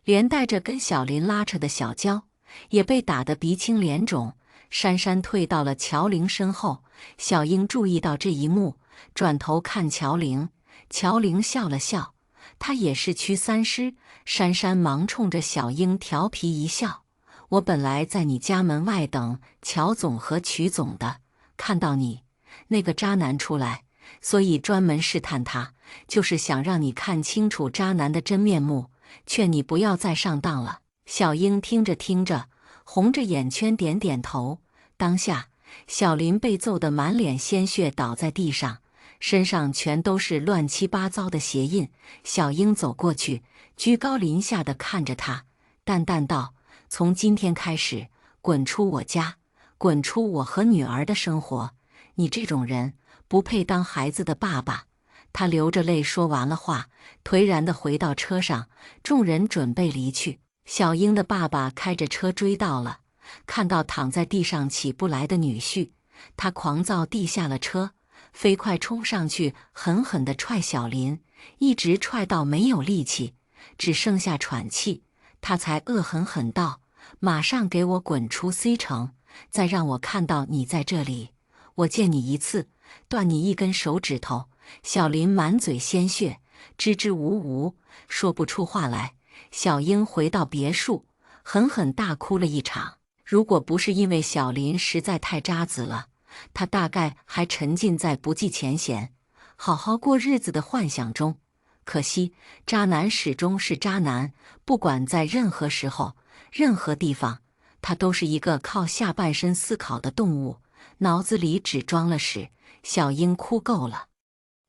连带着跟小林拉扯的小娇也被打得鼻青脸肿。珊珊退到了乔玲身后，小英注意到这一幕，转头看乔玲。乔玲笑了笑，她也是屈三师。珊珊忙冲着小英调皮一笑：“我本来在你家门外等乔总和曲总的，看到你那个渣男出来，所以专门试探他，就是想让你看清楚渣男的真面目，劝你不要再上当了。”小英听着听着，红着眼圈点点头。当下，小林被揍得满脸鲜血，倒在地上，身上全都是乱七八糟的鞋印。小英走过去，居高临下地看着他，淡淡道：“从今天开始，滚出我家，滚出我和女儿的生活。你这种人不配当孩子的爸爸。”他流着泪说完了话，颓然地回到车上。众人准备离去，小英的爸爸开着车追到了，看到躺在地上起不来的女婿，他狂躁地下了车，飞快冲上去，狠狠地踹小林，一直踹到没有力气，只剩下喘气，他才恶狠狠道：“马上给我滚出 C 城，再让我看到你在这里，我见你一次，断你一根手指头。”小林满嘴鲜血，支支吾吾，说不出话来。小英回到别墅，狠狠大哭了一场。如果不是因为小林实在太渣子了，他大概还沉浸在不计前嫌、好好过日子的幻想中。可惜，渣男始终是渣男，不管在任何时候、任何地方，他都是一个靠下半身思考的动物，脑子里只装了屎。小英哭够了，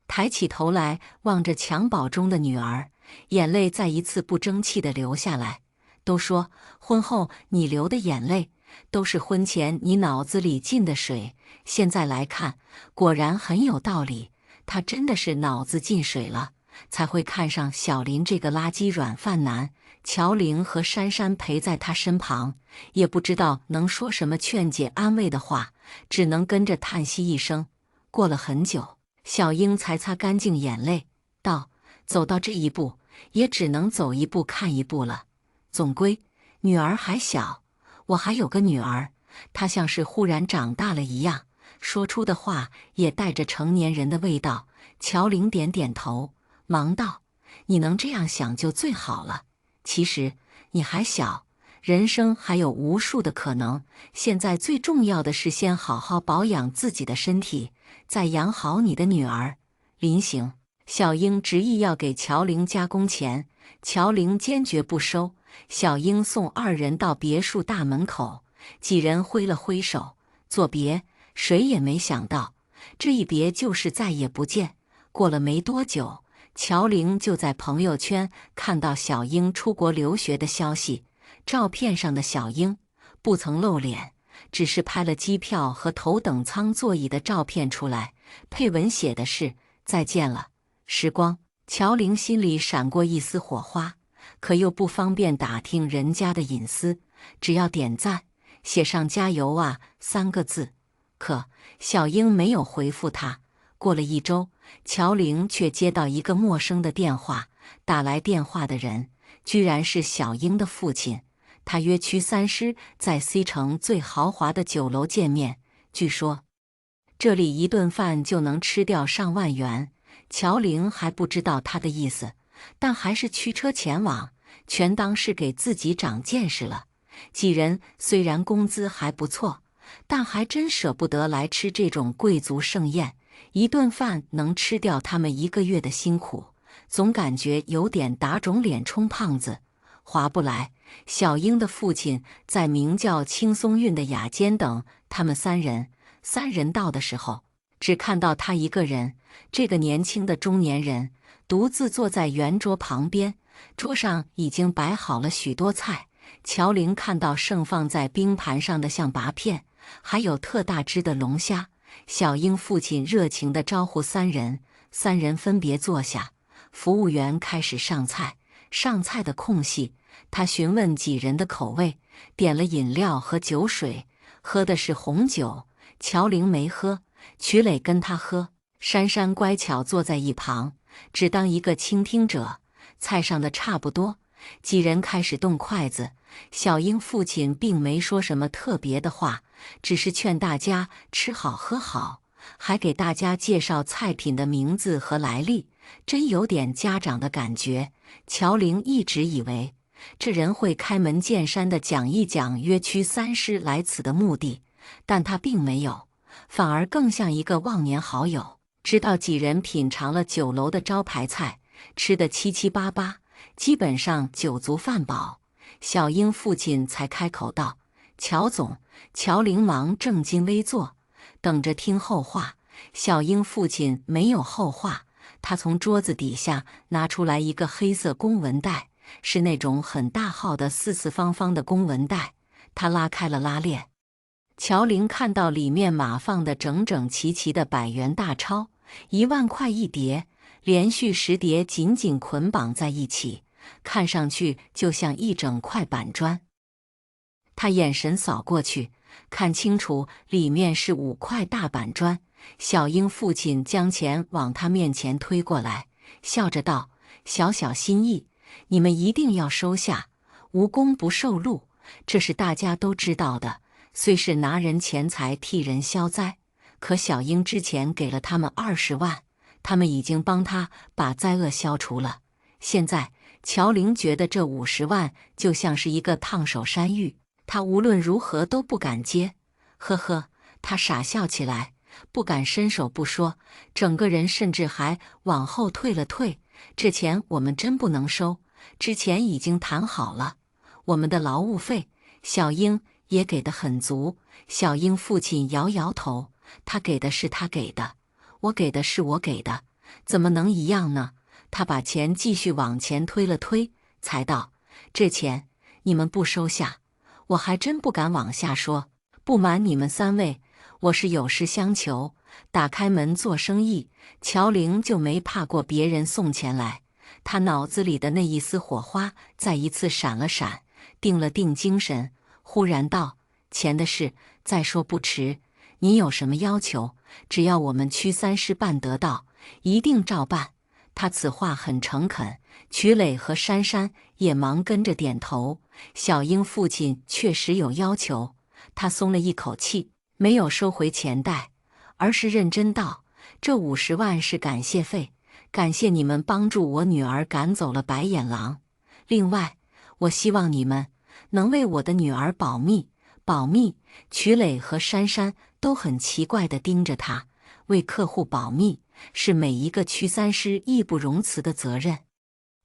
抬起头来望着襁褓中的女儿，眼泪再一次不争气地流下来。都说婚后你流的眼泪都是婚前你脑子里进的水，现在来看，果然很有道理。他真的是脑子进水了，才会看上小林这个垃圾软饭男。乔玲和珊珊陪在他身旁，也不知道能说什么劝解安慰的话，只能跟着叹息一声。过了很久，小英才擦干净眼泪，道：“走到这一步，也只能走一步看一步了。总归女儿还小，我还有个女儿。”她像是忽然长大了一样，说出的话也带着成年人的味道。乔玲点点头，忙道：“你能这样想就最好了。其实你还小，人生还有无数的可能。现在最重要的是先好好保养自己的身体，再养好你的女儿。”临行，小英执意要给乔玲加工钱，乔玲坚决不收。小英送二人到别墅大门口，几人挥了挥手作别。谁也没想到，这一别就是再也不见。过了没多久，乔玲就在朋友圈看到小英出国留学的消息。照片上的小英不曾露脸，只是拍了机票和头等舱座椅的照片出来，配文写的是再见了，时光。乔玲心里闪过一丝火花，可又不方便打听人家的隐私，只要点赞，写上加油啊3个字。可小英没有回复他。过了1周，乔玲却接到一个陌生的电话，打来电话的人居然是小英的父亲。他约屈三师在 C 城最豪华的酒楼见面，据说这里一顿饭就能吃掉上万元。乔玲还不知道他的意思，但还是驱车前往，全当是给自己长见识了。几人虽然工资还不错，但还真舍不得来吃这种贵族盛宴，一顿饭能吃掉他们1个月的辛苦，总感觉有点打肿脸充胖子，划不来。小英的父亲在名叫青松韵的雅间等他们3人到的时候，只看到他一个人，这个年轻的中年人独自坐在圆桌旁边，桌上已经摆好了许多菜。乔玲看到盛放在冰盘上的象拔片，还有特大只的龙虾。小英父亲热情地招呼3人分别坐下，服务员开始上菜。上菜的空隙，他询问几人的口味，点了饮料和酒水，喝的是红酒。乔玲没喝，曲磊跟他喝，珊珊乖巧坐在一旁，只当一个倾听者。菜上的差不多，几人开始动筷子。小英父亲并没说什么特别的话，只是劝大家吃好喝好，还给大家介绍菜品的名字和来历，真有点家长的感觉。乔玲一直以为这人会开门见山地讲一讲约屈三师来此的目的，但他并没有，反而更像一个忘年好友。直到几人品尝了酒楼的招牌菜，吃得七七八八，基本上酒足饭饱，小英父亲才开口道：“乔总。”乔玲忙正襟危坐，等着听后话。小英父亲没有后话，他从桌子底下拿出来一个黑色公文袋，是那种很大号的四四方方的公文袋。他拉开了拉链，乔玲看到里面码放的整整齐齐的100元大钞，1万块一叠，连续10叠紧紧捆绑在一起，看上去就像一整块板砖。他眼神扫过去，看清楚里面是5块大板砖。小英父亲将钱往他面前推过来，笑着道：“小小心意，你们一定要收下，无功不受禄，这是大家都知道的。虽是拿人钱财替人消灾，可小英之前给了他们20万，他们已经帮他把灾厄消除了。现在乔玲觉得这50万就像是一个烫手山芋，他无论如何都不敢接。呵呵，他傻笑起来，不敢伸手不说，整个人甚至还往后退了退。这钱我们真不能收，之前已经谈好了，我们的劳务费。小英也给得很足。小英父亲摇摇头，他给的是他给的，我给的是我给的，怎么能一样呢？他把钱继续往前推了推，才道：这钱你们不收下，我还真不敢往下说。不瞒你们三位，我是有事相求，打开门做生意。乔玲就没怕过别人送钱来，他脑子里的那一丝火花再一次闪了闪，定了定精神，忽然道：钱的事再说不迟，你有什么要求，只要我们屈三师办得到，一定照办。他此话很诚恳，曲磊和珊珊也忙跟着点头。小英父亲确实有要求，他松了一口气，没有收回钱袋，而是认真道：这50万是感谢费，感谢你们帮助我女儿赶走了白眼狼。另外，我希望你们能为我的女儿保密。保密？曲磊和珊珊都很奇怪地盯着他。为客户保密是每一个屈三师义不容辞的责任。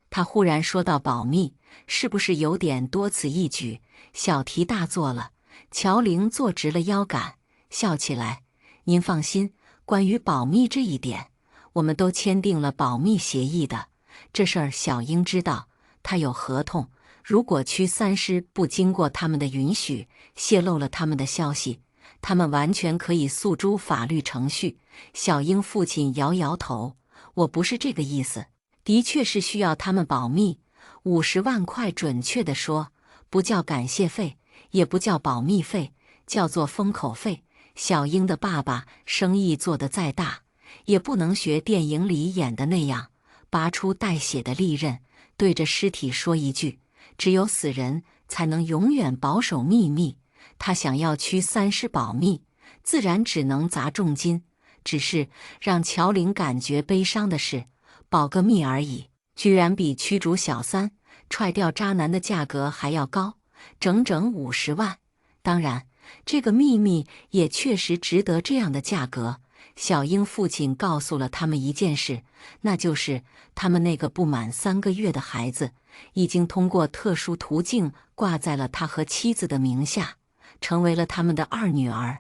他忽然说到保密，是不是有点多此一举？小题大做了。乔玲坐直了腰杆，笑起来：您放心，关于保密这一点，我们都签订了保密协议的。这事儿小英知道，他有合同，如果屈三师不经过他们的允许，泄露了他们的消息，他们完全可以诉诸法律程序。小英父亲摇摇头：我不是这个意思，的确是需要他们保密。50万块，准确地说，不叫感谢费，也不叫保密费，叫做封口费。小英的爸爸生意做得再大，也不能学电影里演的那样，拔出带血的利刃，对着尸体说一句：只有死人才能永远保守秘密。他想要屈三师保密，自然只能砸重金。只是让乔玲感觉悲伤的是，保个密而已，居然比驱逐小三、踹掉渣男的价格还要高，整整50万。当然，这个秘密也确实值得这样的价格。小英父亲告诉了他们一件事，那就是他们那个不满3个月的孩子，已经通过特殊途径挂在了他和妻子的名下，成为了他们的二女儿。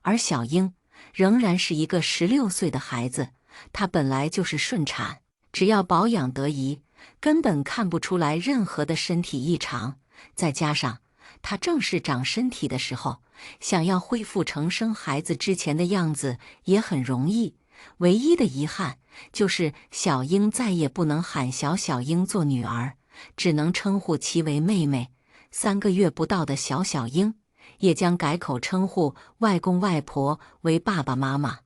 而小英仍然是一个16岁的孩子，她本来就是顺产，只要保养得宜，根本看不出来任何的身体异常。再加上她正是长身体的时候，想要恢复成生孩子之前的样子也很容易。唯一的遗憾就是小英再也不能喊小英做女儿，只能称呼其为妹妹。3个月不到的小英也将改口称呼外公外婆为爸爸妈妈，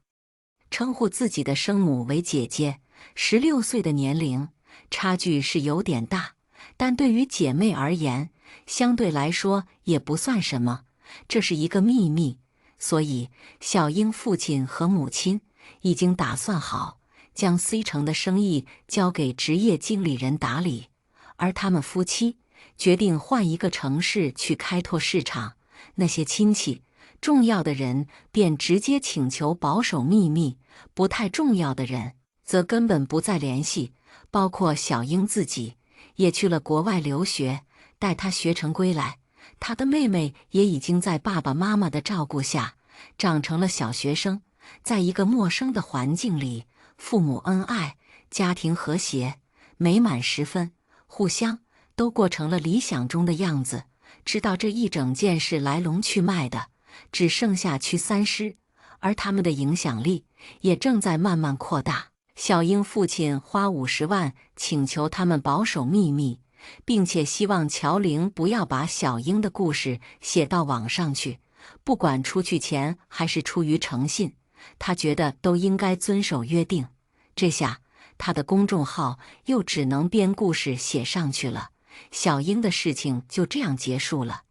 称呼自己的生母为姐姐。16岁的年龄差距是有点大，但对于姐妹而言，相对来说也不算什么。这是一个秘密，所以小英父亲和母亲已经打算好将 C 城的生意交给职业经理人打理，而他们夫妻决定换一个城市去开拓市场。那些亲戚重要的人便直接请求保守秘密，不太重要的人则根本不再联系，包括小英自己也去了国外留学。待她学成归来，她的妹妹也已经在爸爸妈妈的照顾下长成了小学生。在一个陌生的环境里，父母恩爱，家庭和谐，美满十分，互相都过成了理想中的样子。知道这一整件事来龙去脉的，只剩下屈三师，而他们的影响力也正在慢慢扩大。小英父亲花50万请求他们保守秘密，并且希望乔玲不要把小英的故事写到网上去，不管出去前还是出于诚信，他觉得都应该遵守约定。这下他的公众号又只能编故事写上去了。小英的事情就这样结束了，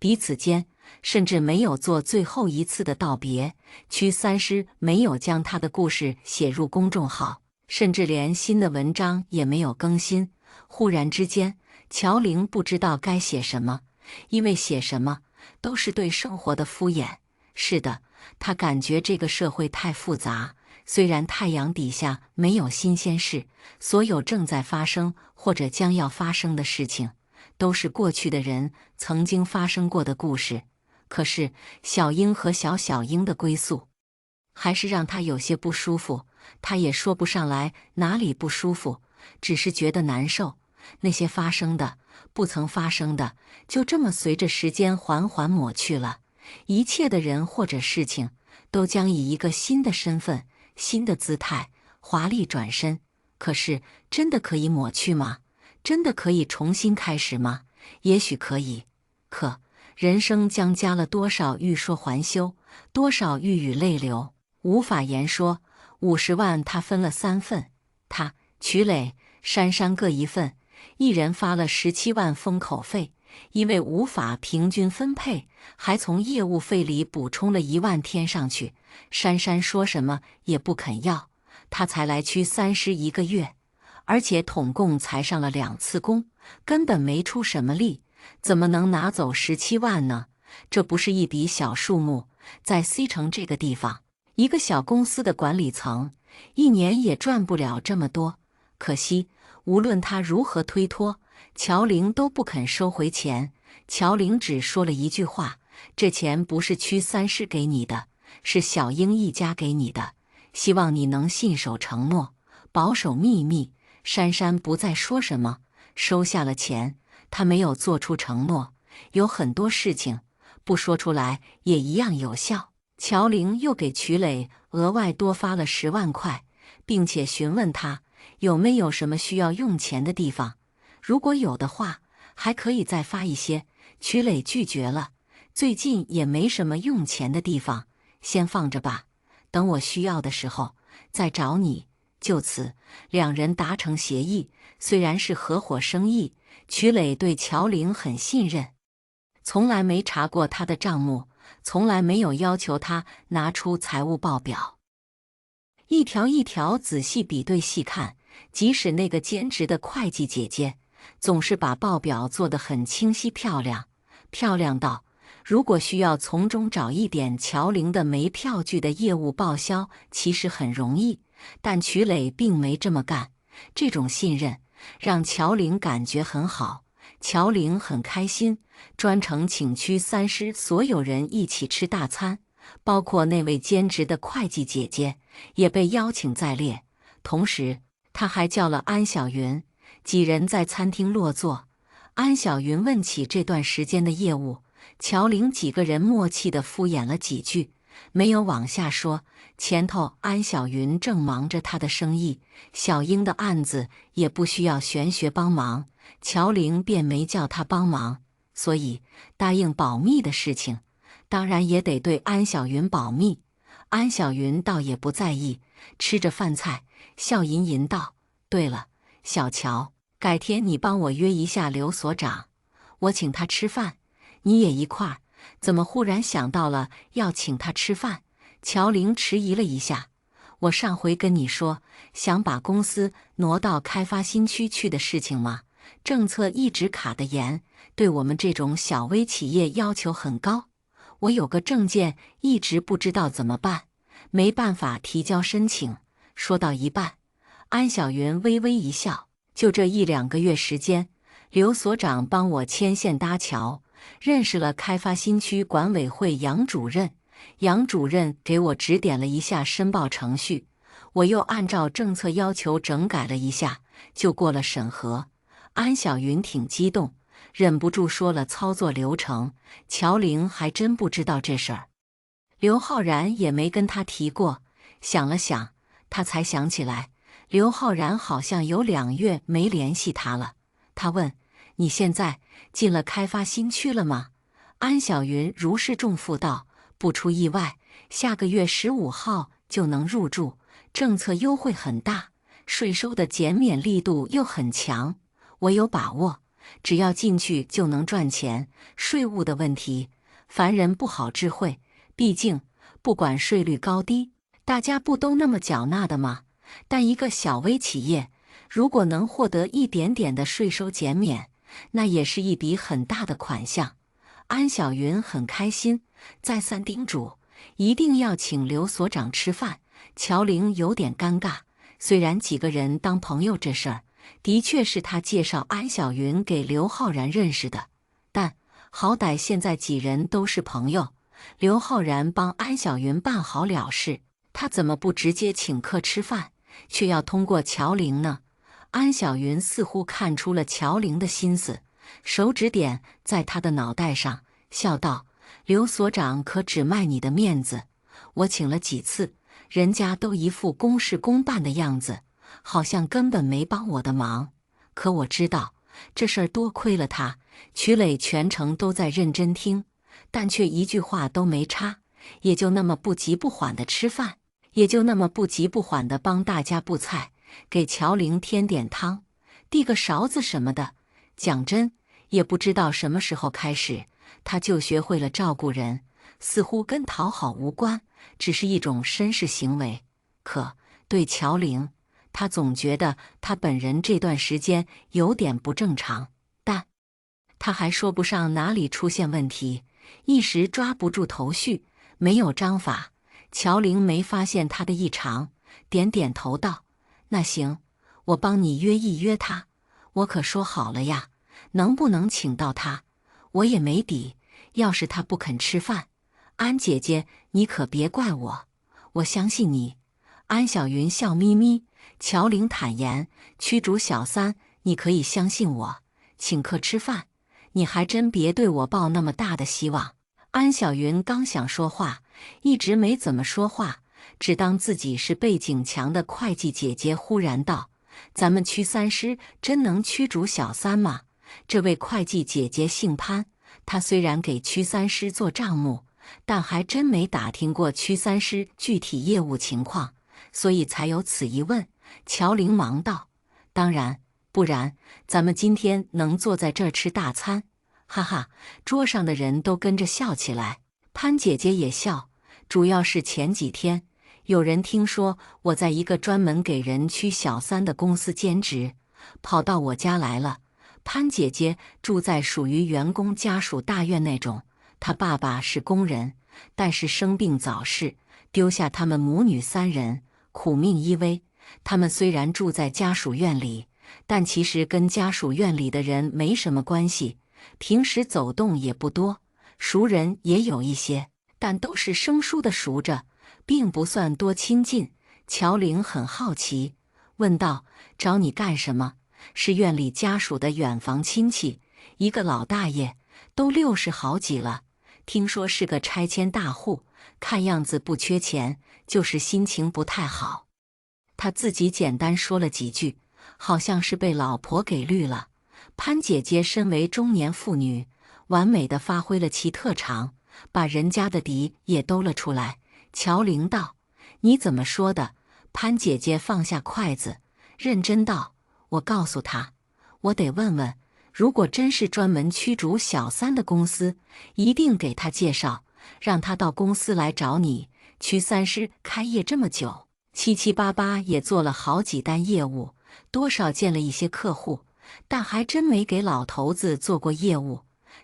彼此间甚至没有做最后一次的道别。屈三师没有将他的故事写入公众号，甚至连新的文章也没有更新。忽然之间，乔玲不知道该写什么，因为写什么都是对生活的敷衍。是的，他感觉这个社会太复杂，虽然太阳底下没有新鲜事，所有正在发生或者将要发生的事情，都是过去的人曾经发生过的故事。可是小英和小英的归宿，还是让他有些不舒服。他也说不上来哪里不舒服，只是觉得难受。那些发生的、不曾发生的，就这么随着时间缓缓抹去了。一切的人或者事情，都将以一个新的身份、新的姿态华丽转身。可是，真的可以抹去吗？真的可以重新开始吗？也许可以，可人生将加了多少欲说还休，多少欲语泪流，无法言说。50万他分了3份，他、曲磊、珊珊各1份，一人发了17万封口费。因为无法平均分配，还从业务费里补充了1万添上去。珊珊说什么也不肯要，他才来区31个月，而且统共才上了2次工，根本没出什么力，怎么能拿走17万呢？这不是一笔小数目，在 C 城这个地方，一个小公司的管理层，一年也赚不了这么多。可惜，无论他如何推脱，乔玲都不肯收回钱。乔玲只说了一句话：“这钱不是区3师给你的，是小英一家给你的，希望你能信守承诺，保守秘密。”珊珊不再说什么，收下了钱。她没有做出承诺，有很多事情不说出来也一样有效。乔玲又给曲磊额外多发了10万块，并且询问他有没有什么需要用钱的地方，如果有的话，还可以再发一些。曲磊拒绝了，最近也没什么用钱的地方，先放着吧，等我需要的时候再找你。就此，两人达成协议。虽然是合伙生意，曲磊对乔玲很信任，从来没查过他的账目，从来没有要求他拿出财务报表，一条一条仔细比对细看。即使那个兼职的会计姐姐，总是把报表做得很清晰漂亮，漂亮到如果需要从中找一点乔玲的没票据的业务报销，其实很容易。但曲磊并没这么干，这种信任让乔玲感觉很好，乔玲很开心，专程请区3师所有人一起吃大餐，包括那位兼职的会计姐姐也被邀请在列。同时，他还叫了安小云，几人在餐厅落座。安小云问起这段时间的业务，乔玲几个人默契地敷衍了几句，没有往下说。前头安小云正忙着她的生意，小英的案子也不需要玄学帮忙，乔玲便没叫她帮忙，所以答应保密的事情，当然也得对安小云保密。安小云倒也不在意，吃着饭菜，笑吟吟道：“对了，小乔，改天你帮我约一下刘所长，我请他吃饭，你也一块儿。”怎么忽然想到了要请他吃饭？乔玲迟疑了一下。我上回跟你说想把公司挪到开发新区去的事情吗？政策一直卡得严，对我们这种小微企业要求很高。我有个证件一直不知道怎么办，没办法提交申请。说到一半，安小云微微一笑，就这1-2个月时间，刘所长帮我牵线搭桥，认识了开发新区管委会杨主任。杨主任给我指点了一下申报程序，我又按照政策要求整改了一下，就过了审核。安小云挺激动，忍不住说了操作流程。乔玲还真不知道这事儿，刘浩然也没跟他提过。想了想，他才想起来，刘浩然好像有2月没联系他了。他问：“你现在进了开发新区了吗？”安小云如释重负道：“不出意外，下个月15号就能入住，政策优惠很大，税收的减免力度又很强，我有把握，只要进去就能赚钱。税务的问题，凡人不好智慧，毕竟不管税率高低，大家不都那么缴纳的吗？但一个小微企业，如果能获得一点点的税收减免，那也是一笔很大的款项。”安小云很开心，再三叮嘱一定要请刘所长吃饭。乔玲有点尴尬，虽然几个人当朋友这事儿的确是他介绍安小云给刘浩然认识的，但好歹现在几人都是朋友，刘昊然帮安小云办好了事，他怎么不直接请客吃饭，却要通过乔玲呢？安小云似乎看出了乔玲的心思，手指点在他的脑袋上，笑道：“刘所长可只卖你的面子，我请了几次，人家都一副公事公办的样子，好像根本没帮我的忙。可我知道这事儿多亏了他。”曲磊全程都在认真听，但却一句话都没插，也就那么不急不缓地吃饭，也就那么不急不缓地帮大家布菜，给乔玲添点汤，递个勺子什么的。讲真，也不知道什么时候开始，他就学会了照顾人，似乎跟讨好无关，只是一种绅士行为。可对乔玲，他总觉得他本人这段时间有点不正常，但他还说不上哪里出现问题，一时抓不住头绪，没有章法。乔玲没发现他的异常，点点头道：“那行，我帮你约一约他。我可说好了呀，能不能请到他，我也没底。要是他不肯吃饭，安姐姐你可别怪我，我相信你。”安小云笑眯眯，乔玲坦言：“驱逐小三，你可以相信我，请客吃饭，你还真别对我抱那么大的希望。”安小云刚想说话，一直没怎么说话，只当自己是背景墙的会计姐姐，忽然道：“咱们区三师真能驱逐小三吗？”这位会计姐姐姓潘，她虽然给区三师做账目，但还真没打听过区三师具体业务情况，所以才有此一问。乔玲忙道：“当然，不然咱们今天能坐在这儿吃大餐。”哈哈，桌上的人都跟着笑起来，潘姐姐也笑。主要是前几天有人听说我在一个专门给人驱小三的公司兼职，跑到我家来了。潘姐姐住在属于员工家属大院那种，她爸爸是工人，但是生病早逝，丢下他们母女三人，苦命依偎。他们虽然住在家属院里，但其实跟家属院里的人没什么关系，平时走动也不多，熟人也有一些，但都是生疏的熟着，并不算多亲近。乔玲很好奇，问道：“找你干什么？”是院里家属的远房亲戚，一个老大爷，都60好几了，听说是个拆迁大户，看样子不缺钱，就是心情不太好。他自己简单说了几句，好像是被老婆给绿了。潘姐姐身为中年妇女，完美的发挥了其特长，把人家的底也兜了出来。乔玲道：“你怎么说的？”潘姐姐放下筷子，认真道：“我告诉他，我得问问，如果真是专门驱逐小三的公司，一定给他介绍，让他到公司来找你。区三师开业这么久，七七八八也做了好几单业务，多少见了一些客户，但还真没给老头子做过业务，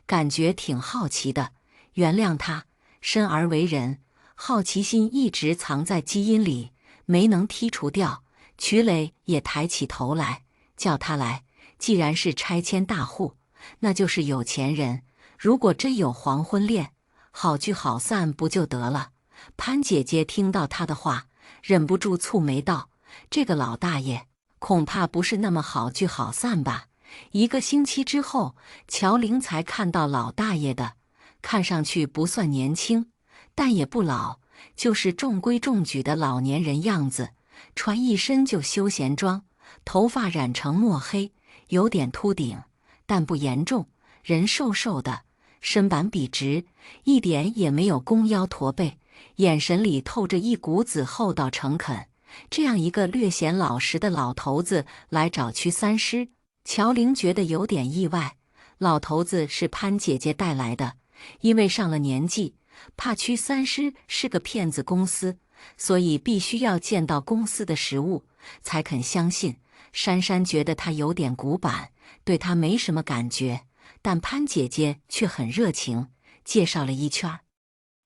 感觉挺好奇的。原谅他，生而为人，好奇心一直藏在基因里，没能剔除掉。”曲磊也抬起头来，叫他来。既然是拆迁大户，那就是有钱人。如果真有黄昏恋，好聚好散不就得了？潘姐姐听到他的话，忍不住蹙眉道：“这个老大爷恐怕不是那么好聚好散吧？”1个星期之后，乔玲才看到老大爷的，看上去不算年轻，但也不老，就是中规中矩的老年人样子，穿一身旧休闲装，头发染成墨黑，有点秃顶，但不严重，人瘦瘦的，身板笔直，一点也没有弓腰驼背，眼神里透着一股子厚道诚恳。这样一个略显老实的老头子来找区三师，乔玲觉得有点意外。老头子是潘姐姐带来的，因为上了年纪，怕区三师是个骗子公司，所以必须要见到公司的实物才肯相信。珊珊觉得他有点古板，对他没什么感觉，但潘姐姐却很热情，介绍了一圈，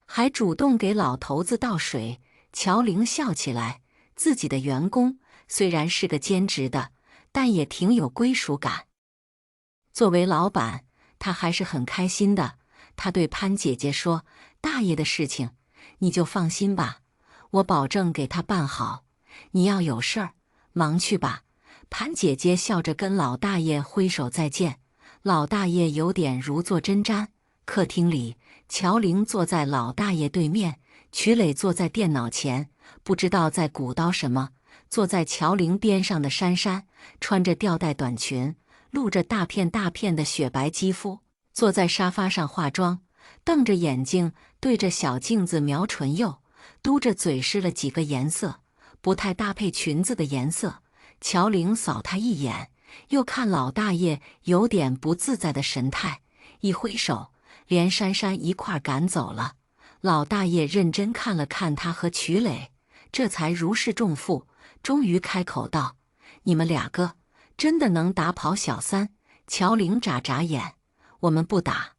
还主动给老头子倒水。乔玲笑起来，自己的员工虽然是个兼职的，但也挺有归属感。作为老板，他还是很开心的。他对潘姐姐说：“大爷的事情，你就放心吧，我保证给他办好。你要有事儿，忙去吧。”潘姐姐笑着跟老大爷挥手再见。老大爷有点如坐针毡。客厅里，乔玲坐在老大爷对面，曲磊坐在电脑前，不知道在鼓捣什么。坐在乔玲边上的珊珊，穿着吊带短裙，露着大片大片的雪白肌肤，坐在沙发上化妆，瞪着眼睛对着小镜子描唇釉，嘟着嘴试了几个颜色，不太搭配裙子的颜色。乔玲扫他一眼，又看老大爷有点不自在的神态，一挥手，连珊珊一块赶走了。老大爷认真看了看他和曲磊，这才如释重负，终于开口道：“你们两个真的能打跑小三？”乔玲眨眨眼：“我们不打，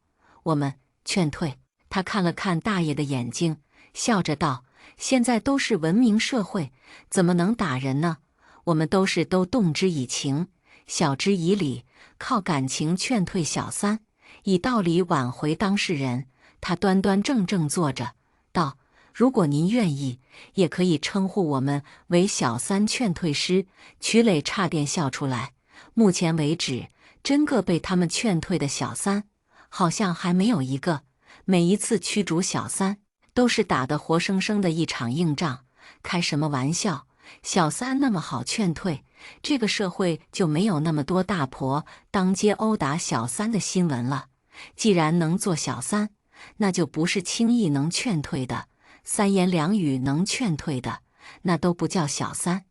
我们劝退。”他看了看大爷的眼睛，笑着道：“现在都是文明社会，怎么能打人呢？我们都动之以情，晓之以理，靠感情劝退小三，以道理挽回当事人。”他端端正正坐着，道：“如果您愿意，也可以称呼我们为小三劝退师。”曲磊差点笑出来。目前为止，真个被他们劝退的小三，好像还没有一个。每一次驱逐小三，都是打得活生生的一场硬仗。开什么玩笑！小三那么好劝退，这个社会就没有那么多大婆当街殴打小三的新闻了。既然能做小三，那就不是轻易能劝退的，三言两语能劝退的，那都不叫小三，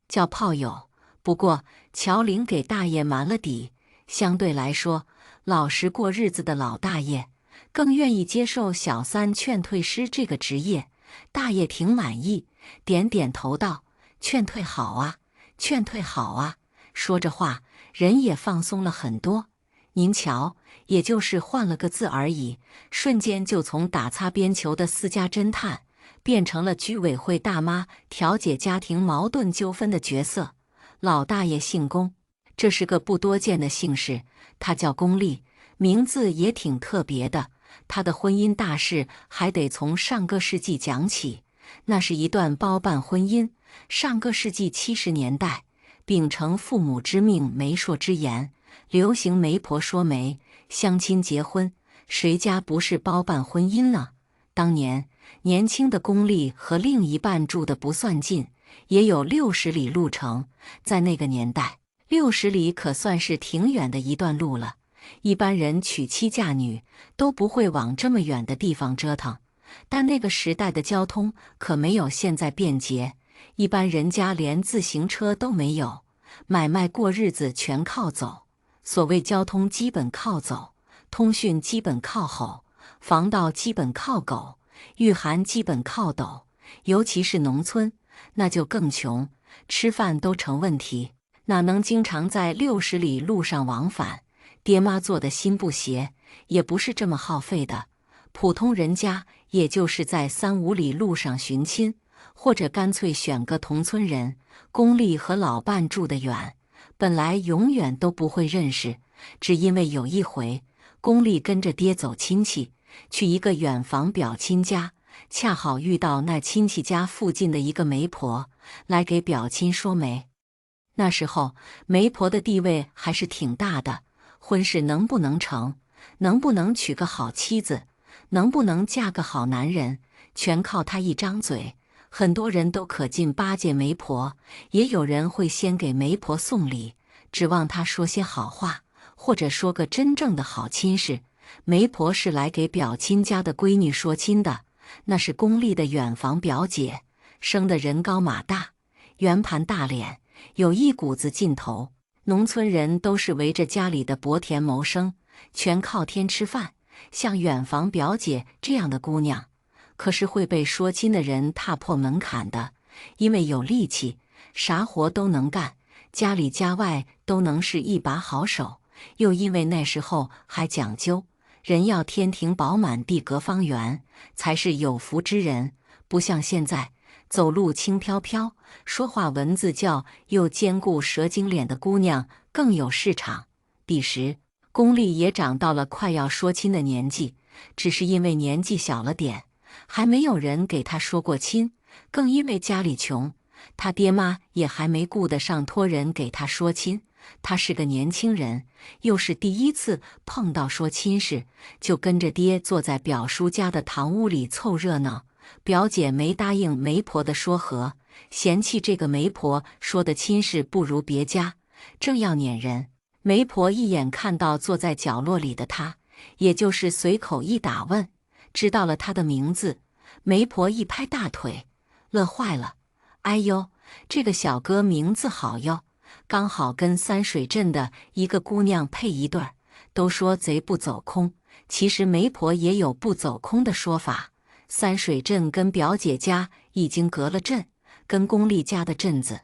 叫炮友。不过乔玲给大爷瞒了底，相对来说，老实过日子的老大爷更愿意接受小三劝退师这个职业。大爷挺满意，点点头道：“劝退好啊，劝退好啊。”说着话，人也放松了很多。您瞧，也就是换了个字而已，瞬间就从打擦边球的私家侦探，变成了居委会大妈调解家庭矛盾纠纷的角色。老大爷姓龚，这是个不多见的姓氏，他叫龚立，名字也挺特别的。他的婚姻大事还得从上个世纪讲起，那是一段包办婚姻。上个世纪70年代，秉承父母之命媒妁之言，流行媒婆说媒，相亲结婚，谁家不是包办婚姻呢？当年年轻的龚立和另一半住得不算近，也有60里路程。在那个年代，60里可算是挺远的一段路了。一般人娶妻嫁女都不会往这么远的地方折腾，但那个时代的交通可没有现在便捷，一般人家连自行车都没有，买卖过日子全靠走。所谓交通基本靠走，通讯基本靠吼，防盗基本靠狗，御寒基本靠斗。尤其是农村，那就更穷，吃饭都成问题，哪能经常在60里路上往返？爹妈做的心不邪，也不是这么耗费的。普通人家也就是在3、5里路上寻亲，或者干脆选个同村人。龚立和老伴住得远，本来永远都不会认识，只因为有一回，龚立跟着爹走亲戚，去一个远房表亲家，恰好遇到那亲戚家附近的一个媒婆来给表亲说媒。那时候媒婆的地位还是挺大的，婚事能不能成，能不能娶个好妻子，能不能嫁个好男人，全靠她一张嘴。很多人都可劲巴结媒婆，也有人会先给媒婆送礼，指望她说些好话，或者说个真正的好亲事。媒婆是来给表亲家的闺女说亲的，那是龚立的远房表姐，生得人高马大，圆盘大脸，有一股子劲头。农村人都是围着家里的薄田谋生，全靠天吃饭。像远房表姐这样的姑娘，可是会被说亲的人踏破门槛的，因为有力气，啥活都能干，家里家外都能是一把好手。又因为那时候还讲究，人要天庭饱满地阁方圆，才是有福之人。不像现在，走路轻飘飘，说话文字叫又兼顾蛇精脸的姑娘更有市场。彼时宫丽也长到了快要说亲的年纪，只是因为年纪小了点，还没有人给她说过亲，更因为家里穷，她爹妈也还没顾得上托人给她说亲。她是个年轻人，又是第一次碰到说亲事，就跟着爹坐在表叔家的堂屋里凑热闹。表姐没答应媒婆的说和，嫌弃这个媒婆说的亲事不如别家，正要撵人，媒婆一眼看到坐在角落里的她，也就是随口一打问，知道了她的名字。媒婆一拍大腿，乐坏了：“哎呦，这个小哥名字好哟！刚好跟三水镇的一个姑娘配一对儿。都说贼不走空，其实媒婆也有不走空的说法。三水镇跟表姐家已经隔了镇，跟宫丽家的镇子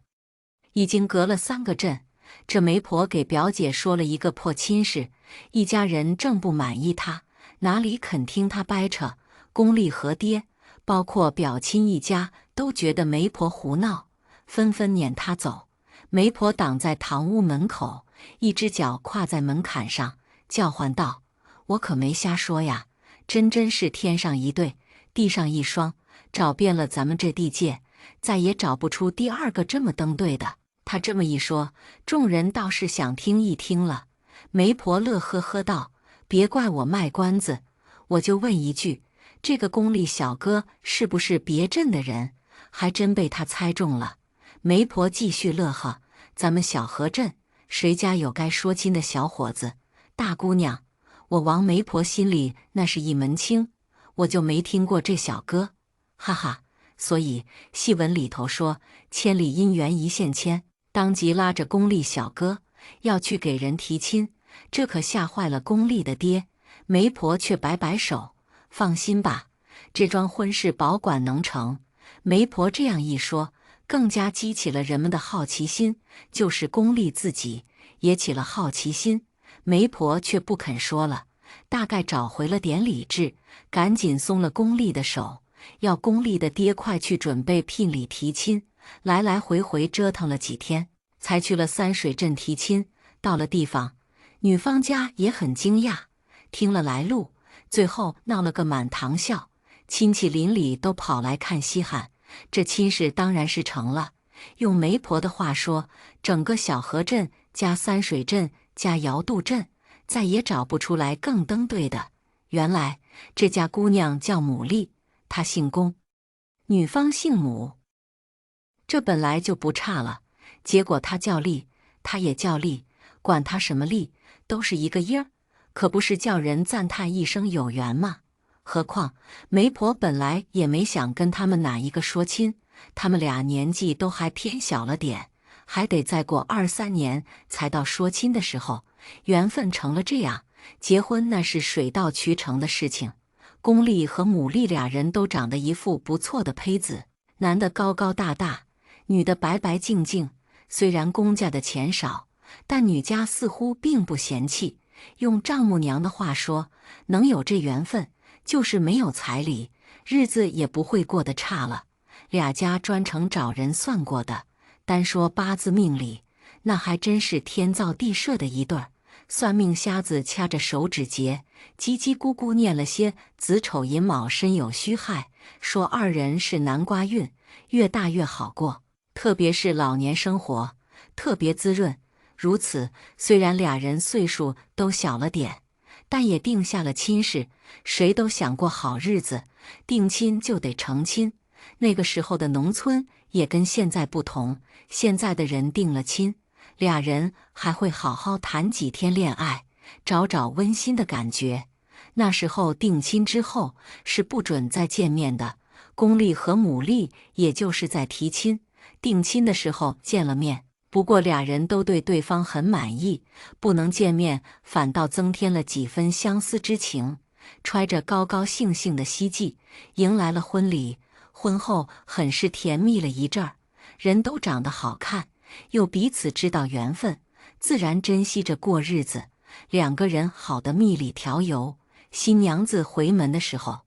已经隔了3个镇。这媒婆给表姐说了一个破亲事，一家人正不满意她，哪里肯听她掰扯。宫丽和爹，包括表亲一家，都觉得媒婆胡闹，纷纷撵她走。媒婆挡在堂屋门口，一只脚跨在门槛上，叫唤道：“我可没瞎说呀，真是天上一对，地上一双，找遍了咱们这地界，再也找不出第2个这么登对的。”她这么一说，众人倒是想听一听了。媒婆乐呵呵道：“别怪我卖关子，我就问一句，这个宫丽小哥是不是别镇的人？还真被他猜中了。”媒婆继续乐呵：“咱们小河镇谁家有该说亲的小伙子？大姑娘，我王媒婆心里那是一门清，我就没听过这小哥，哈哈。所以戏文里头说千里姻缘一线牵，当即拉着宫丽小哥要去给人提亲，这可吓坏了宫丽的爹。媒婆却摆摆手：“放心吧，这桩婚事保管能成。”媒婆这样一说，更加激起了人们的好奇心，就是宫丽自己也起了好奇心。媒婆却不肯说了，大概找回了点理智，赶紧松了宫丽的手，要宫丽的爹快去准备聘礼提亲。来来回回折腾了几天，才去了三水镇提亲。到了地方，女方家也很惊讶，听了来路，最后闹了个满堂笑，亲戚邻里都跑来看稀罕。这亲事当然是成了。用媒婆的话说，整个小河镇加三水镇加瑶渡镇，再也找不出来更登对的。原来这家姑娘叫牡丽，她姓龚，女方姓母。这本来就不差了，结果她叫丽，她也叫丽，管她什么丽，都是一个音儿，可不是叫人赞叹一声有缘吗？何况媒婆本来也没想跟他们哪一个说亲，他们俩年纪都还偏小了点，还得再过2、3年才到说亲的时候。缘分成了这样，结婚那是水到渠成的事情。龚丽和牡丽俩人都长得一副不错的胚子，男的高高大大，女的白白净净。虽然龚家的钱少，但女家似乎并不嫌弃。用丈母娘的话说，能有这缘分，就是没有彩礼，日子也不会过得差了。俩家专程找人算过的，单说八字命理，那还真是天造地设的一对儿。算命瞎子掐着手指节，叽叽咕咕念了些子丑寅卯申酉戌亥，说2人是南瓜运，越大越好过，特别是老年生活特别滋润。如此，虽然俩人岁数都小了点，但也定下了亲事。谁都想过好日子，定亲就得成亲。那个时候的农村也跟现在不同，现在的人定了亲，俩人还会好好谈几天恋爱，找找温馨的感觉。那时候定亲之后是不准再见面的。龚丽和牡丽也就是在提亲、定亲的时候见了面，不过俩人都对对方很满意，不能见面反倒增添了几分相思之情。揣着高高兴兴的希冀，迎来了婚礼。婚后很是甜蜜了一阵儿，人都长得好看，又彼此知道缘分，自然珍惜着过日子。2个人好的蜜里调油。新娘子回门的时候，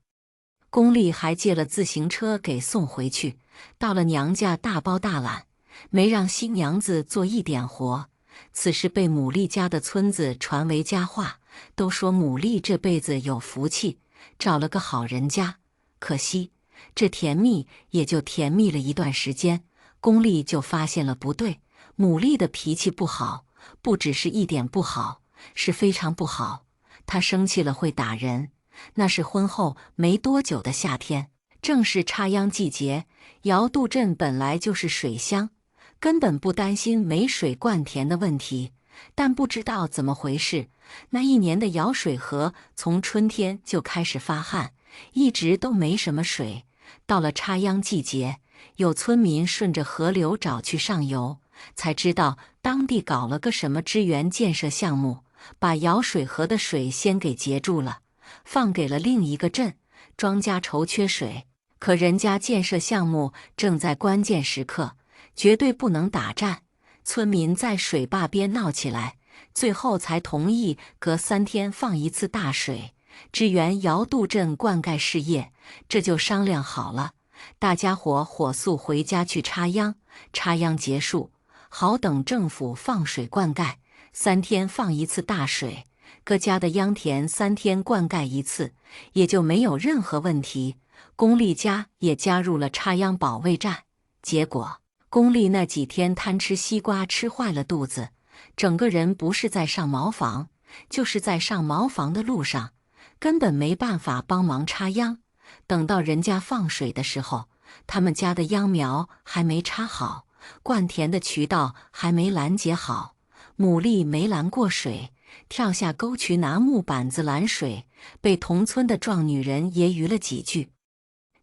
龚丽还借了自行车给送回去。到了娘家大包大揽，没让新娘子做一点活，此事被牡蛎家的村子传为佳话，都说牡蛎这辈子有福气，找了个好人家。可惜这甜蜜也就甜蜜了一段时间，宫丽就发现了不对，牡蛎的脾气不好，不只是一点不好，是非常不好。她生气了会打人。那是婚后没多久的夏天，正是插秧季节。瑶渡镇本来就是水乡，根本不担心没水灌田的问题，但不知道怎么回事，那一年的瑶水河从春天就开始发旱，一直都没什么水。到了插秧季节，有村民顺着河流找去上游，才知道当地搞了个什么支援建设项目，把瑶水河的水先给截住了，放给了另一个镇。庄家愁缺水，可人家建设项目正在关键时刻，绝对不能打战。村民在水坝边闹起来，最后才同意隔3天放一次大水，支援瑶渡镇灌溉事业。这就商量好了，大家伙火速回家去插秧，插秧结束，好等政府放水灌溉，3天放一次大水，各家的秧田3天灌溉一次，也就没有任何问题。宫丽家也加入了插秧保卫战，结果宫丽那几天贪吃西瓜吃坏了肚子，整个人不是在上茅房，就是在上茅房的路上，根本没办法帮忙插秧。等到人家放水的时候，他们家的秧苗还没插好，灌田的渠道还没拦截好，牡蛎没拦过水，跳下沟渠拿木板子拦水，被同村的壮女人揶揄了几句。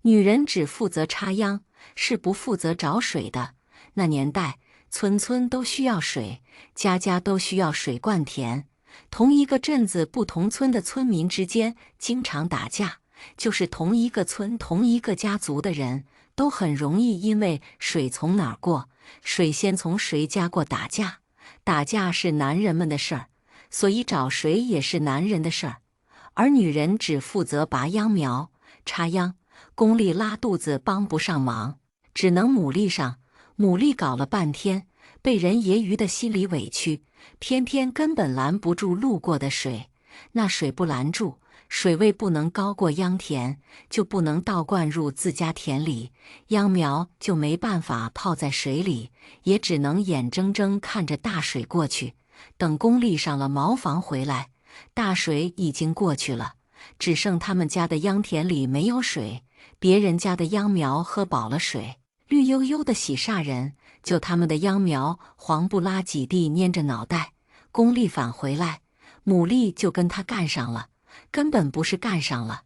女人只负责插秧，是不负责找水的。那年代，村村都需要水，家家都需要水灌田。同一个镇子不同村的村民之间经常打架，就是同一个村同一个家族的人都很容易因为水从哪儿过，水先从谁家过打架。打架是男人们的事儿，所以找水也是男人的事儿，而女人只负责拔秧苗、插秧。宫丽拉肚子帮不上忙，只能牡蛎上。牡蛎搞了半天，被人揶揄的心里委屈，偏偏根本拦不住路过的水。那水不拦住，水位不能高过秧田，就不能倒灌入自家田里，秧苗就没办法泡在水里，也只能眼睁睁看着大水过去。等宫丽上了茅房回来，大水已经过去了，只剩他们家的秧田里没有水，别人家的秧苗喝饱了水，绿油油的喜煞人，就他们的秧苗黄不拉几地蔫着脑袋。宫丽返回来，牡蛎就跟他干上了，根本不是干上了，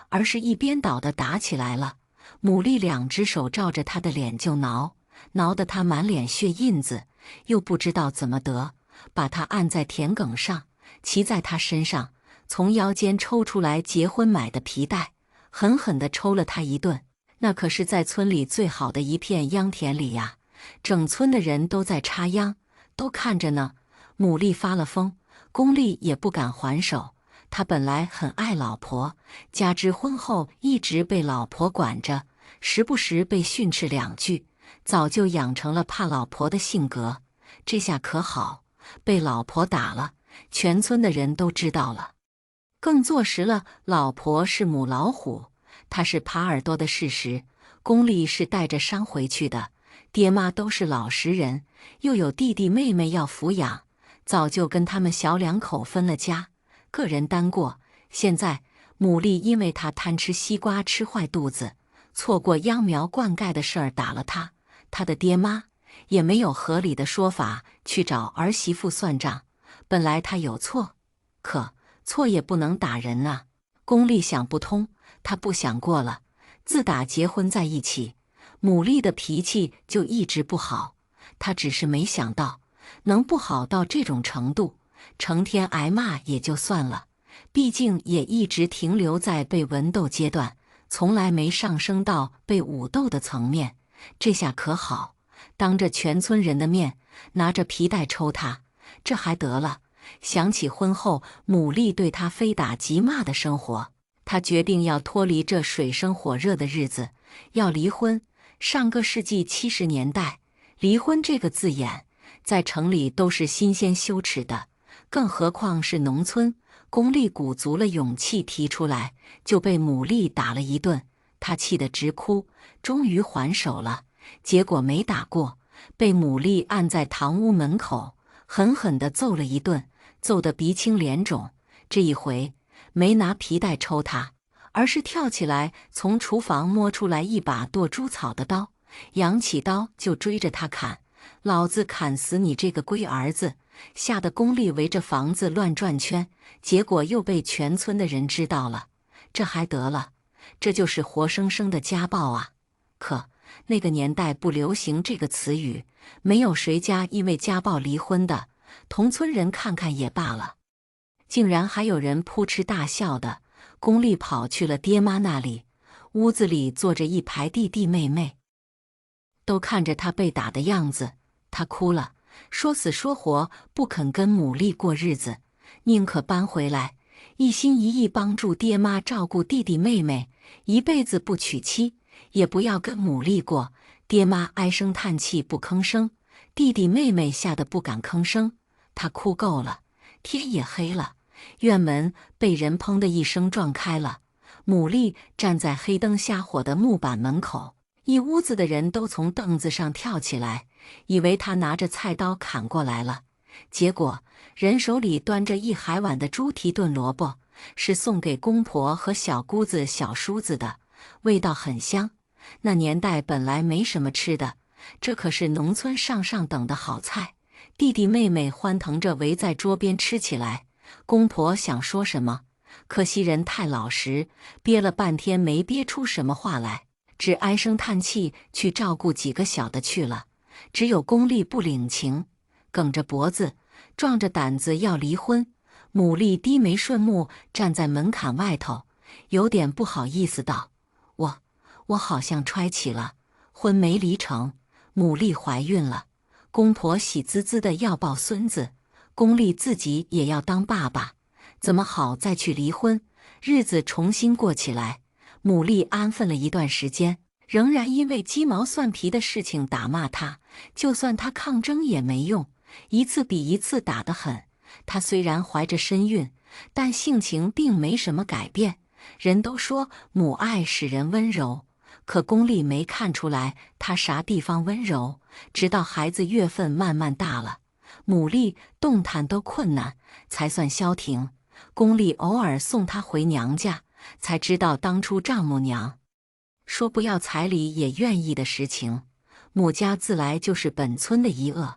而是一边倒的打起来了。牡蛎2只手照着他的脸就挠，挠得他满脸血印子，又不知道怎么得，把他按在田埂上，骑在他身上，从腰间抽出来结婚买的皮带，狠狠地抽了他一顿。那可是在村里最好的一片秧田里呀，整村的人都在插秧，都看着呢。牡蛎发了疯，宫丽也不敢还手。他本来很爱老婆，加之婚后一直被老婆管着，时不时被训斥2句，早就养成了怕老婆的性格。这下可好，被老婆打了，全村的人都知道了，更坐实了老婆是母老虎，她是耙耳朵的事实。宫丽是带着伤回去的，爹妈都是老实人，又有弟弟妹妹要抚养，早就跟他们小2口分了家，个人单过。现在牡蛎因为他贪吃西瓜吃坏肚子，错过秧苗灌溉的事儿打了他，他的爹妈也没有合理的说法去找儿媳妇算账。本来他有错，可错也不能打人啊。宫丽想不通，他不想过了。自打结婚在一起，牡蛎的脾气就一直不好，他只是没想到能不好到这种程度。成天挨骂也就算了，毕竟也一直停留在被文斗阶段，从来没上升到被武斗的层面。这下可好，当着全村人的面拿着皮带抽他，这还得了？想起婚后牡蛎对他非打即骂的生活，他决定要脱离这水深火热的日子，要离婚。上个世纪70年代，离婚这个字眼在城里都是新鲜羞耻的，更何况是农村。龚丽鼓足了勇气提出来，就被牡蛎打了一顿，她气得直哭，终于还手了。结果没打过，被牡蛎按在堂屋门口，狠狠地揍了一顿，揍得鼻青脸肿。这一回没拿皮带抽他，而是跳起来从厨房摸出来一把剁猪草的刀，扬起刀就追着他砍。老子砍死你这个龟儿子！吓得龚丽围着房子乱转圈，结果又被全村的人知道了。这还得了？这就是活生生的家暴啊！可那个年代不流行这个词语，没有谁家因为家暴离婚的，同村人看看也罢了。竟然还有人扑哧大笑的。龚丽跑去了爹妈那里，屋子里坐着一排弟弟妹妹，都看着他被打的样子，他哭了，说死说活不肯跟牡蛎过日子，宁可搬回来，一心一意帮助爹妈照顾弟弟妹妹，一辈子不娶妻，也不要跟牡蛎过。爹妈唉声叹气不吭声，弟弟妹妹吓得不敢吭声。他哭够了，天也黑了，院门被人砰的一声撞开了，牡蛎站在黑灯瞎火的木板门口，一屋子的人都从凳子上跳起来，以为他拿着菜刀砍过来了。结果人手里端着一海碗的猪蹄炖萝卜，是送给公婆和小姑子小叔子的，味道很香。那年代本来没什么吃的，这可是农村上等的好菜。弟弟妹妹欢腾着围在桌边吃起来。公婆想说什么，可惜人太老实，憋了半天没憋出什么话来，只唉声叹气去照顾几个小的去了。只有龚丽不领情，梗着脖子，壮着胆子要离婚。牡蛎低眉顺目站在门槛外头，有点不好意思道：“我好像揣起了，婚没离成，牡蛎怀孕了。公婆喜滋滋的要抱孙子，龚丽自己也要当爸爸，怎么好再去离婚，日子重新过起来？”牡蛎安分了一段时间，仍然因为鸡毛蒜皮的事情打骂他，就算他抗争也没用，一次比一次打得狠。他虽然怀着身孕，但性情并没什么改变。人都说母爱使人温柔，可龚丽没看出来他啥地方温柔，直到孩子月份慢慢大了，牡蛎动弹都困难，才算消停。龚丽偶尔送他回娘家，才知道当初丈母娘说不要彩礼也愿意的实情。母家自来就是本村的一恶，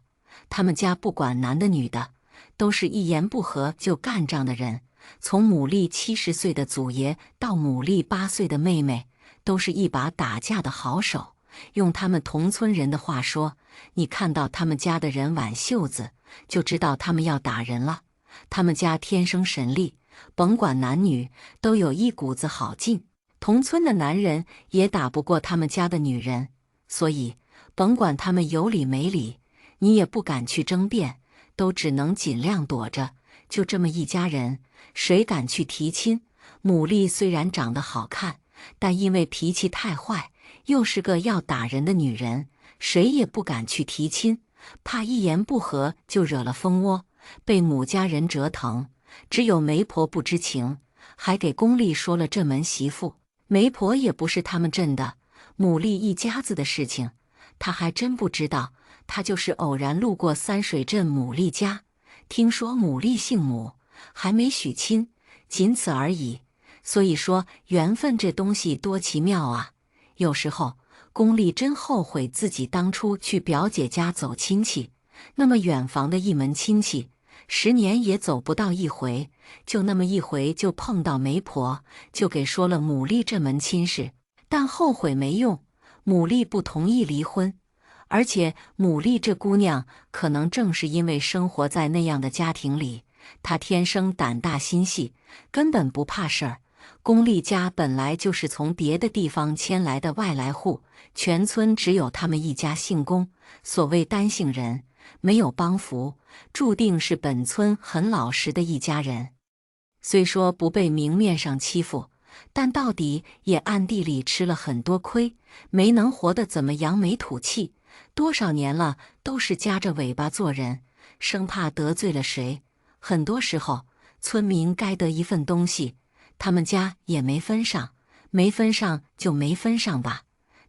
他们家不管男的女的，都是一言不合就干仗的人。从牡蛎70岁的祖爷到牡蛎8岁的妹妹，都是一把打架的好手。用他们同村人的话说，你看到他们家的人挽袖子，就知道他们要打人了。他们家天生神力，甭管男女，都有一股子好劲。同村的男人也打不过他们家的女人，所以甭管他们有理没理，你也不敢去争辩，都只能尽量躲着。就这么一家人，谁敢去提亲？牡蛎虽然长得好看，但因为脾气太坏，又是个要打人的女人，谁也不敢去提亲，怕一言不合就惹了蜂窝，被母家人折腾。只有媒婆不知情，还给龚丽说了这门媳妇。媒婆也不是他们镇的，牡蛎一家子的事情，她还真不知道。她就是偶然路过三水镇牡蛎家，听说牡蛎姓牡，还没许亲，仅此而已。所以说缘分这东西多奇妙啊！有时候龚丽真后悔自己当初去表姐家走亲戚，那么远房的一门亲戚，10年也走不到一回，就那么一回就碰到媒婆，就给说了牡蛎这门亲事。但后悔没用，牡蛎不同意离婚。而且牡蛎这姑娘可能正是因为生活在那样的家庭里，她天生胆大心细，根本不怕事儿。龚丽家本来就是从别的地方迁来的外来户，全村只有他们一家姓龚，所谓单姓人，没有帮扶，注定是本村很老实的一家人。虽说不被明面上欺负，但到底也暗地里吃了很多亏，没能活得怎么扬眉吐气。多少年了都是夹着尾巴做人，生怕得罪了谁。很多时候，村民该得一份东西，他们家也没分上，没分上就没分上吧，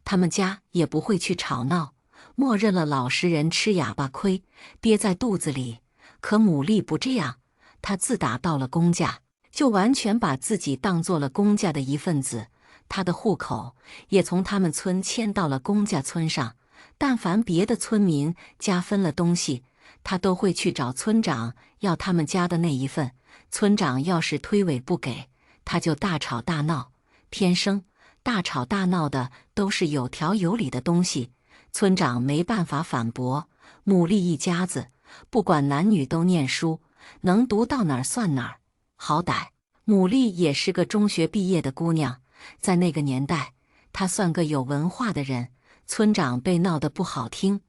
他们家也不会去吵闹，默认了老实人吃哑巴亏，憋在肚子里。可牡蛎不这样，她自打到了公家，就完全把自己当做了公家的一份子，她的户口也从他们村迁到了公家村上。但凡别的村民家分了东西，他都会去找村长要他们家的那一份。村长要是推诿不给，他就大吵大闹。天生大吵大闹的都是有条有理的东西，村长没办法反驳。牡蛎一家子不管男女都念书，能读到哪儿算哪儿。好歹牡蛎也是个中学毕业的姑娘，在那个年代，她算个有文化的人。村长被闹得不好听，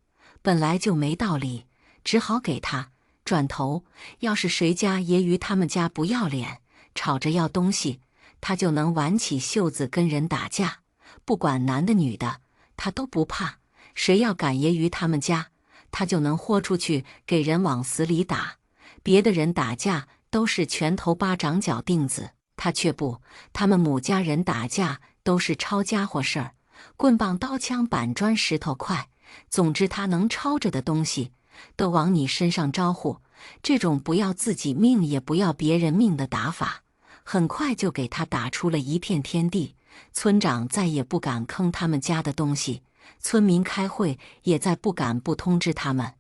本来就没道理，只好给他。转头要是谁家揶揄他们家不要脸，吵着要东西，他就能挽起袖子跟人打架，不管男的女的，他都不怕。谁要敢揶揄他们家，他就能豁出去给人往死里打。别的人打架都是拳头巴掌脚钉子，他却不，他们母家人打架都是抄家伙事儿，棍棒刀枪板砖石头块，总之他能抄着的东西都往你身上招呼。这种不要自己命也不要别人命的打法，很快就给他打出了一片天地。村长再也不敢坑他们家的东西，村民开会也再不敢不通知他们。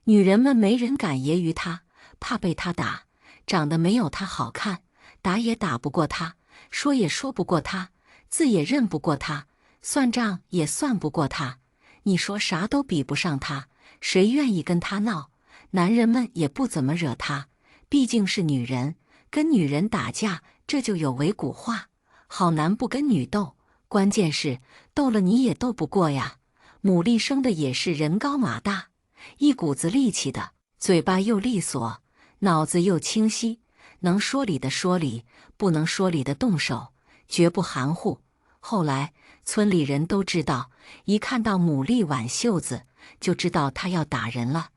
女人们没人敢揶揄他，怕被他打，长得没有他好看，打也打不过他，说也说不过他，字也认不过他，算账也算不过他。你说啥都比不上他，谁愿意跟他闹？男人们也不怎么惹他，毕竟是女人，跟女人打架，这就有违古话。好男不跟女斗，关键是斗了你也斗不过呀。牡蛎生的也是人高马大，一股子力气的，嘴巴又利索，脑子又清晰，能说理的说理，不能说理的动手，绝不含糊。后来村里人都知道，一看到牡蛎挽袖子，就知道他要打人了。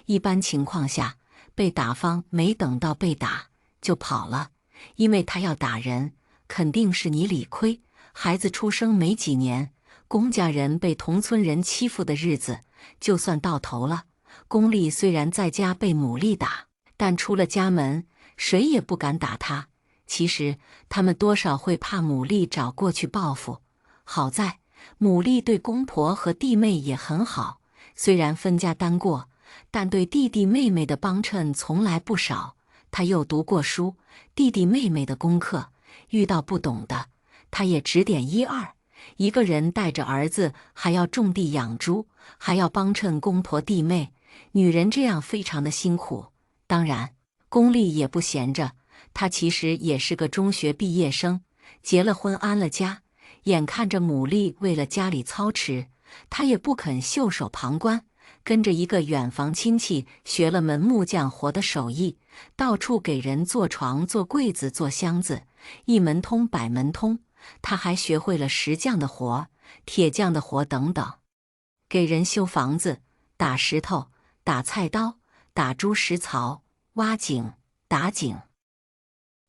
一般情况下，被打方没等到被打就跑了，因为他要打人，肯定是你理亏。孩子出生没几年，公家人被同村人欺负的日子就算到头了。公俪虽然在家被牡蛎打，但出了家门，谁也不敢打他。其实他们多少会怕牡蛎找过去报复。好在牡蛎对公婆和弟妹也很好，虽然分家单过，但对弟弟妹妹的帮衬从来不少。他又读过书，弟弟妹妹的功课遇到不懂的，他也指点一二。一个人带着儿子，还要种地养猪，还要帮衬公婆弟妹，女人这样非常的辛苦。当然，公俪也不闲着，她其实也是个中学毕业生，结了婚安了家，眼看着牡蛎为了家里操持，她也不肯袖手旁观，跟着一个远房亲戚学了门木匠活的手艺，到处给人做床、做柜子、做箱子，一门通百门通。他还学会了石匠的活、铁匠的活等等，给人修房子、打石头、打菜刀、打猪食槽、挖井、打井，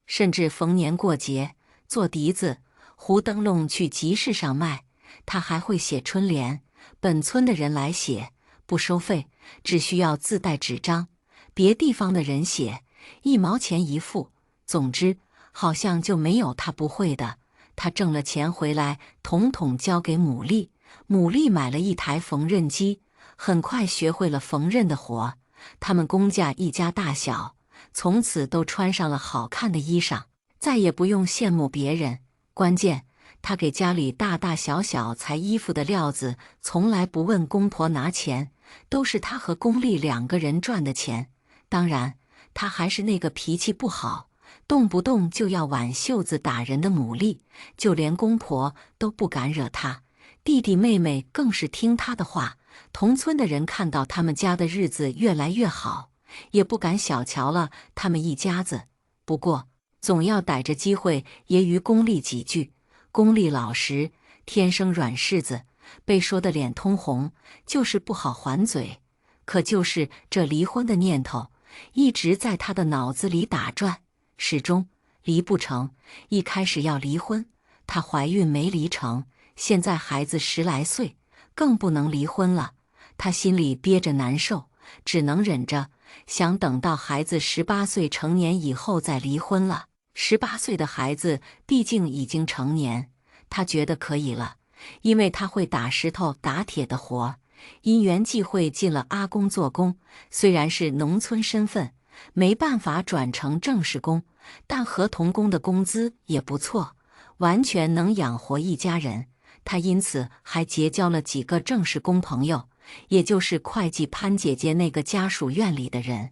甚至逢年过节做笛子、糊灯笼去集市上卖。他还会写春联，本村的人来写，不收费，只需要自带纸张，别地方的人写1毛钱一副。总之，好像就没有他不会的。他挣了钱回来，统统交给牡蛎。牡蛎买了一台缝纫机，很快学会了缝纫的活。他们公家一家大小，从此都穿上了好看的衣裳，再也不用羡慕别人。关键，他给家里大大小小裁衣服的料子，从来不问公婆拿钱，都是他和公俪2个人赚的钱。当然，他还是那个脾气不好，动不动就要挽袖子打人的牡蛎，就连公婆都不敢惹他，弟弟妹妹更是听他的话。同村的人看到他们家的日子越来越好，也不敢小瞧了他们一家子。不过，总要逮着机会揶揄公俪几句。公俪老实，天生软柿子，被说得脸通红，就是不好还嘴。可就是这离婚的念头一直在她的脑子里打转，始终离不成。一开始要离婚，她怀孕没离成，现在孩子10来岁，更不能离婚了。她心里憋着难受，只能忍着，想等到孩子18岁成年以后再离婚了。18岁的孩子毕竟已经成年，她觉得可以了，因为她会打石头打铁的活。因缘际会进了阿公做工，虽然是农村身份，没办法转成正式工，但合同工的工资也不错，完全能养活一家人。她因此还结交了几个正式工朋友，也就是会计潘姐姐那个家属院里的人。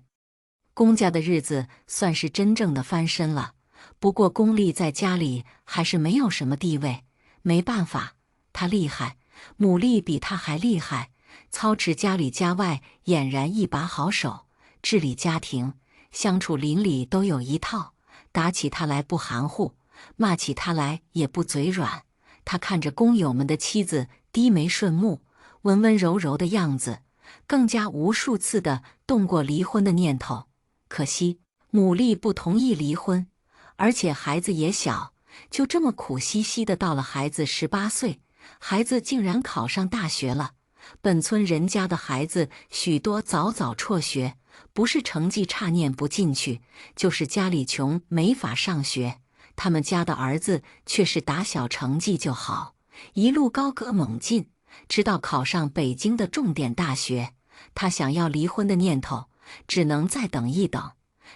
公家的日子算是真正的翻身了，不过公丽在家里还是没有什么地位。没办法，她厉害，母丽比她还厉害，操持家里家外俨然一把好手，治理家庭相处邻里都有一套，打起她来不含糊，骂起她来也不嘴软。他看着工友们的妻子低眉顺目、温温柔柔的样子，更加无数次地动过离婚的念头。可惜母丽不同意离婚，而且孩子也小，就这么苦兮兮的到了孩子18岁，孩子竟然考上大学了。本村人家的孩子许多早早辍学，不是成绩差念不进去，就是家里穷没法上学。他们家的儿子却是打小成绩就好，一路高歌猛进，直到考上北京的重点大学。他想要离婚的念头，只能再等一等。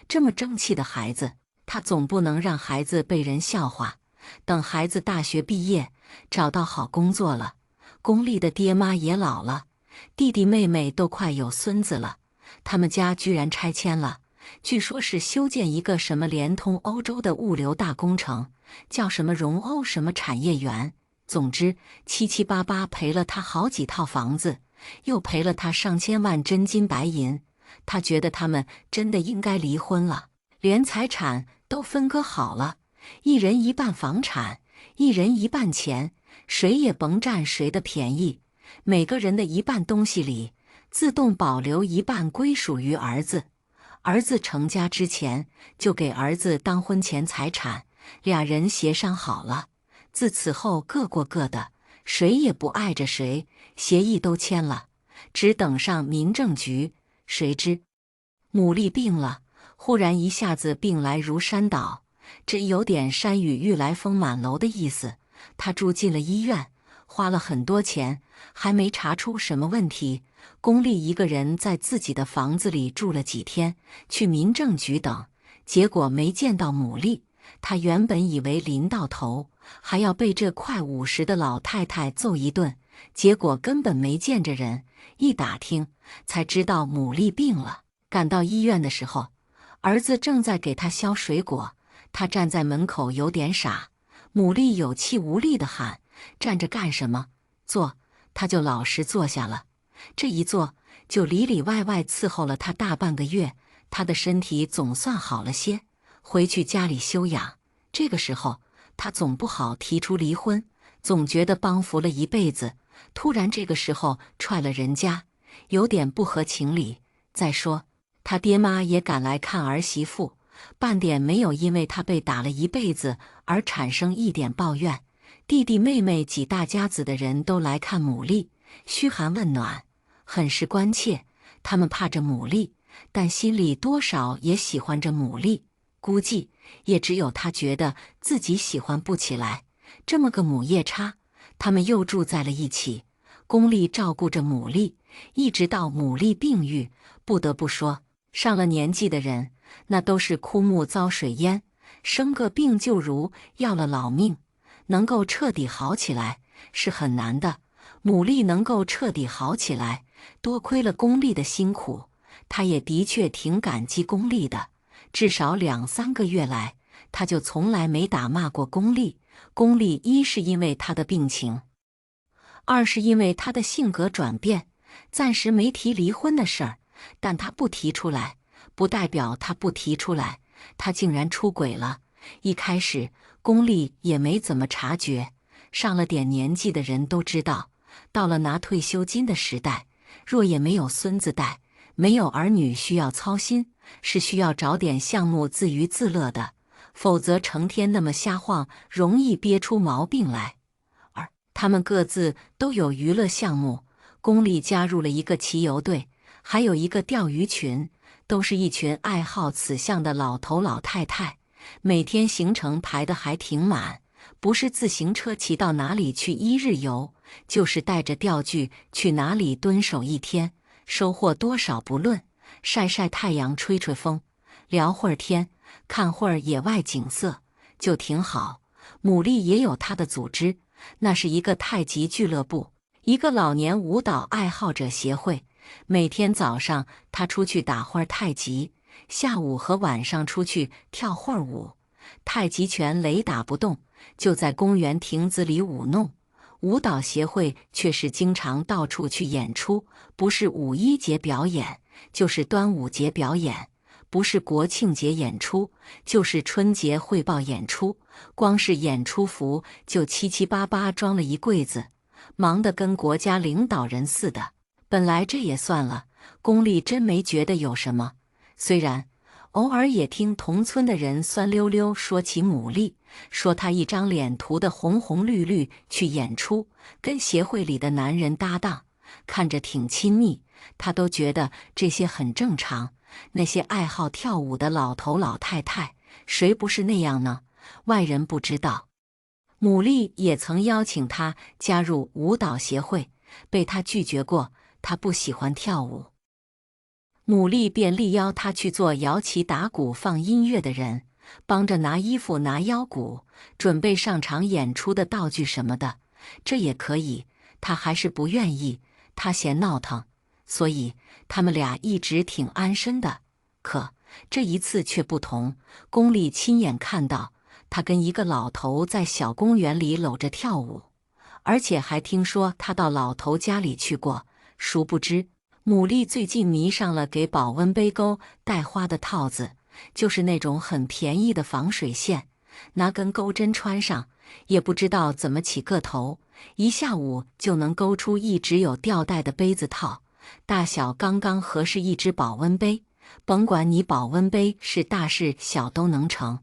这么争气的孩子，他总不能让孩子被人笑话。等孩子大学毕业，找到好工作了，公丽的爹妈也老了，弟弟妹妹都快有孙子了，他们家居然拆迁了。据说是修建一个什么连通欧洲的物流大工程，叫什么荣欧什么产业园。总之，七七八八赔了他好几套房子，又赔了他上千万真金白银。他觉得他们真的应该离婚了，连财产都分割好了，一人一半房产，一人一半钱，谁也甭占谁的便宜。每个人的一半东西里，自动保留一半归属于儿子。儿子成家之前就给儿子当婚前财产，俩人协商好了，自此后各过各的，谁也不碍着谁，协议都签了，只等上民政局。谁知母丽病了，忽然一下子病来如山倒，真有点山雨欲来风满楼的意思。她住进了医院，花了很多钱，还没查出什么问题。公丽一个人在自己的房子里住了几天，去民政局等，结果没见到母丽。她原本以为临到头还要被这快50的老太太揍一顿，结果根本没见着人。一打听才知道母丽病了。赶到医院的时候，儿子正在给她削水果，他站在门口有点傻。母丽有气无力地喊：“站着干什么？坐！”他就老实坐下了。这一坐就里里外外伺候了他大半个月，他的身体总算好了些，回去家里休养。这个时候他总不好提出离婚，总觉得帮扶了一辈子，突然这个时候踹了人家，有点不合情理。再说他爹妈也赶来看儿媳妇，半点没有因为他被打了一辈子而产生一点抱怨。弟弟妹妹几大家子的人都来看母丽，嘘寒问暖，很是关切。他们怕着母丽，但心里多少也喜欢着母丽，估计也只有他觉得自己喜欢不起来。这么个母夜叉，他们又住在了一起。公丽照顾着母丽，一直到母丽病愈。不得不说，上了年纪的人，那都是枯木遭水淹，生个病就如要了老命。能够彻底好起来是很难的，母丽能够彻底好起来，多亏了公丽的辛苦。他也的确挺感激公丽的，至少2、3个月来，他就从来没打骂过公丽。公丽一是因为他的病情，二是因为他的性格转变，暂时没提离婚的事儿。但他不提出来，不代表他不提出来。他竟然出轨了。一开始公丽也没怎么察觉，上了点年纪的人都知道，到了拿退休金的时代，若也没有孙子带，没有儿女需要操心，是需要找点项目自娱自乐的，否则成天那么瞎晃，容易憋出毛病来。而他们各自都有娱乐项目，龚丽加入了一个骑游队，还有一个钓鱼群，都是一群爱好此项的老头老太太，每天行程排得还挺满，不是自行车骑到哪里去一日游，就是带着钓具去哪里蹲守一天，收获多少不论，晒晒太阳吹吹风，聊会儿天，看会儿野外景色，就挺好。牡蛎也有她的组织，那是一个太极俱乐部，一个老年舞蹈爱好者协会。每天早上她出去打会儿太极，下午和晚上出去跳会儿舞。太极拳雷打不动，就在公园亭子里舞弄。舞蹈协会却是经常到处去演出，不是5·1节表演，就是端午节表演，不是国庆节演出，就是春节汇报演出。光是演出服就七七八八装了一柜子，忙得跟国家领导人似的。本来这也算了，龚丽真没觉得有什么。虽然偶尔也听同村的人酸溜溜说起牡蛎，说她一张脸涂得红红绿绿去演出，跟协会里的男人搭档，看着挺亲密，她都觉得这些很正常。那些爱好跳舞的老头老太太，谁不是那样呢？外人不知道。牡蛎也曾邀请她加入舞蹈协会，被她拒绝过，她不喜欢跳舞。牡蛎便力邀他去做摇旗打鼓放音乐的人，帮着拿衣服拿腰鼓，准备上场演出的道具什么的，这也可以。他还是不愿意，他嫌闹腾，所以他们俩一直挺安生的。可这一次却不同，龚丽亲眼看到他跟一个老头在小公园里搂着跳舞，而且还听说他到老头家里去过。殊不知牡蛎最近迷上了给保温杯钩带花的套子，就是那种很便宜的防水线，拿根钩针穿上，也不知道怎么起个头，一下午就能钩出一直有吊带的杯子套，大小刚刚合适一只保温杯，甭管你保温杯是大是小都能成，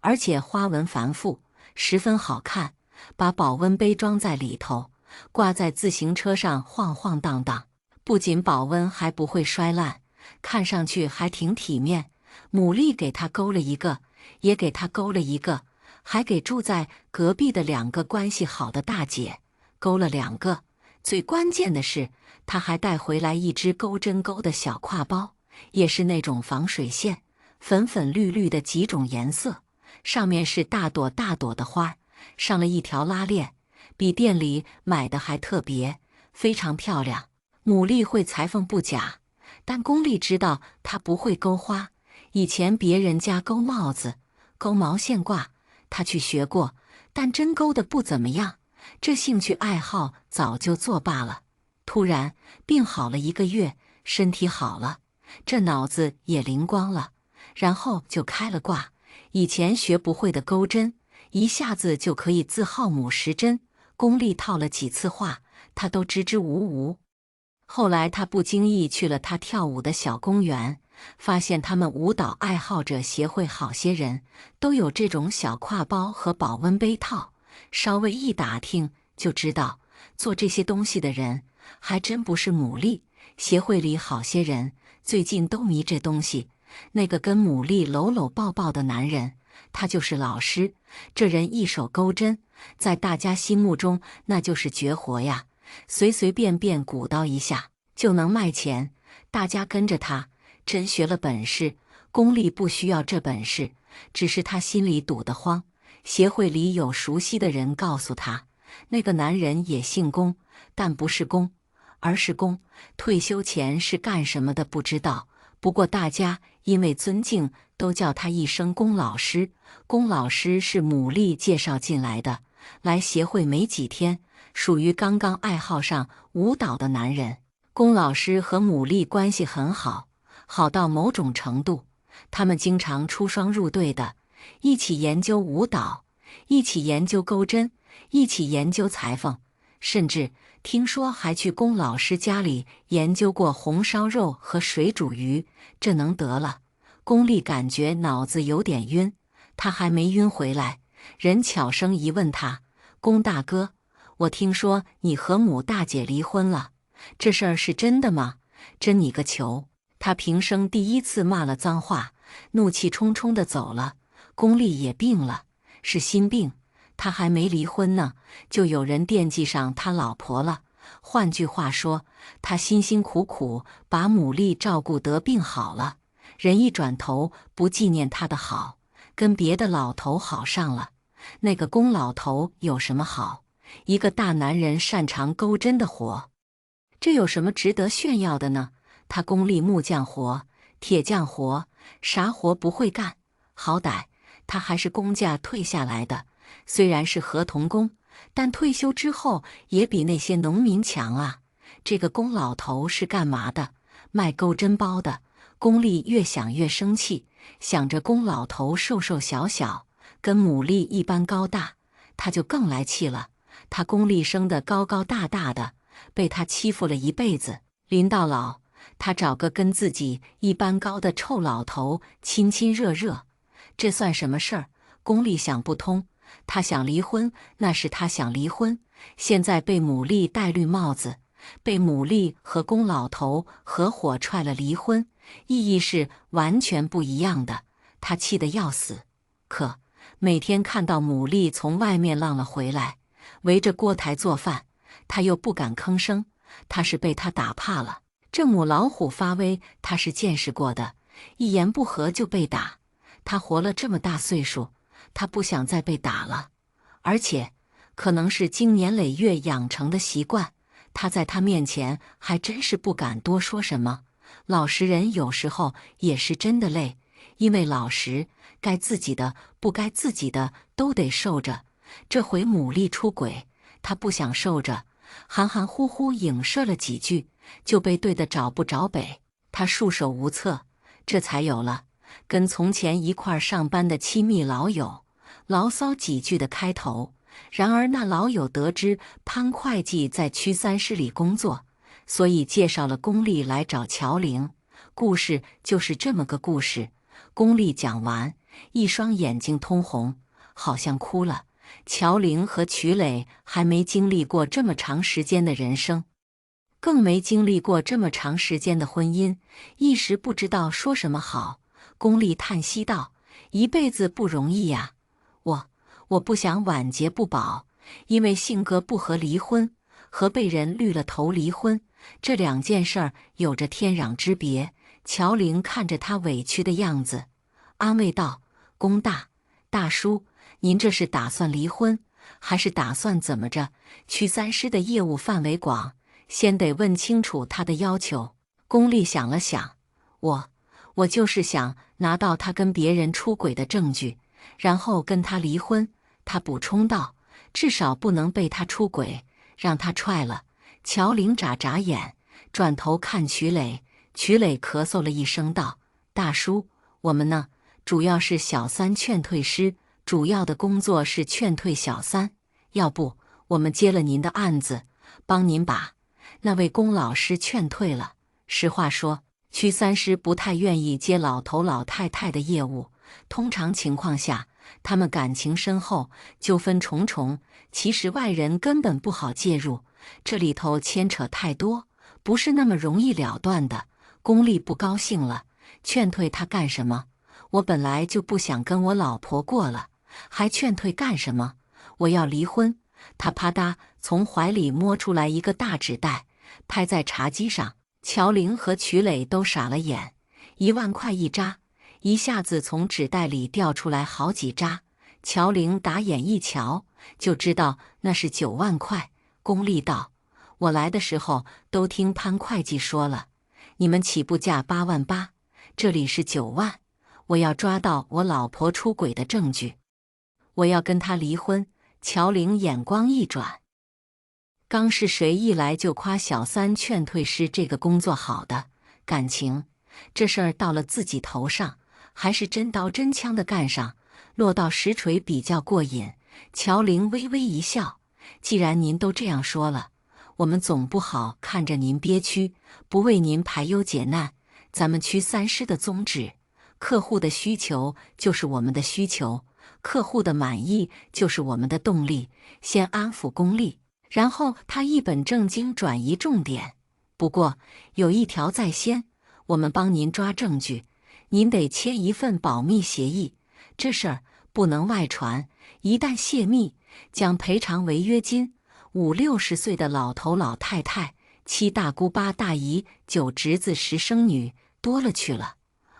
而且花纹繁复，十分好看。把保温杯装在里头，挂在自行车上晃晃荡荡，不仅保温还不会摔烂，看上去还挺体面。牡蛎给他勾了一个，也给他勾了一个，还给住在隔壁的2个关系好的大姐勾了2个。最关键的是，他还带回来一只钩针钩的小挎包，也是那种防水线，粉粉绿绿的几种颜色，上面是大朵大朵的花，上了一条拉链，比店里买的还特别，非常漂亮。牡蛎会裁缝不假，但龚丽知道她不会钩花。以前别人家钩帽子、钩毛线褂，她去学过，但真钩的不怎么样。这兴趣爱好早就作罢了。突然病好了1个月，身体好了，这脑子也灵光了，然后就开了挂。以前学不会的钩针，一下子就可以自号母10针。龚丽套了几次话，她都支支吾吾。后来他不经意去了他跳舞的小公园，发现他们舞蹈爱好者协会好些人都有这种小挎包和保温杯套。稍微一打听就知道，做这些东西的人还真不是牡蛎。协会里好些人最近都迷这东西。那个跟牡蛎搂搂抱抱的男人，他就是老师。这人一手钩针，在大家心目中那就是绝活呀，随随便便鼓捣一下就能卖钱。大家跟着他，真学了本事。龚丽不需要这本事，只是他心里堵得慌。协会里有熟悉的人告诉他，那个男人也姓龚，但不是龚，而是龚。退休前是干什么的不知道，不过大家因为尊敬，都叫他一声龚老师。龚老师是牡蛎介绍进来的，来协会没几天，属于刚刚爱好上舞蹈的男人。龚老师和牡蛎关系很好，好到某种程度，他们经常出双入对的，一起研究舞蹈，一起研究钩针，一起研究裁缝。甚至听说还去龚老师家里研究过红烧肉和水煮鱼，这能得了？龚丽感觉脑子有点晕，他还没晕回来，人悄声一问他：“龚大哥，我听说你和母大姐离婚了，这事儿是真的吗？”真你个球！他平生第一次骂了脏话，怒气冲冲地走了。龚丽也病了，是心病。他还没离婚呢，就有人惦记上他老婆了。换句话说，他辛辛苦苦把母丽照顾得病好了，人一转头不纪念他的好，跟别的老头好上了。那个龚老头有什么好？一个大男人擅长钩针的活，这有什么值得炫耀的呢？他功力木匠活、铁匠活，啥活不会干？好歹他还是工价退下来的，虽然是合同工，但退休之后也比那些农民强啊。这个龚老头是干嘛的？卖钩针包的。龚丽越想越生气，想着龚老头瘦瘦小小，跟母丽一般高大，他就更来气了。他龚丽生得高高大大的，被他欺负了一辈子，临到老，他找个跟自己一般高的臭老头亲亲热热，这算什么事儿？龚丽想不通。他想离婚，那是他想离婚，现在被母丽戴绿帽子，被母丽和龚老头合伙踹了离婚，意义是完全不一样的。他气得要死，可每天看到母丽从外面浪了回来，围着锅台做饭，他又不敢吭声。他是被他打怕了，这母老虎发威，他是见识过的，一言不合就被打。他活了这么大岁数，他不想再被打了，而且可能是经年累月养成的习惯，他在他面前还真是不敢多说什么。老实人有时候也是真的累，因为老实，该自己的不该自己的都得受着。这回母丽出轨，他不想受着，含含糊糊影射了几句，就被对得找不着北。他束手无策，这才有了跟从前一块上班的亲密老友牢骚几句的开头。然而那老友得知潘会计在区3室里工作，所以介绍了龚丽来找乔玲。故事就是这么个故事。龚丽讲完，一双眼睛通红，好像哭了。乔玲和曲磊还没经历过这么长时间的人生，更没经历过这么长时间的婚姻，一时不知道说什么好。龚丽叹息道：“一辈子不容易呀，我不想晚节不保，因为性格不合离婚，和被人绿了头离婚，这两件事儿有着天壤之别。”乔玲看着他委屈的样子，安慰道：“龚大叔，您这是打算离婚，还是打算怎么着？区3室的业务范围广，先得问清楚他的要求。”龚丽想了想，我就是想拿到他跟别人出轨的证据，然后跟他离婚。他补充道：“至少不能被他出轨，让他踹了。”乔玲眨眨眼，转头看曲磊。曲磊咳嗽了一声道：“大叔，我们呢，主要是小三劝退师，主要的工作是劝退小三。要不我们接了您的案子，帮您把那位龚老师劝退了。”实话说，区3师不太愿意接老头老太太的业务，通常情况下他们感情深厚，纠纷重重，其实外人根本不好介入，这里头牵扯太多，不是那么容易了断的。龚丽不高兴了，劝退他干什么？我本来就不想跟我老婆过了，还劝退干什么？我要离婚。他啪嗒从怀里摸出来一个大纸袋，拍在茶几上。乔玲和曲磊都傻了眼，1万块一扎，一下子从纸袋里掉出来好几扎。乔玲打眼一瞧，就知道那是9万块。龚丽道：“我来的时候都听潘会计说了，你们起步价8万8，这里是9万。我要抓到我老婆出轨的证据，我要跟她离婚。”乔玲眼光一转，刚是谁一来就夸小三劝退师这个工作好的，感情这事儿到了自己头上，还是真刀真枪的干上，落到实锤比较过瘾。乔玲微微一笑，既然您都这样说了，我们总不好看着您憋屈，不为您排忧解难。咱们区三师的宗旨，客户的需求就是我们的需求，客户的满意就是我们的动力。先安抚功利，然后他一本正经转移重点。不过有一条在先，我们帮您抓证据，您得签一份保密协议，这事儿不能外传，一旦泄密，将赔偿违约金。50-60岁的老头老太太、7大姑8大姨、9侄子10生女多了去了。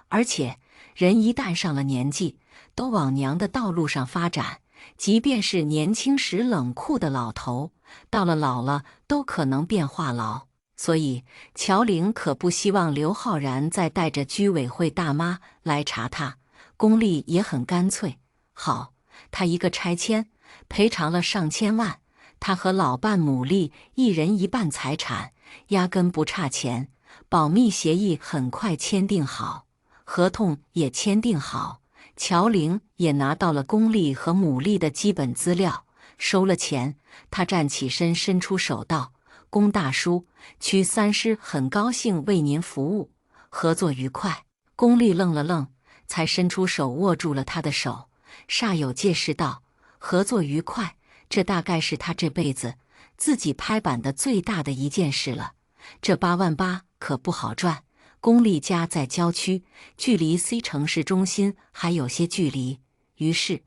而且人一旦上了年纪，都往娘的道路上发展，即便是年轻时冷酷的老头，到了老了都可能变话痨。所以乔玲可不希望刘浩然再带着居委会大妈来查他。龚丽也很干脆，好，他一个拆迁赔偿了上千万，他和老伴牡蛎一人一半财产，压根不差钱。保密协议很快签订好，合同也签订好，乔玲也拿到了龚丽和牡蛎的基本资料，收了钱，他站起身伸出手道：“龚大叔，区三师很高兴为您服务，合作愉快。”龚丽愣了愣，才伸出手握住了他的手，煞有介事道：“合作愉快，这大概是他这辈子自己拍板的最大的一件事了。这8万8可不好赚。”龚丽家在郊区，距离 C 城市中心还有些距离，于是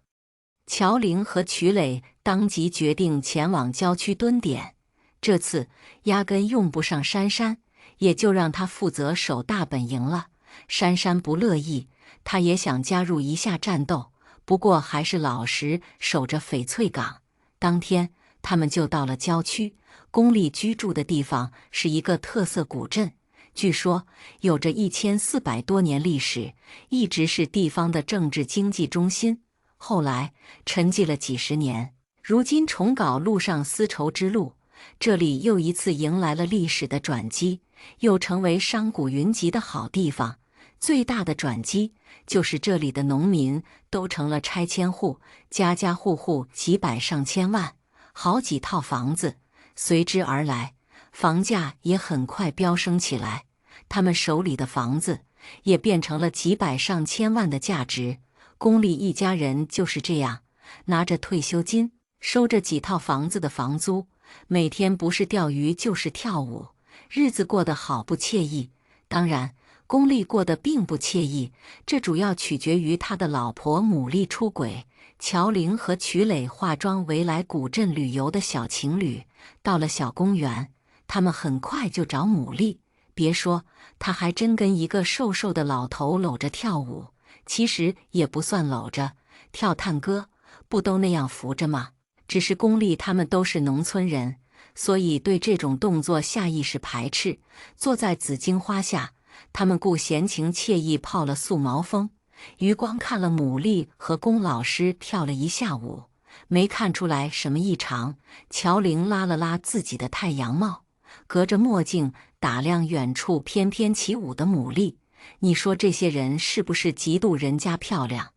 乔玲和曲磊当即决定前往郊区蹲点。这次压根用不上珊珊，也就让他负责守大本营了。珊珊不乐意，她也想加入一下战斗，不过还是老实守着翡翠港。当天他们就到了郊区，龚丽居住的地方是一个特色古镇，据说有着1400多年历史，一直是地方的政治经济中心。后来沉寂了几十年，如今重稿路上丝绸之路，这里又一次迎来了历史的转机，又成为商贾云集的好地方。最大的转机就是这里的农民都成了拆迁户，家家户户几百上千万，好几套房子随之而来，房价也很快飙升起来。他们手里的房子也变成了几百上千万的价值。龚丽一家人就是这样，拿着退休金，收着几套房子的房租，每天不是钓鱼就是跳舞，日子过得好不惬意。当然龚丽过得并不惬意，这主要取决于他的老婆牡蛎出轨。乔玲和曲磊化妆为来古镇旅游的小情侣，到了小公园，他们很快就找牡蛎。别说，他还真跟一个瘦瘦的老头搂着跳舞，其实也不算搂着，跳探戈不都那样扶着吗？只是龚丽他们都是农村人，所以对这种动作下意识排斥。坐在紫荆花下，他们顾闲情惬意泡了素毛峰。余光看了牡蛎和龚老师跳了一下午，没看出来什么异常。乔玲拉了拉自己的太阳帽，隔着墨镜打量远处翩翩起舞的牡蛎。你说这些人是不是嫉妒人家漂亮，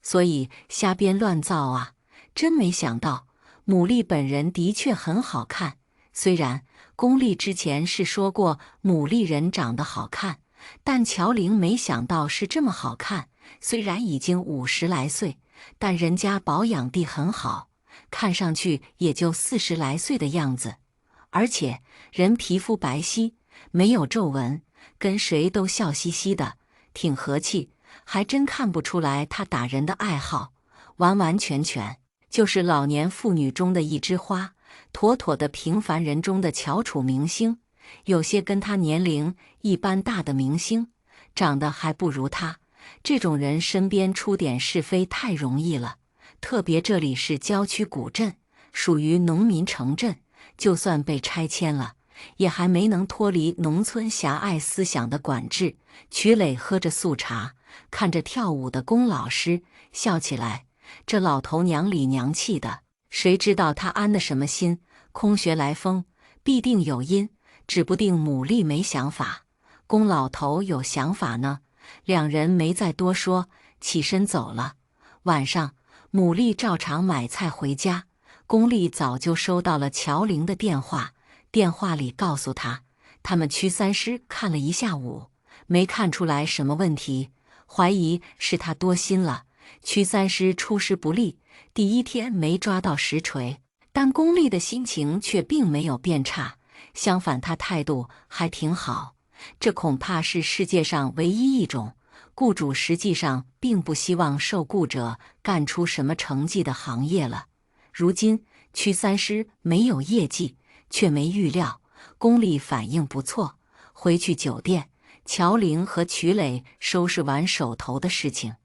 所以瞎编乱造啊？真没想到，牡蛎本人的确很好看。虽然龚丽之前是说过牡蛎人长得好看，但乔玲没想到是这么好看。虽然已经50来岁，但人家保养地很好，看上去也就40来岁的样子。而且人皮肤白皙，没有皱纹，跟谁都笑嘻嘻的，挺和气，还真看不出来他打人的爱好，完完全全就是老年妇女中的一枝花，妥妥的平凡人中的翘楚明星。有些跟他年龄一般大的明星，长得还不如他。这种人身边出点是非太容易了，特别这里是郊区古镇，属于农民城镇，就算被拆迁了，也还没能脱离农村狭隘思想的管制。曲磊喝着素茶，看着跳舞的龚老师，笑起来。这老头娘里娘气的，谁知道他安的什么心？空穴来风，必定有因，指不定牡蛎没想法，龚老头有想法呢。两人没再多说，起身走了。晚上，牡蛎照常买菜回家，龚丽早就收到了乔玲的电话，电话里告诉他，他们区三师看了一下午，没看出来什么问题，怀疑是他多心了。区三师出师不利，第一天没抓到实锤，但龚丽的心情却并没有变差，相反，他态度还挺好。这恐怕是世界上唯一一种雇主实际上并不希望受雇者干出什么成绩的行业了。如今区三师没有业绩，却没预料龚丽反应不错。回去酒店，乔玲和曲磊收拾完手头的事情，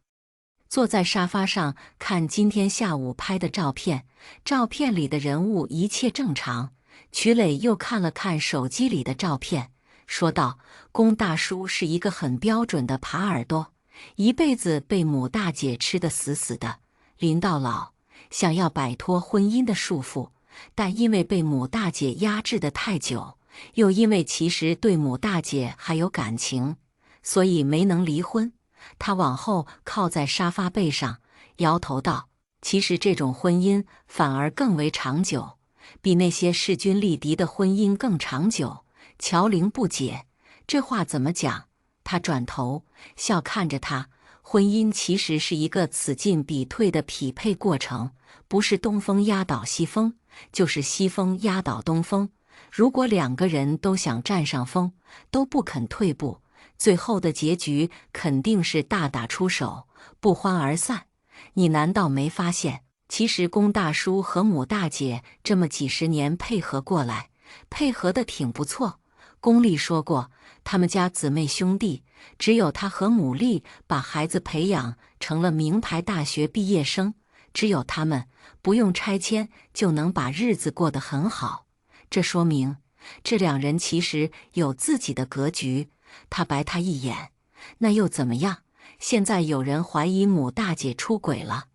坐在沙发上看今天下午拍的照片，照片里的人物一切正常。曲磊又看了看手机里的照片，说道：“龚大叔是一个很标准的耙耳朵，一辈子被母大姐吃得死死的，临到老，想要摆脱婚姻的束缚，但因为被母大姐压制得太久，又因为其实对母大姐还有感情，所以没能离婚。”他往后靠在沙发背上，摇头道：“其实这种婚姻反而更为长久，比那些势均力敌的婚姻更长久。”乔玲不解，这话怎么讲？他转头笑看着他，婚姻其实是一个此进彼退的匹配过程，不是东风压倒西风，就是西风压倒东风。如果两个人都想占上风，都不肯退步，最后的结局肯定是大打出手，不欢而散。你难道没发现，其实龚大叔和母大姐这么几十年配合过来，配合得挺不错。龚丽说过，他们家姊妹兄弟，只有他和母丽把孩子培养成了名牌大学毕业生，只有他们不用拆迁就能把日子过得很好。这说明这两人其实有自己的格局。他白他一眼，那又怎么样？现在有人怀疑母大姐出轨了，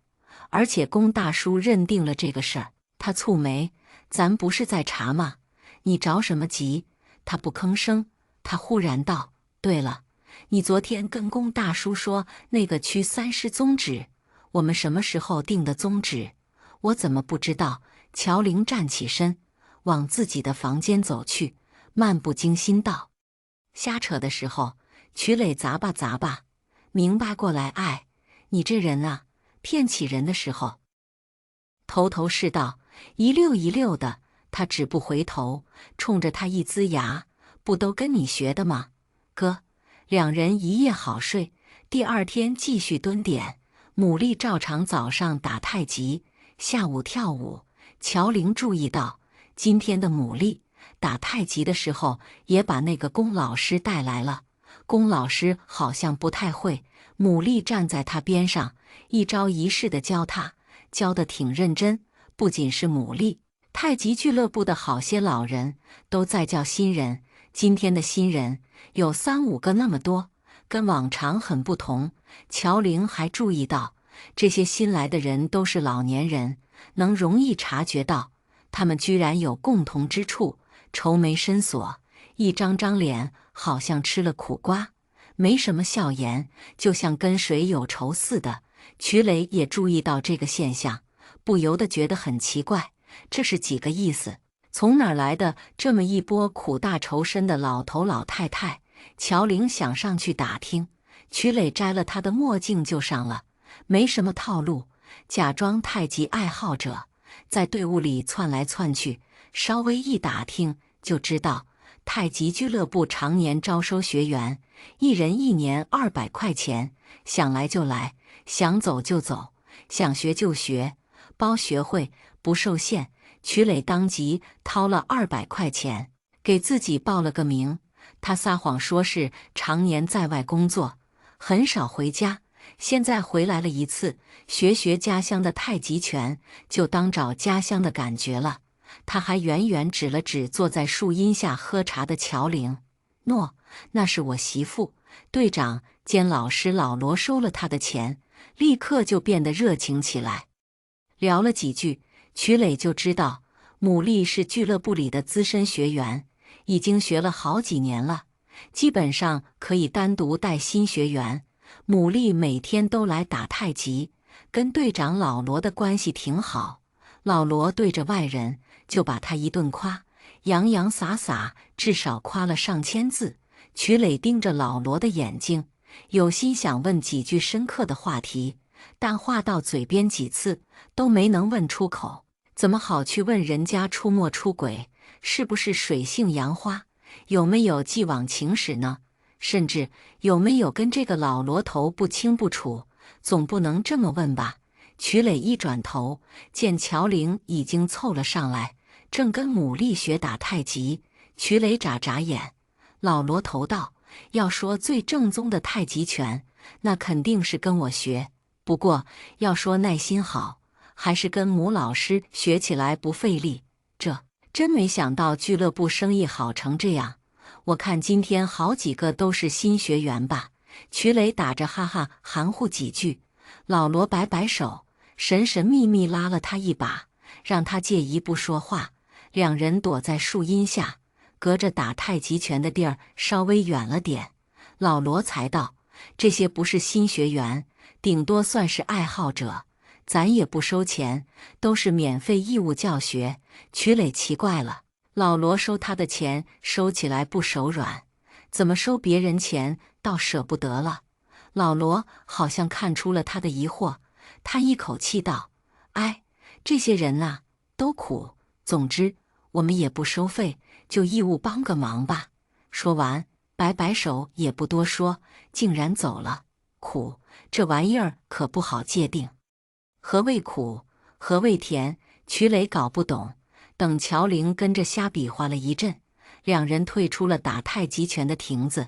而且龚大叔认定了这个事儿。他蹙眉：“咱不是在查吗？你着什么急？”他不吭声。他忽然道：“对了，你昨天跟龚大叔说那个区三师宗旨，我们什么时候定的宗旨？我怎么不知道？”乔玲站起身，往自己的房间走去，漫不经心道：“瞎扯的时候，曲磊咂巴咂巴，明白过来。哎，你这人啊，骗起人的时候，头头是道，一溜一溜的。”他只不回头，冲着他一呲牙：“不都跟你学的吗，哥？”两人一夜好睡，第二天继续蹲点。母丽照常早上打太极，下午跳舞。乔玲注意到，今天的母丽打太极的时候，也把那个龚老师带来了。龚老师好像不太会，母丽站在他边上，一招一式的教他，教得挺认真。不仅是母丽，太极俱乐部的好些老人都在教新人。今天的新人有3-5个那么多，跟往常很不同。乔玲还注意到，这些新来的人都是老年人，能容易察觉到他们居然有共同之处：愁眉深锁，一张张脸好像吃了苦瓜，没什么笑颜，就像跟水有仇似的。曲磊也注意到这个现象，不由得觉得很奇怪，这是几个意思？从哪儿来的这么一波苦大仇深的老头老太太？乔玲想上去打听，曲磊摘了他的墨镜就上了，没什么套路，假装太极爱好者，在队伍里窜来窜去，稍微一打听就知道，太极俱乐部常年招收学员，一人1年200块钱，想来就来，想走就走，想学就学，包学会，不受限。曲磊当即掏了200块钱，给自己报了个名。他撒谎说是常年在外工作，很少回家，现在回来了一次，学家乡的太极拳，就当找家乡的感觉了。他还远远指了指坐在树荫下喝茶的乔玲：“喏，那是我媳妇。”队长兼老师老罗收了他的钱，立刻就变得热情起来。聊了几句，曲磊就知道母丽是俱乐部里的资深学员，已经学了好几年了，基本上可以单独带新学员。母丽每天都来打太极，跟队长老罗的关系挺好。老罗对着外人就把他一顿夸，洋洋洒洒，至少夸了上千字。曲磊盯着老罗的眼睛，有心想问几句深刻的话题，但话到嘴边几次都没能问出口。怎么好去问人家出没出轨，是不是水性杨花，有没有既往情史呢？甚至有没有跟这个老罗头不清不楚？总不能这么问吧？曲磊一转头，见乔玲已经凑了上来，正跟牡蛎学打太极。曲磊眨眨眼，老罗头道：“要说最正宗的太极拳，那肯定是跟我学。不过要说耐心好，还是跟母老师学起来不费力。这真没想到俱乐部生意好成这样。我看今天好几个都是新学员吧？”曲磊打着哈哈含糊几句，老罗摆摆手，神神秘秘拉了他一把，让他借一步说话。两人躲在树荫下，隔着打太极拳的地儿稍微远了点。老罗才道：“这些不是新学员，顶多算是爱好者，咱也不收钱，都是免费义务教学。”曲磊奇怪了，老罗收他的钱收起来不手软，怎么收别人钱倒舍不得了？老罗好像看出了他的疑惑，叹一口气道：“哎，这些人啊，都苦。总之，我们也不收费，就义务帮个忙吧。”说完，摆摆手，也不多说，竟然走了。苦这玩意儿可不好界定，何谓苦，何谓甜？曲磊搞不懂。等乔玲跟着瞎比划了一阵，两人退出了打太极拳的亭子，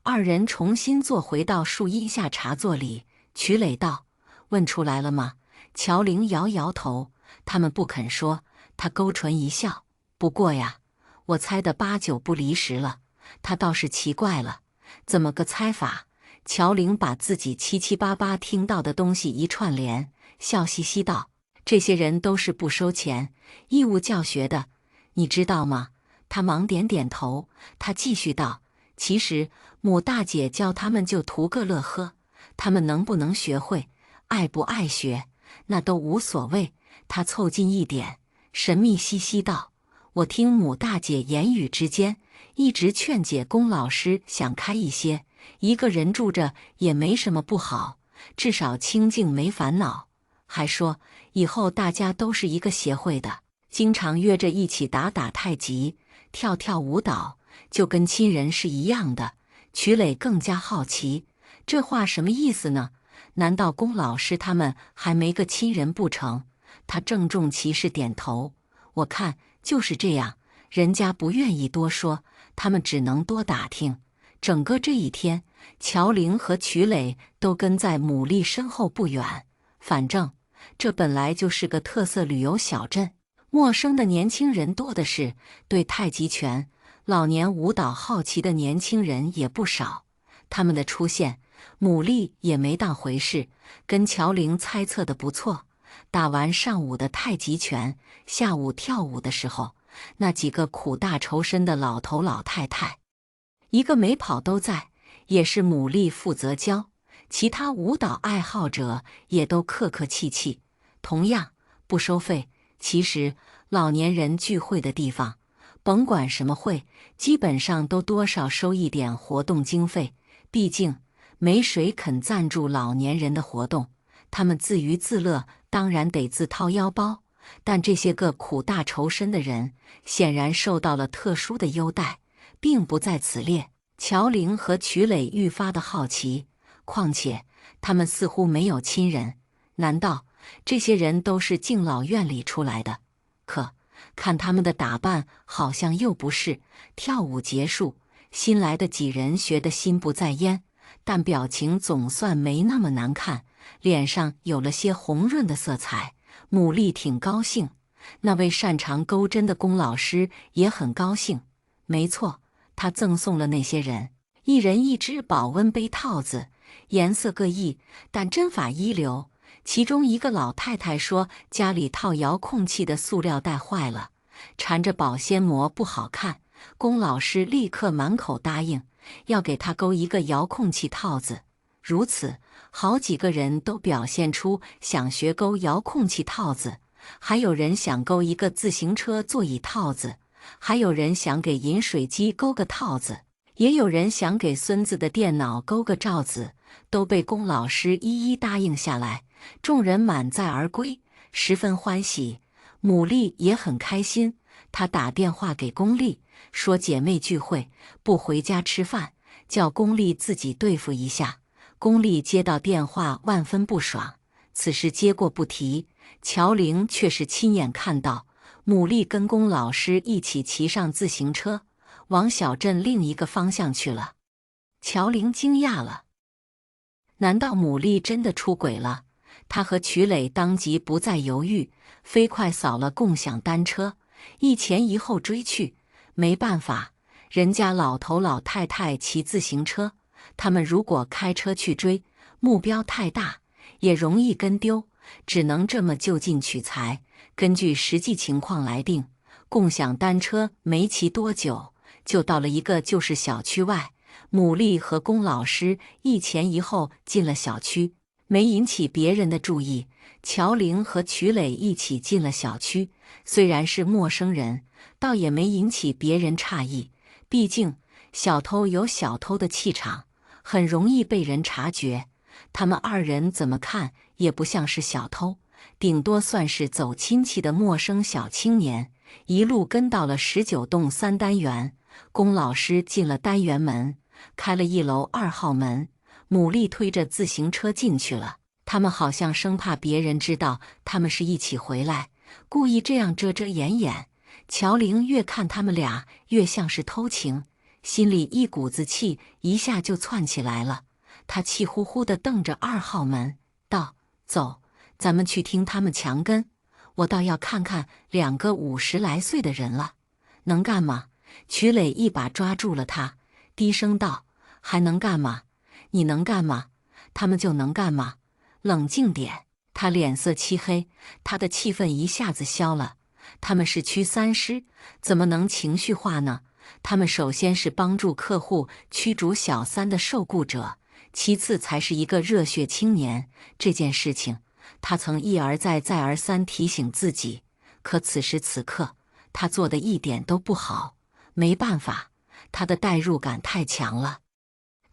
二人重新坐回到树荫下茶座里。曲磊道：“问出来了吗？”乔玲摇摇头，他们不肯说。他勾唇一笑：“不过呀，我猜的8、9不离10了。”他倒是奇怪了，怎么个猜法？乔玲把自己七七八八听到的东西一串联，笑嘻嘻道：“这些人都是不收钱，义务教学的，你知道吗？”他忙点点头。他继续道：“其实母大姐教他们就图个乐呵，他们能不能学会，爱不爱学，那都无所谓。”他凑近一点，神秘兮兮道：“我听母大姐言语之间，一直劝解龚老师想开一些，一个人住着也没什么不好，至少清静没烦恼。还说以后大家都是一个协会的，经常约着一起打打太极，跳跳舞蹈，就跟亲人是一样的。”曲磊更加好奇，这话什么意思呢？难道龚老师他们还没个亲人不成？他郑重其事点头：“我看就是这样，人家不愿意多说，他们只能多打听。”整个这一天，乔玲和曲磊都跟在牡蛎身后不远。反正这本来就是个特色旅游小镇，陌生的年轻人多的是，对太极拳、老年舞蹈好奇的年轻人也不少。他们的出现，牡蛎也没当回事，跟乔玲猜测的不错。打完上午的太极拳，下午跳舞的时候，那几个苦大仇深的老头老太太，一个没跑都在，也是牡蛎负责教。其他舞蹈爱好者也都客客气气，同样不收费。其实老年人聚会的地方，甭管什么会，基本上都多少收一点活动经费，毕竟没谁肯赞助老年人的活动，他们自娱自乐当然得自掏腰包。但这些个苦大仇深的人显然受到了特殊的优待，并不在此列。乔玲和曲磊愈发的好奇，况且他们似乎没有亲人，难道这些人都是敬老院里出来的？可看他们的打扮，好像又不是。跳舞结束，新来的几人学得心不在焉，但表情总算没那么难看，脸上有了些红润的色彩。牡蛎挺高兴，那位擅长钩针的龚老师也很高兴。没错，他赠送了那些人一人一只保温杯套子，颜色各异，但针法一流。其中一个老太太说家里套遥控器的塑料袋坏了，缠着保鲜膜不好看，龚老师立刻满口答应，要给她钩一个遥控器套子。如此，好几个人都表现出想学钩遥控器套子，还有人想勾一个自行车座椅套子，还有人想给饮水机勾个套子，也有人想给孙子的电脑勾个罩子，都被龚老师一一答应下来。众人满载而归，十分欢喜。牡蛎也很开心，她打电话给龚丽，说姐妹聚会不回家吃饭，叫龚丽自己对付一下。龚丽接到电话万分不爽，此事接过不提。乔玲却是亲眼看到牡蛎跟龚老师一起骑上自行车，往小镇另一个方向去了。乔玲惊讶了，难道牡蛎真的出轨了？他和曲磊当即不再犹豫，飞快扫了共享单车，一前一后追去。没办法，人家老头老太太骑自行车，他们如果开车去追，目标太大，也容易跟丢，只能这么就近取材，根据实际情况来定。共享单车没骑多久，就到了一个旧式小区外。牡蛎和龚老师一前一后进了小区，没引起别人的注意。乔玲和曲磊一起进了小区，虽然是陌生人，倒也没引起别人诧异。毕竟小偷有小偷的气场，很容易被人察觉。他们二人怎么看也不像是小偷，顶多算是走亲戚的陌生小青年。一路跟到了19栋3单元，龚老师进了单元门，开了1楼2号门，牡蛎推着自行车进去了。他们好像生怕别人知道他们是一起回来，故意这样遮遮掩掩。乔玲越看他们俩越像是偷情，心里一股子气一下就窜起来了。她气呼呼地瞪着2号门，道：“走，咱们去听他们墙根。我倒要看看2个50来岁的人了，能干嘛？”曲磊一把抓住了他，低声道：“还能干嘛？你能干嘛？他们就能干嘛？冷静点。”他脸色漆黑，他的气氛一下子消了。他们是区3师，怎么能情绪化呢？他们首先是帮助客户驱逐小三的受雇者，其次才是一个热血青年。这件事情，他曾一而再再而三提醒自己，可此时此刻，他做的一点都不好。没办法，他的代入感太强了。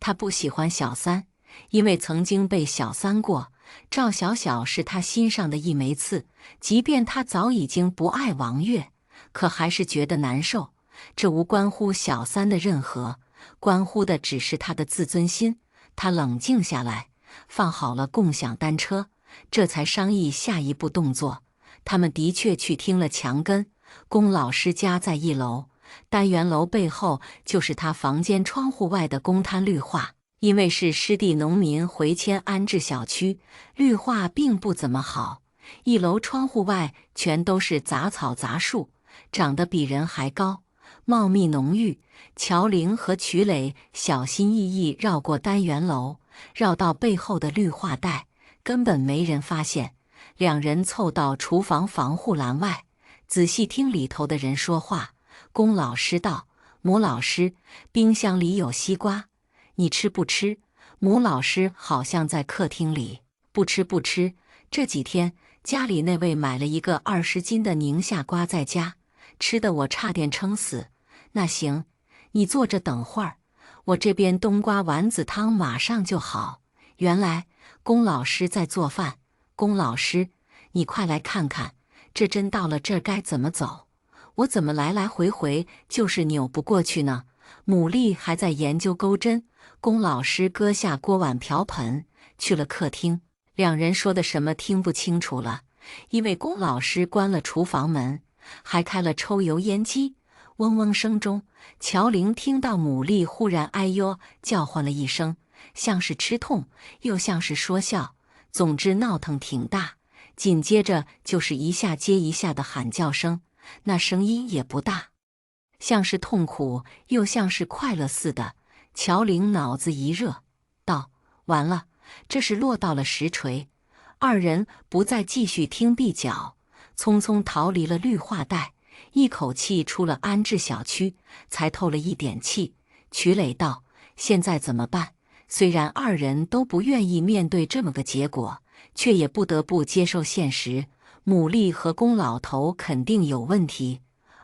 他不喜欢小三，因为曾经被小三过。赵小小是他心上的一枚刺，即便他早已经不爱王月，可还是觉得难受。这无关乎小三的任何，关乎的只是他的自尊心。他冷静下来，放好了共享单车，这才商议下一步动作。他们的确去听了墙根，龚老师家在1楼，单元楼背后就是他房间窗户外的公摊绿化。因为是湿地农民回迁安置小区，绿化并不怎么好。1楼窗户外全都是杂草杂树，长得比人还高，茂密浓郁。乔玲和曲磊小心翼翼绕过单元楼，绕到背后的绿化带，根本没人发现。2人凑到厨房防护栏外，仔细听里头的人说话。龚老师道：“母老师，冰箱里有西瓜，你吃不吃？”母老师好像在客厅里：“不吃不吃，这几天家里那位买了一个20斤的宁夏瓜在家，吃的我差点撑死。”“那行，你坐着等会儿，我这边冬瓜丸子汤马上就好。”原来龚老师在做饭。龚老师，你快来看看，这针到了这儿该怎么走？我怎么来来回回就是扭不过去呢？牡蛎还在研究钩针。龚老师搁下锅碗瓢盆，去了客厅。2人说的什么听不清楚了，因为龚老师关了厨房门，还开了抽油烟机。嗡嗡声中，乔玲听到牡蛎忽然哎呦叫唤了一声，像是吃痛，又像是说笑，总之闹腾挺大。紧接着就是一下接一下的喊叫声，那声音也不大，像是痛苦又像是快乐似的。乔玲脑子一热，道：“完了，这是落到了实锤。”2人不再继续听壁角，匆匆逃离了绿化带，一口气出了安置小区，才透了一点气。曲磊道：“现在怎么办？”虽然2人都不愿意面对这么个结果，却也不得不接受现实。牡蛎和龚老头肯定有问题。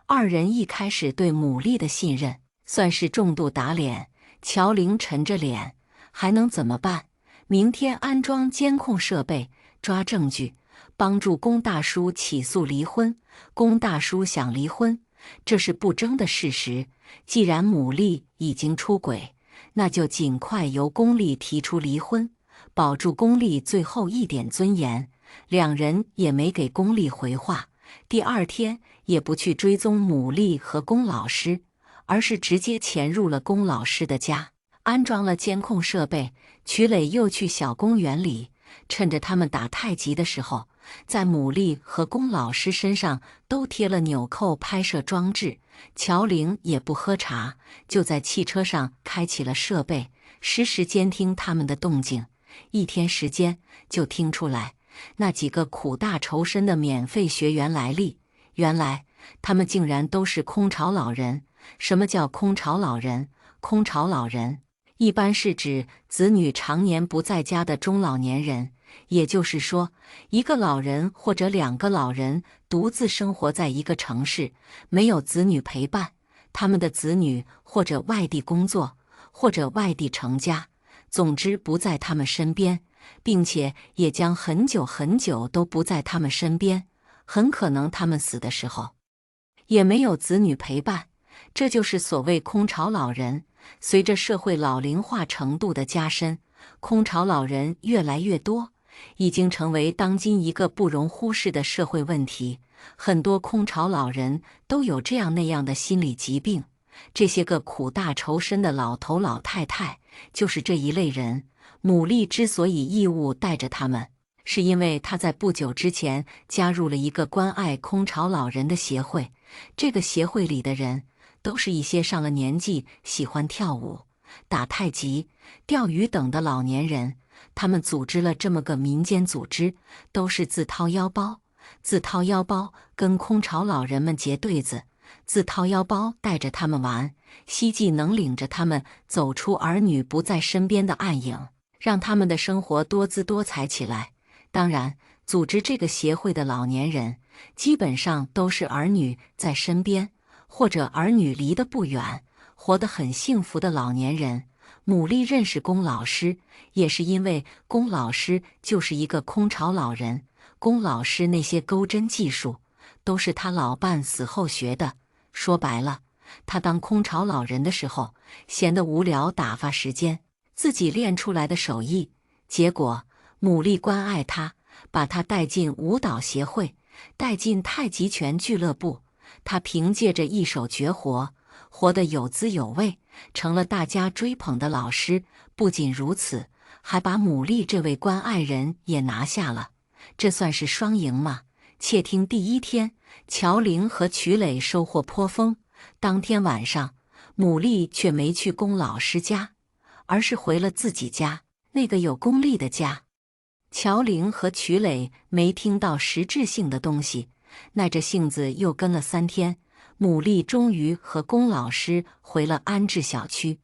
二人一开始对牡蛎的信任算是重度打脸。乔玲沉着脸，还能怎么办？明天安装监控设备，抓证据，帮助龚大叔起诉离婚。龚大叔想离婚，这是不争的事实。既然牡蛎已经出轨，那就尽快由龚丽提出离婚，保住龚丽最后一点尊严。两人也没给龚丽回话，第二天也不去追踪牡蛎和龚老师，而是直接潜入了龚老师的家，安装了监控设备。曲磊又去小公园里，趁着他们打太极的时候，在牡蛎和龚老师身上都贴了纽扣拍摄装置。乔玲也不喝茶，就在汽车上开启了设备，实时监听他们的动静。一天时间就听出来那几个苦大仇深的免费学员来历。原来他们竟然都是空巢老人。什么叫空巢老人？空巢老人一般是指子女常年不在家的中老年人，也就是说，一个老人或者两个老人独自生活在一个城市，没有子女陪伴，他们的子女或者外地工作，或者外地成家，总之不在他们身边，并且也将很久很久都不在他们身边，很可能他们死的时候也没有子女陪伴。这就是所谓空巢老人。随着社会老龄化程度的加深，空巢老人越来越多，已经成为当今一个不容忽视的社会问题。很多空巢老人都有这样那样的心理疾病，这些个苦大仇深的老头老太太就是这一类人。牡蛎之所以义务带着他们，是因为他在不久之前加入了一个关爱空巢老人的协会。这个协会里的人都是一些上了年纪、喜欢跳舞、打太极、钓鱼等的老年人。他们组织了这么个民间组织，都是自掏腰包，跟空巢老人们结对子，自掏腰包带着他们玩，希冀能领着他们走出儿女不在身边的暗影，让他们的生活多姿多彩起来。当然，组织这个协会的老年人基本上都是儿女在身边，或者儿女离得不远，活得很幸福的老年人。牡蛎认识龚老师，也是因为龚老师就是一个空巢老人。龚老师那些钩针技术，都是他老伴死后学的。说白了，他当空巢老人的时候，闲得无聊打发时间，自己练出来的手艺。结果牡蛎关爱他，把他带进舞蹈协会，带进太极拳俱乐部。他凭借着一手绝活，活得有滋有味，成了大家追捧的老师。不仅如此，还把牡蛎这位关爱人也拿下了，这算是双赢吗？且听第一天，乔玲和曲磊收获颇丰。当天晚上，牡蛎却没去龚老师家，而是回了自己家，那个有龚丽的家。乔玲和曲磊没听到实质性的东西，耐着性子又跟了3天，牡蛎终于和龚老师回了安置小区。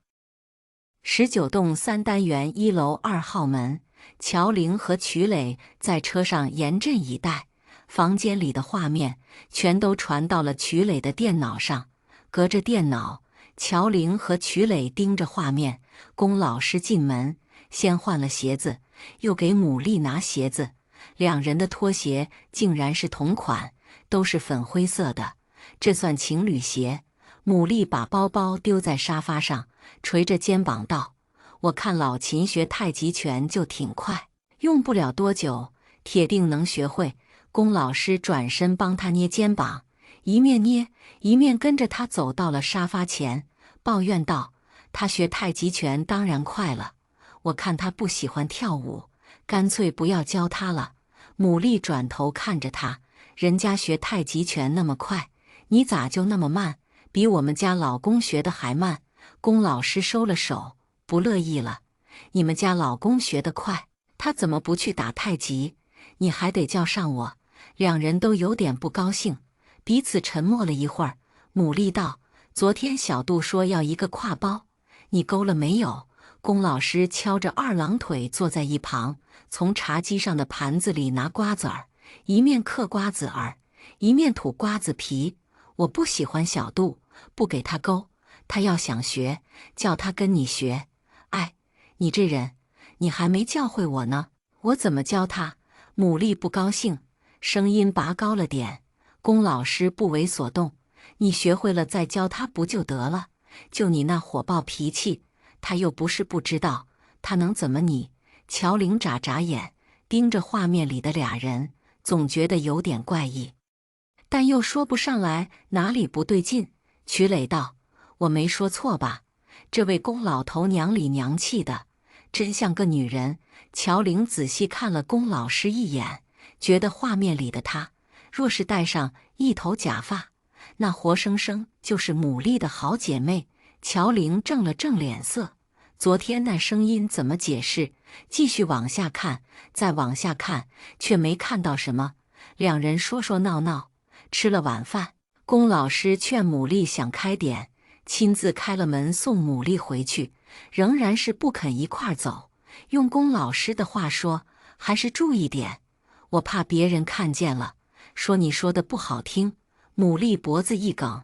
19栋3单元1楼2号门，乔玲和曲磊在车上严阵以待。房间里的画面全都传到了曲磊的电脑上，隔着电脑，乔玲和曲磊盯着画面。龚老师进门，先换了鞋子，又给牡蛎拿鞋子，两人的拖鞋竟然是同款，都是粉灰色的，这算情侣鞋。牡蛎把包包丢在沙发上，捶着肩膀道：“我看老秦学太极拳就挺快，用不了多久，铁定能学会。”龚老师转身帮他捏肩膀，一面捏一面跟着他走到了沙发前，抱怨道：“他学太极拳当然快了，我看他不喜欢跳舞，干脆不要教他了。”牡蛎转头看着他，人家学太极拳那么快，你咋就那么慢？比我们家老公学的还慢。龚老师收了手，不乐意了：“你们家老公学得快，他怎么不去打太极？你还得叫上我。”两人都有点不高兴，彼此沉默了一会儿。牡蛎道：“昨天小杜说要一个挎包，你勾了没有？”龚老师敲着二郎腿坐在一旁，从茶几上的盘子里拿瓜子儿，一面嗑瓜子儿，一面吐瓜子皮。我不喜欢小杜，不给他勾，他要想学，叫他跟你学。哎，你这人，你还没教会我呢，我怎么教他？牡蛎不高兴，声音拔高了点。龚老师不为所动，你学会了再教他不就得了？就你那火爆脾气，他又不是不知道，他能怎么你？乔玲眨眨眼，盯着画面里的俩人，总觉得有点怪异，但又说不上来哪里不对劲。曲磊道：“我没说错吧？这位龚老头娘里娘气的，真像个女人。”乔玲仔细看了龚老师一眼，觉得画面里的他，若是戴上一头假发，那活生生就是牡蛎的好姐妹。乔玲正了正脸色，昨天那声音怎么解释？继续往下看，再往下看，却没看到什么。两人说说闹闹，吃了晚饭，龚老师劝牡蛎想开点，亲自开了门送牡蛎回去，仍然是不肯一块儿走。用龚老师的话说，还是注意点，我怕别人看见了，说你说的不好听。牡蛎脖子一梗，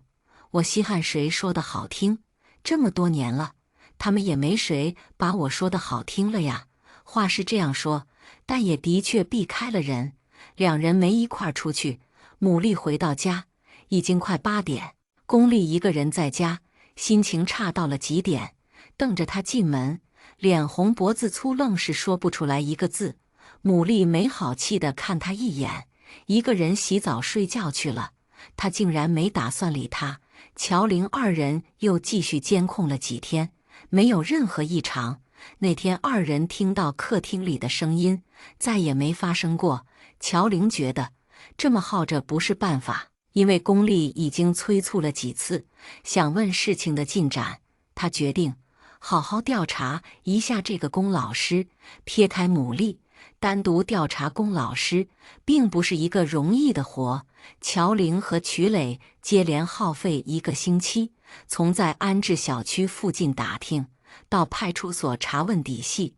我稀罕谁说的好听？这么多年了，他们也没谁把我说的好听了呀。话是这样说，但也的确避开了人。两人没一块儿出去。牡蛎回到家，已经快8点。龚丽一个人在家，心情差到了极点，瞪着他进门，脸红脖子粗，愣是说不出来一个字。牡蛎没好气地看他一眼，一个人洗澡睡觉去了。他竟然没打算理他。乔玲二人又继续监控了几天，没有任何异常。那天二人听到客厅里的声音，再也没发生过。乔玲觉得这么耗着不是办法，因为龚丽已经催促了几次，想问事情的进展。他决定好好调查一下这个龚老师。撇开牡蛎，单独调查龚老师并不是一个容易的活。乔玲和曲磊接连耗费1个星期，从在安置小区附近打听，到派出所查问底细，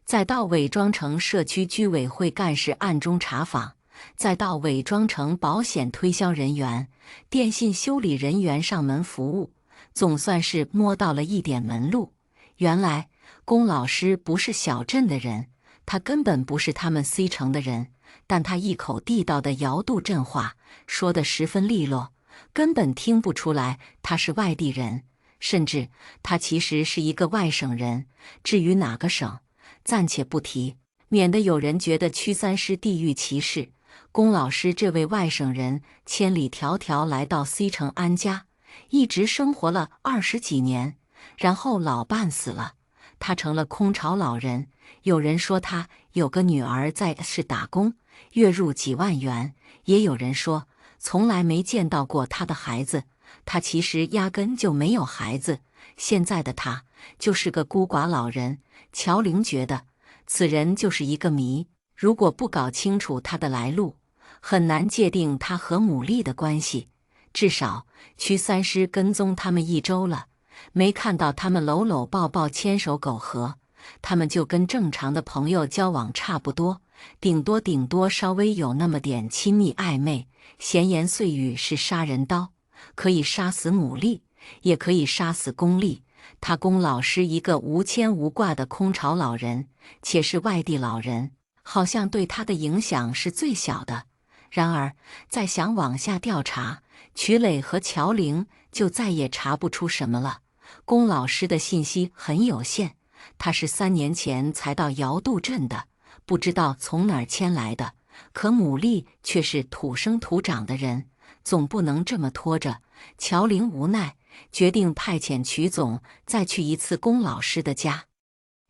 再到伪装成社区居委会干事暗中查访，再到伪装成保险推销人员、电信修理人员上门服务，总算是摸到了一点门路。原来龚老师不是小镇的人，他根本不是他们 C 城的人，但他一口地道的瑶渡镇话说得十分利落，根本听不出来他是外地人，甚至他其实是一个外省人。至于哪个省，暂且不提，免得有人觉得屈三师地域歧视。龚老师这位外省人千里迢迢来到 C 城安家，一直生活了20几年，然后老伴死了，他成了空巢老人。有人说他有个女儿在市打工，月入几万元，也有人说从来没见到过他的孩子，他其实压根就没有孩子。现在的他就是个孤寡老人。乔玲觉得此人就是一个谜，如果不搞清楚他的来路，很难界定他和牡蛎的关系。至少屈三师跟踪他们1周了，没看到他们搂搂抱抱牵手苟合，他们就跟正常的朋友交往差不多，顶多稍微有那么点亲密暧昧，闲言碎语是杀人刀，可以杀死牡蛎，也可以杀死龚丽。他龚老师一个无牵无挂的空巢老人，且是外地老人，好像对他的影响是最小的。然而再想往下调查，曲磊和乔玲就再也查不出什么了。龚老师的信息很有限，他是3年前才到瑶渡镇的，不知道从哪儿迁来的，可牡蛎却是土生土长的人，总不能这么拖着。乔玲无奈，决定派遣曲总再去一次龚老师的家，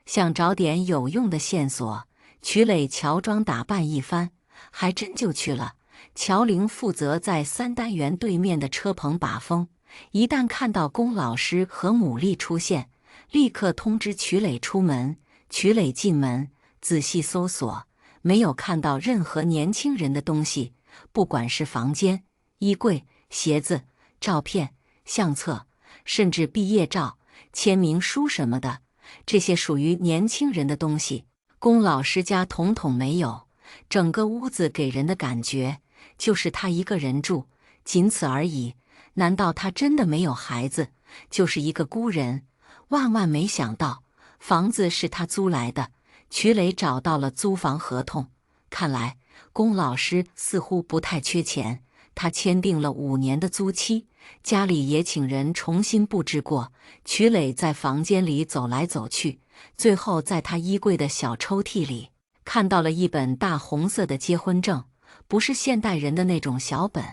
想找点有用的线索。曲磊乔装打扮一番，还真就去了。乔玲负责在3单元对面的车棚把风，一旦看到龚老师和牡蛎出现，立刻通知曲磊出门。曲磊进门仔细搜索，没有看到任何年轻人的东西，不管是房间、衣柜、鞋子、照片、相册，甚至毕业照、签名书什么的，这些属于年轻人的东西，龚老师家统统没有。整个屋子给人的感觉就是他一个人住，仅此而已。难道他真的没有孩子，就是一个孤人？万万没想到，房子是他租来的。瞿磊找到了租房合同，看来龚老师似乎不太缺钱。他签订了5年的租期，家里也请人重新布置过。瞿磊在房间里走来走去，最后在他衣柜的小抽屉里看到了一本大红色的结婚证，不是现代人的那种小本，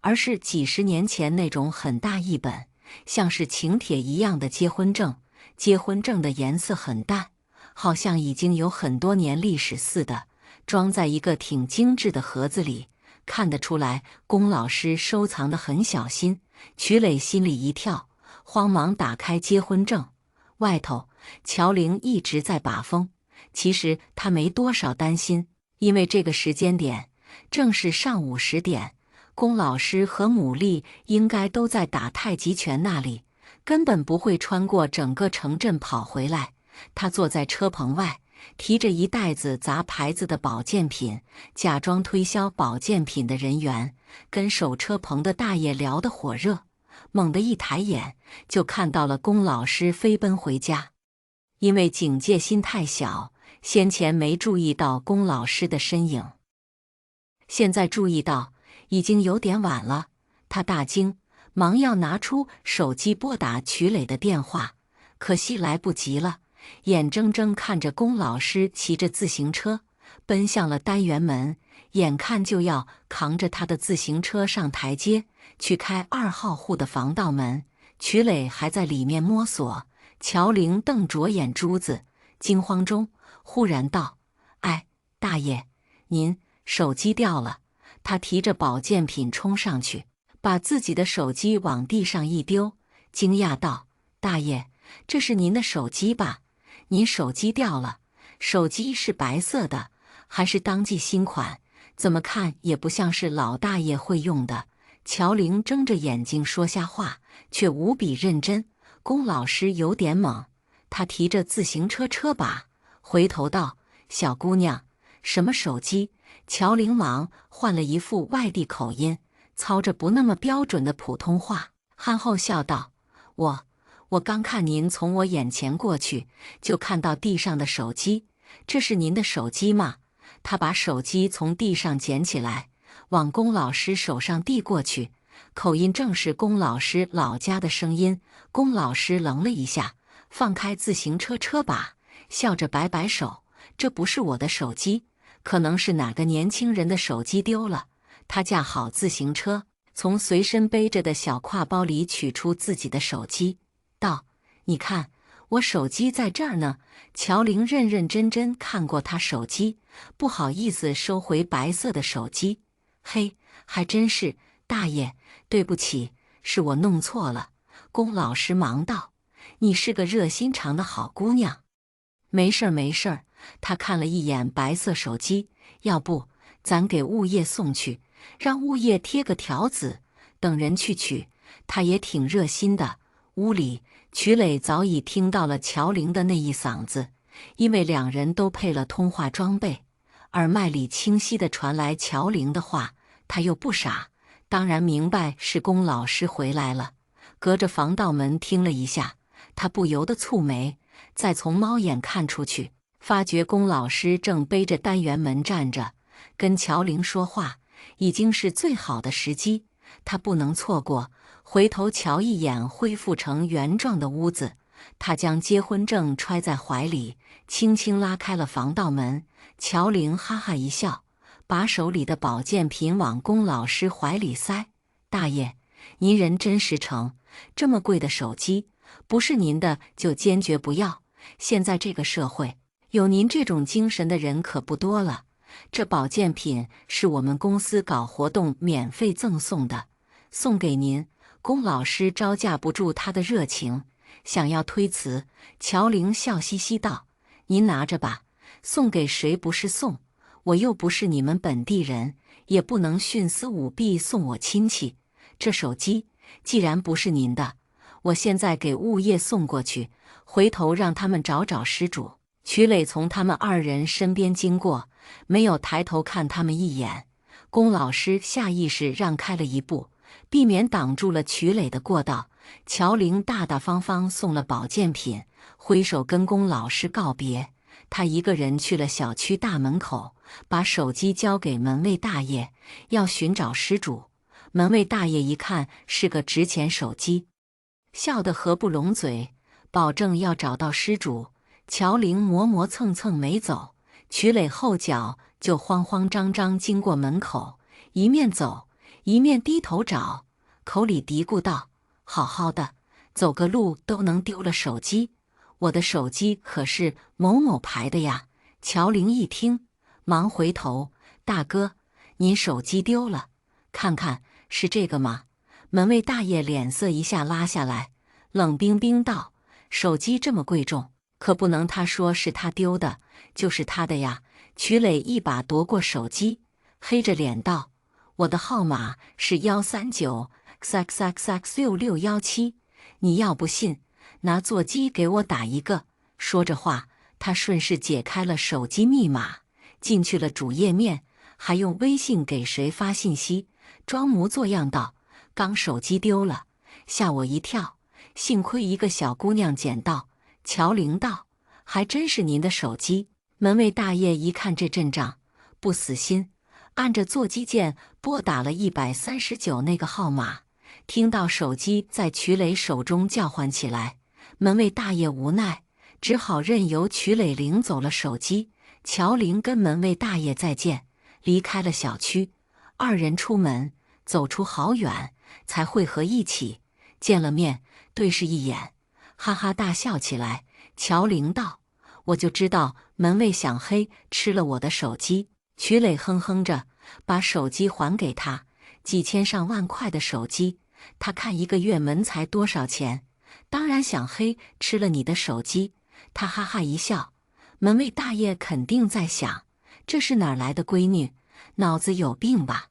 而是几十年前那种很大一本，像是请帖一样的结婚证。结婚证的颜色很淡，好像已经有很多年历史似的，装在一个挺精致的盒子里。看得出来，龚老师收藏得很小心。瞿磊心里一跳，慌忙打开结婚证，外头乔玲一直在把风。其实他没多少担心，因为这个时间点正是上午10点，龚老师和牡蛎应该都在打太极拳那里，根本不会穿过整个城镇跑回来。他坐在车棚外，提着一袋子杂牌子的保健品，假装推销保健品的人员跟守车棚的大爷聊得火热。猛地一抬眼，就看到了龚老师飞奔回家。因为警戒心太小，先前没注意到龚老师的身影，现在注意到，已经有点晚了。他大惊，忙要拿出手机拨打瞿磊的电话，可惜来不及了。眼睁睁看着龚老师骑着自行车奔向了单元门，眼看就要扛着他的自行车上台阶去开2号户的防盗门，瞿磊还在里面摸索。乔玲瞪着眼珠子，惊慌中忽然道：“哎，大爷，您手机掉了。”他提着保健品冲上去，把自己的手机往地上一丢，惊讶道：“大爷，这是您的手机吧？您手机掉了，手机是白色的，还是当季新款，怎么看也不像是老大爷会用的。”乔玲睁着眼睛说瞎话，却无比认真。龚老师有点懵，他提着自行车车把，回头道：“小姑娘，什么手机？”乔玲忙换了一副外地口音，操着不那么标准的普通话，憨厚笑道：“我刚看您从我眼前过去，就看到地上的手机，这是您的手机吗？”他把手机从地上捡起来，往龚老师手上递过去，口音正是龚老师老家的声音。龚老师愣了一下，放开自行车车把，笑着摆摆手：“这不是我的手机，可能是哪个年轻人的手机丢了。”他架好自行车，从随身背着的小挎包里取出自己的手机，道：“你看，我手机在这儿呢。”乔玲认认真真看过他手机，不好意思收回白色的手机：“嘿，还真是，大爷，对不起，是我弄错了。”龚老师忙道：“你是个热心肠的好姑娘。”“没事儿没事儿。”他看了一眼白色手机：“要不咱给物业送去，让物业贴个条子，等人去取。”他也挺热心的。屋里，瞿磊早已听到了乔玲的那一嗓子，因为两人都配了通话装备，耳麦里清晰地传来乔玲的话。他又不傻，当然明白是龚老师回来了。隔着防盗门听了一下，他不由得蹙眉，再从猫眼看出去，发觉龚老师正背着单元门站着，跟乔玲说话，已经是最好的时机，他不能错过。回头瞧一眼恢复成原状的屋子，他将结婚证揣在怀里，轻轻拉开了防盗门。乔玲哈哈一笑，把手里的保健品往龚老师怀里塞：“大爷，您人真实诚，这么贵的手机，不是您的就坚决不要。现在这个社会，有您这种精神的人可不多了。这保健品是我们公司搞活动免费赠送的，送给您。”龚老师招架不住他的热情，想要推辞。乔玲笑嘻嘻道：“您拿着吧，送给谁不是送？我又不是你们本地人，也不能徇私舞弊送我亲戚。这手机既然不是您的，我现在给物业送过去，回头让他们找找失主，曲磊从他们二人身边经过，没有抬头看他们一眼。龚老师下意识让开了一步，避免挡住了曲磊的过道。乔玲大大方方送了保健品，挥手跟龚老师告别。他一个人去了小区大门口，把手机交给门卫大爷，要寻找失主。门卫大爷一看是个值钱手机，笑得合不拢嘴，保证要找到失主。乔玲磨磨蹭蹭没走，曲磊后脚就慌慌张张经过门口，一面走一面低头找，口里嘀咕道：“好好的，走个路都能丢了手机，我的手机可是某某牌的呀。”乔玲一听，忙回头：“大哥，您手机丢了，看看是这个吗？”门卫大爷脸色一下拉下来，冷冰冰道：“手机这么贵重，可不能他说是他丢的，就是他的呀。”曲磊一把夺过手机，黑着脸道：“我的号码是139xxx6617，你要不信，拿座机给我打一个。”说着话，他顺势解开了手机密码，进去了主页面，还用微信给谁发信息，装模作样道：“刚手机丢了，吓我一跳，幸亏一个小姑娘捡到。”乔玲道：“还真是您的手机。”门卫大爷一看这阵仗，不死心，按着座机键拨打了139那个号码。听到手机在曲磊手中叫唤起来，门卫大爷无奈，只好任由曲磊领走了手机。乔玲跟门卫大爷再见，离开了小区。二人出门，走出好远，才汇合一起。见了面，对视一眼，哈哈大笑起来。乔玲道：“我就知道门卫想黑吃了我的手机。”曲磊哼哼着，把手机还给他。几千上万块的手机，他看一个月门才多少钱，当然想黑吃了你的手机。他哈哈一笑。门卫大爷肯定在想，这是哪儿来的闺女，脑子有病吧？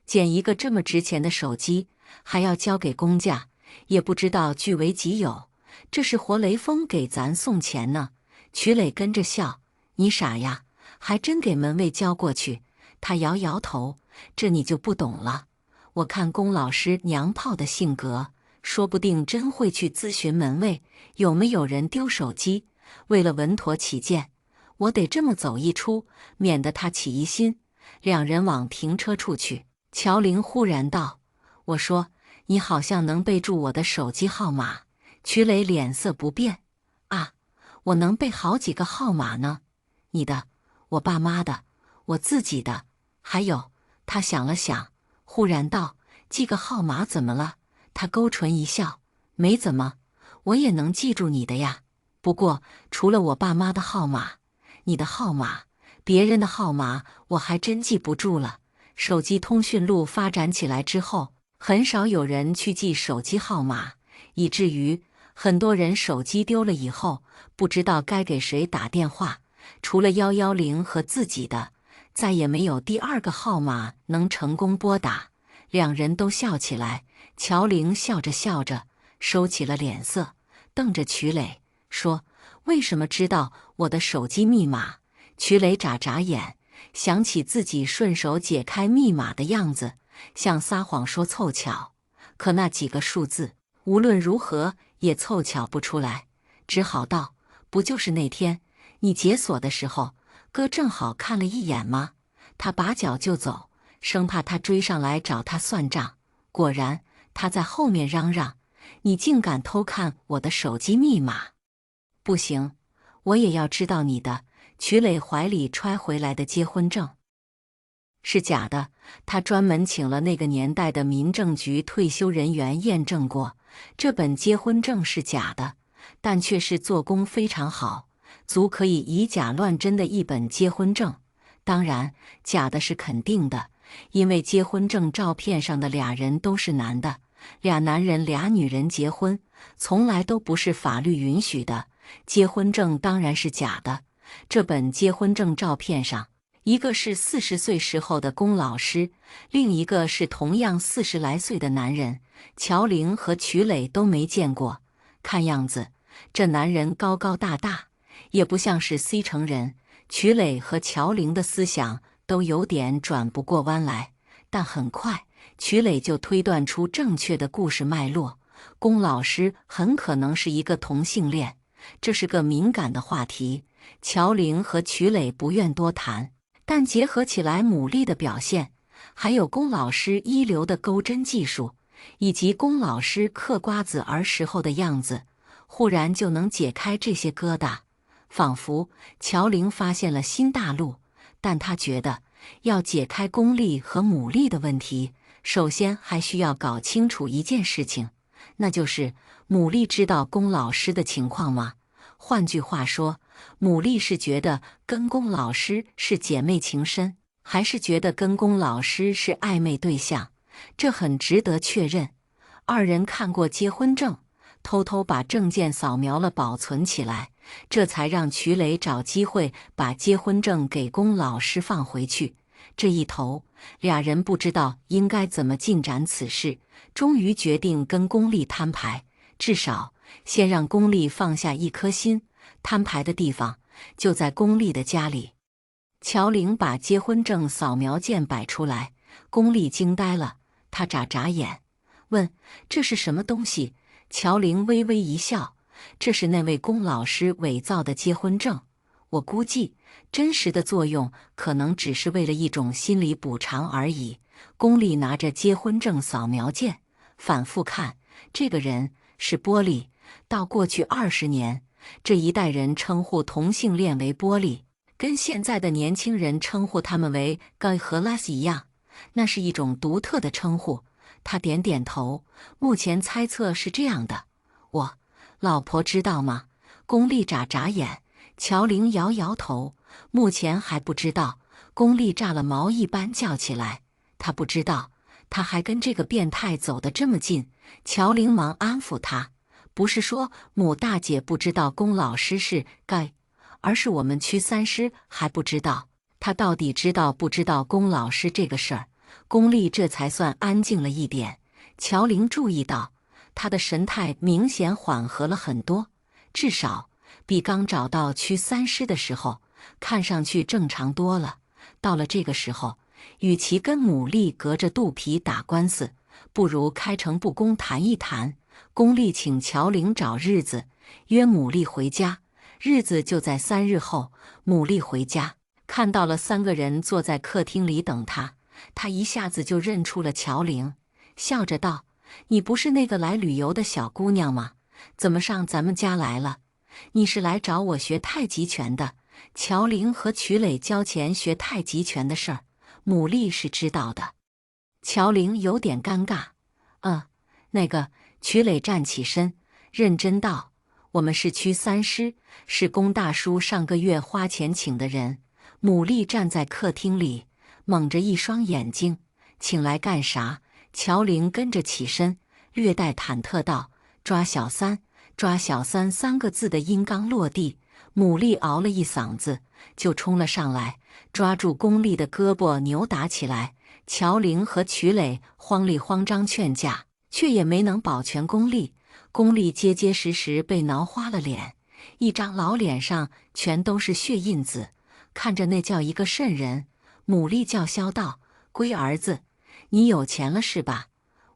捡一个这么值钱的手机，还要交给公家，也不知道据为己有，这是活雷锋给咱送钱呢。曲磊跟着笑：“你傻呀，还真给门卫交过去。”他摇摇头：“这你就不懂了。我看龚老师娘炮的性格，说不定真会去咨询门卫有没有人丢手机。为了稳妥起见，我得这么走一出，免得他起疑心。”两人往停车处去。乔玲忽然道：“我说，你好像能背住我的手机号码。”曲磊脸色不变：“啊，我能背好几个号码呢？你的，我爸妈的，我自己的，还有……”他想了想，忽然道：“记个号码怎么了？”他勾唇一笑：“没怎么，我也能记住你的呀。不过除了我爸妈的号码，你的号码，别人的号码我还真记不住了。”手机通讯录发展起来之后，很少有人去记手机号码，以至于很多人手机丢了以后，不知道该给谁打电话，除了110和自己的，再也没有第二个号码能成功拨打。两人都笑起来。乔玲笑着笑着，收起了脸色，瞪着曲磊说：“为什么知道我的手机密码？”曲磊眨眨眼，想起自己顺手解开密码的样子，想撒谎说凑巧，可那几个数字无论如何也凑巧不出来，只好道：“不就是那天你解锁的时候，哥正好看了一眼吗？”他拔脚就走，生怕他追上来找他算账。果然，他在后面嚷嚷：“你竟敢偷看我的手机密码！不行，我也要知道你的。”曲磊怀里揣回来的结婚证是假的，他专门请了那个年代的民政局退休人员验证过，这本结婚证是假的，但却是做工非常好，足可以以假乱真的一本结婚证。当然，假的是肯定的，因为结婚证照片上的俩人都是男的，俩男人俩女人结婚，从来都不是法律允许的，结婚证当然是假的。这本结婚证照片上，一个是40岁时候的龚老师，另一个是同样40来岁的男人。乔玲和曲磊都没见过，看样子这男人高高大大，也不像是 C 城人。曲磊和乔玲的思想都有点转不过弯来，但很快曲磊就推断出正确的故事脉络。龚老师很可能是一个同性恋，这是个敏感的话题。乔玲和曲磊不愿多谈，但结合起来牡蛎的表现，还有龚老师一流的钩针技术，以及龚老师嗑瓜子儿时候的样子，忽然就能解开这些疙瘩。仿佛乔玲发现了新大陆，但他觉得要解开龚丽和牡蛎的问题，首先还需要搞清楚一件事情，那就是牡蛎知道龚老师的情况吗？换句话说，牡蛎是觉得跟龚老师是姐妹情深，还是觉得跟龚老师是暧昧对象？这很值得确认。二人看过结婚证，偷偷把证件扫描了保存起来，这才让曲磊找机会把结婚证给龚老师放回去。这一头，俩人不知道应该怎么进展此事，终于决定跟龚丽摊牌，至少先让龚丽放下一颗心。摊牌的地方就在龚丽的家里。乔玲把结婚证扫描件摆出来，龚丽惊呆了，她眨眨眼，问：“这是什么东西？”乔玲微微一笑：“这是那位龚老师伪造的结婚证。我估计真实的作用可能只是为了一种心理补偿而已。”龚丽拿着结婚证扫描件，反复看，这个人是玻璃。到过去20年，这一代人称呼同性恋为玻璃，跟现在的年轻人称呼他们为 gay 和 les 一样，那是一种独特的称呼。他点点头，目前猜测是这样的。我老婆知道吗？龚丽眨眨眼，乔玲摇摇头，目前还不知道。龚丽炸了毛一般叫起来，她不知道，她还跟这个变态走得这么近。乔玲忙安抚她，不是说母大姐不知道龚老师是 gay， 而是我们区三师还不知道。她到底知道不知道龚老师这个事儿？龚丽这才算安静了一点。乔玲注意到她的神态明显缓和了很多，至少比刚找到区三师的时候看上去正常多了。到了这个时候，与其跟牡蛎隔着肚皮打官司，不如开诚布公谈一谈。龚丽请乔玲找日子，约牡蛎回家。日子就在3日后。牡蛎回家，看到了3个人坐在客厅里等他，他一下子就认出了乔玲，笑着道：“你不是那个来旅游的小姑娘吗？怎么上咱们家来了？你是来找我学太极拳的。”乔玲和曲磊交钱学太极拳的事儿，牡蛎是知道的。乔玲有点尴尬。那个。曲磊站起身，认真道：“我们是区三师，是龚大叔上个月花钱请的人。”牡蛎站在客厅里，蒙着一双眼睛：“请来干啥？”乔玲跟着起身，略带忐忑道：“抓小三。”抓小三3个字的音刚落地，牡蛎嗷了一嗓子，就冲了上来，抓住龚丽的胳膊扭打起来。乔玲和曲磊慌里慌张劝架，却也没能保全龚丽。龚丽结结实实被挠花了脸，一张老脸上全都是血印子，看着那叫一个瘆人。牡蛎叫嚣道：“龟儿子，你有钱了是吧？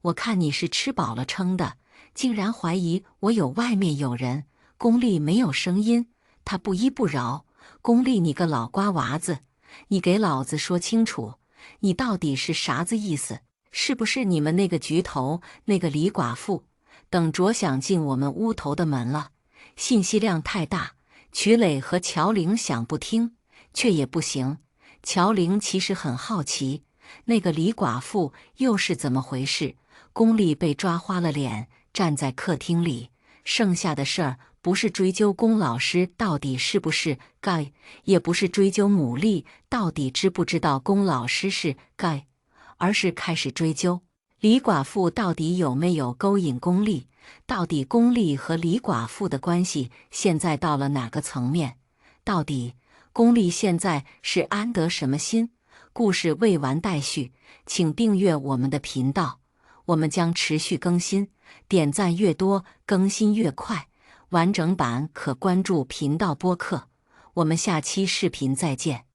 我看你是吃饱了撑的，竟然怀疑我有外面有人。”龚丽没有声音，他不依不饶：“龚丽，你个老瓜娃子，你给老子说清楚，你到底是啥子意思？是不是你们那个局头那个李寡妇等着想进我们屋头的门了？”信息量太大，曲磊和乔玲想不听，却也不行。乔玲其实很好奇，那个李寡妇又是怎么回事？龚丽被抓花了脸，站在客厅里。剩下的事儿不是追究龚老师到底是不是 gay， 也不是追究牡蛎到底知不知道龚老师是 gay， 而是开始追究李寡妇到底有没有勾引龚丽，到底龚丽和李寡妇的关系现在到了哪个层面，到底龚丽现在是安得什么心？故事未完待续，请订阅我们的频道，我们将持续更新，点赞越多，更新越快。完整版可关注频道播客。我们下期视频再见。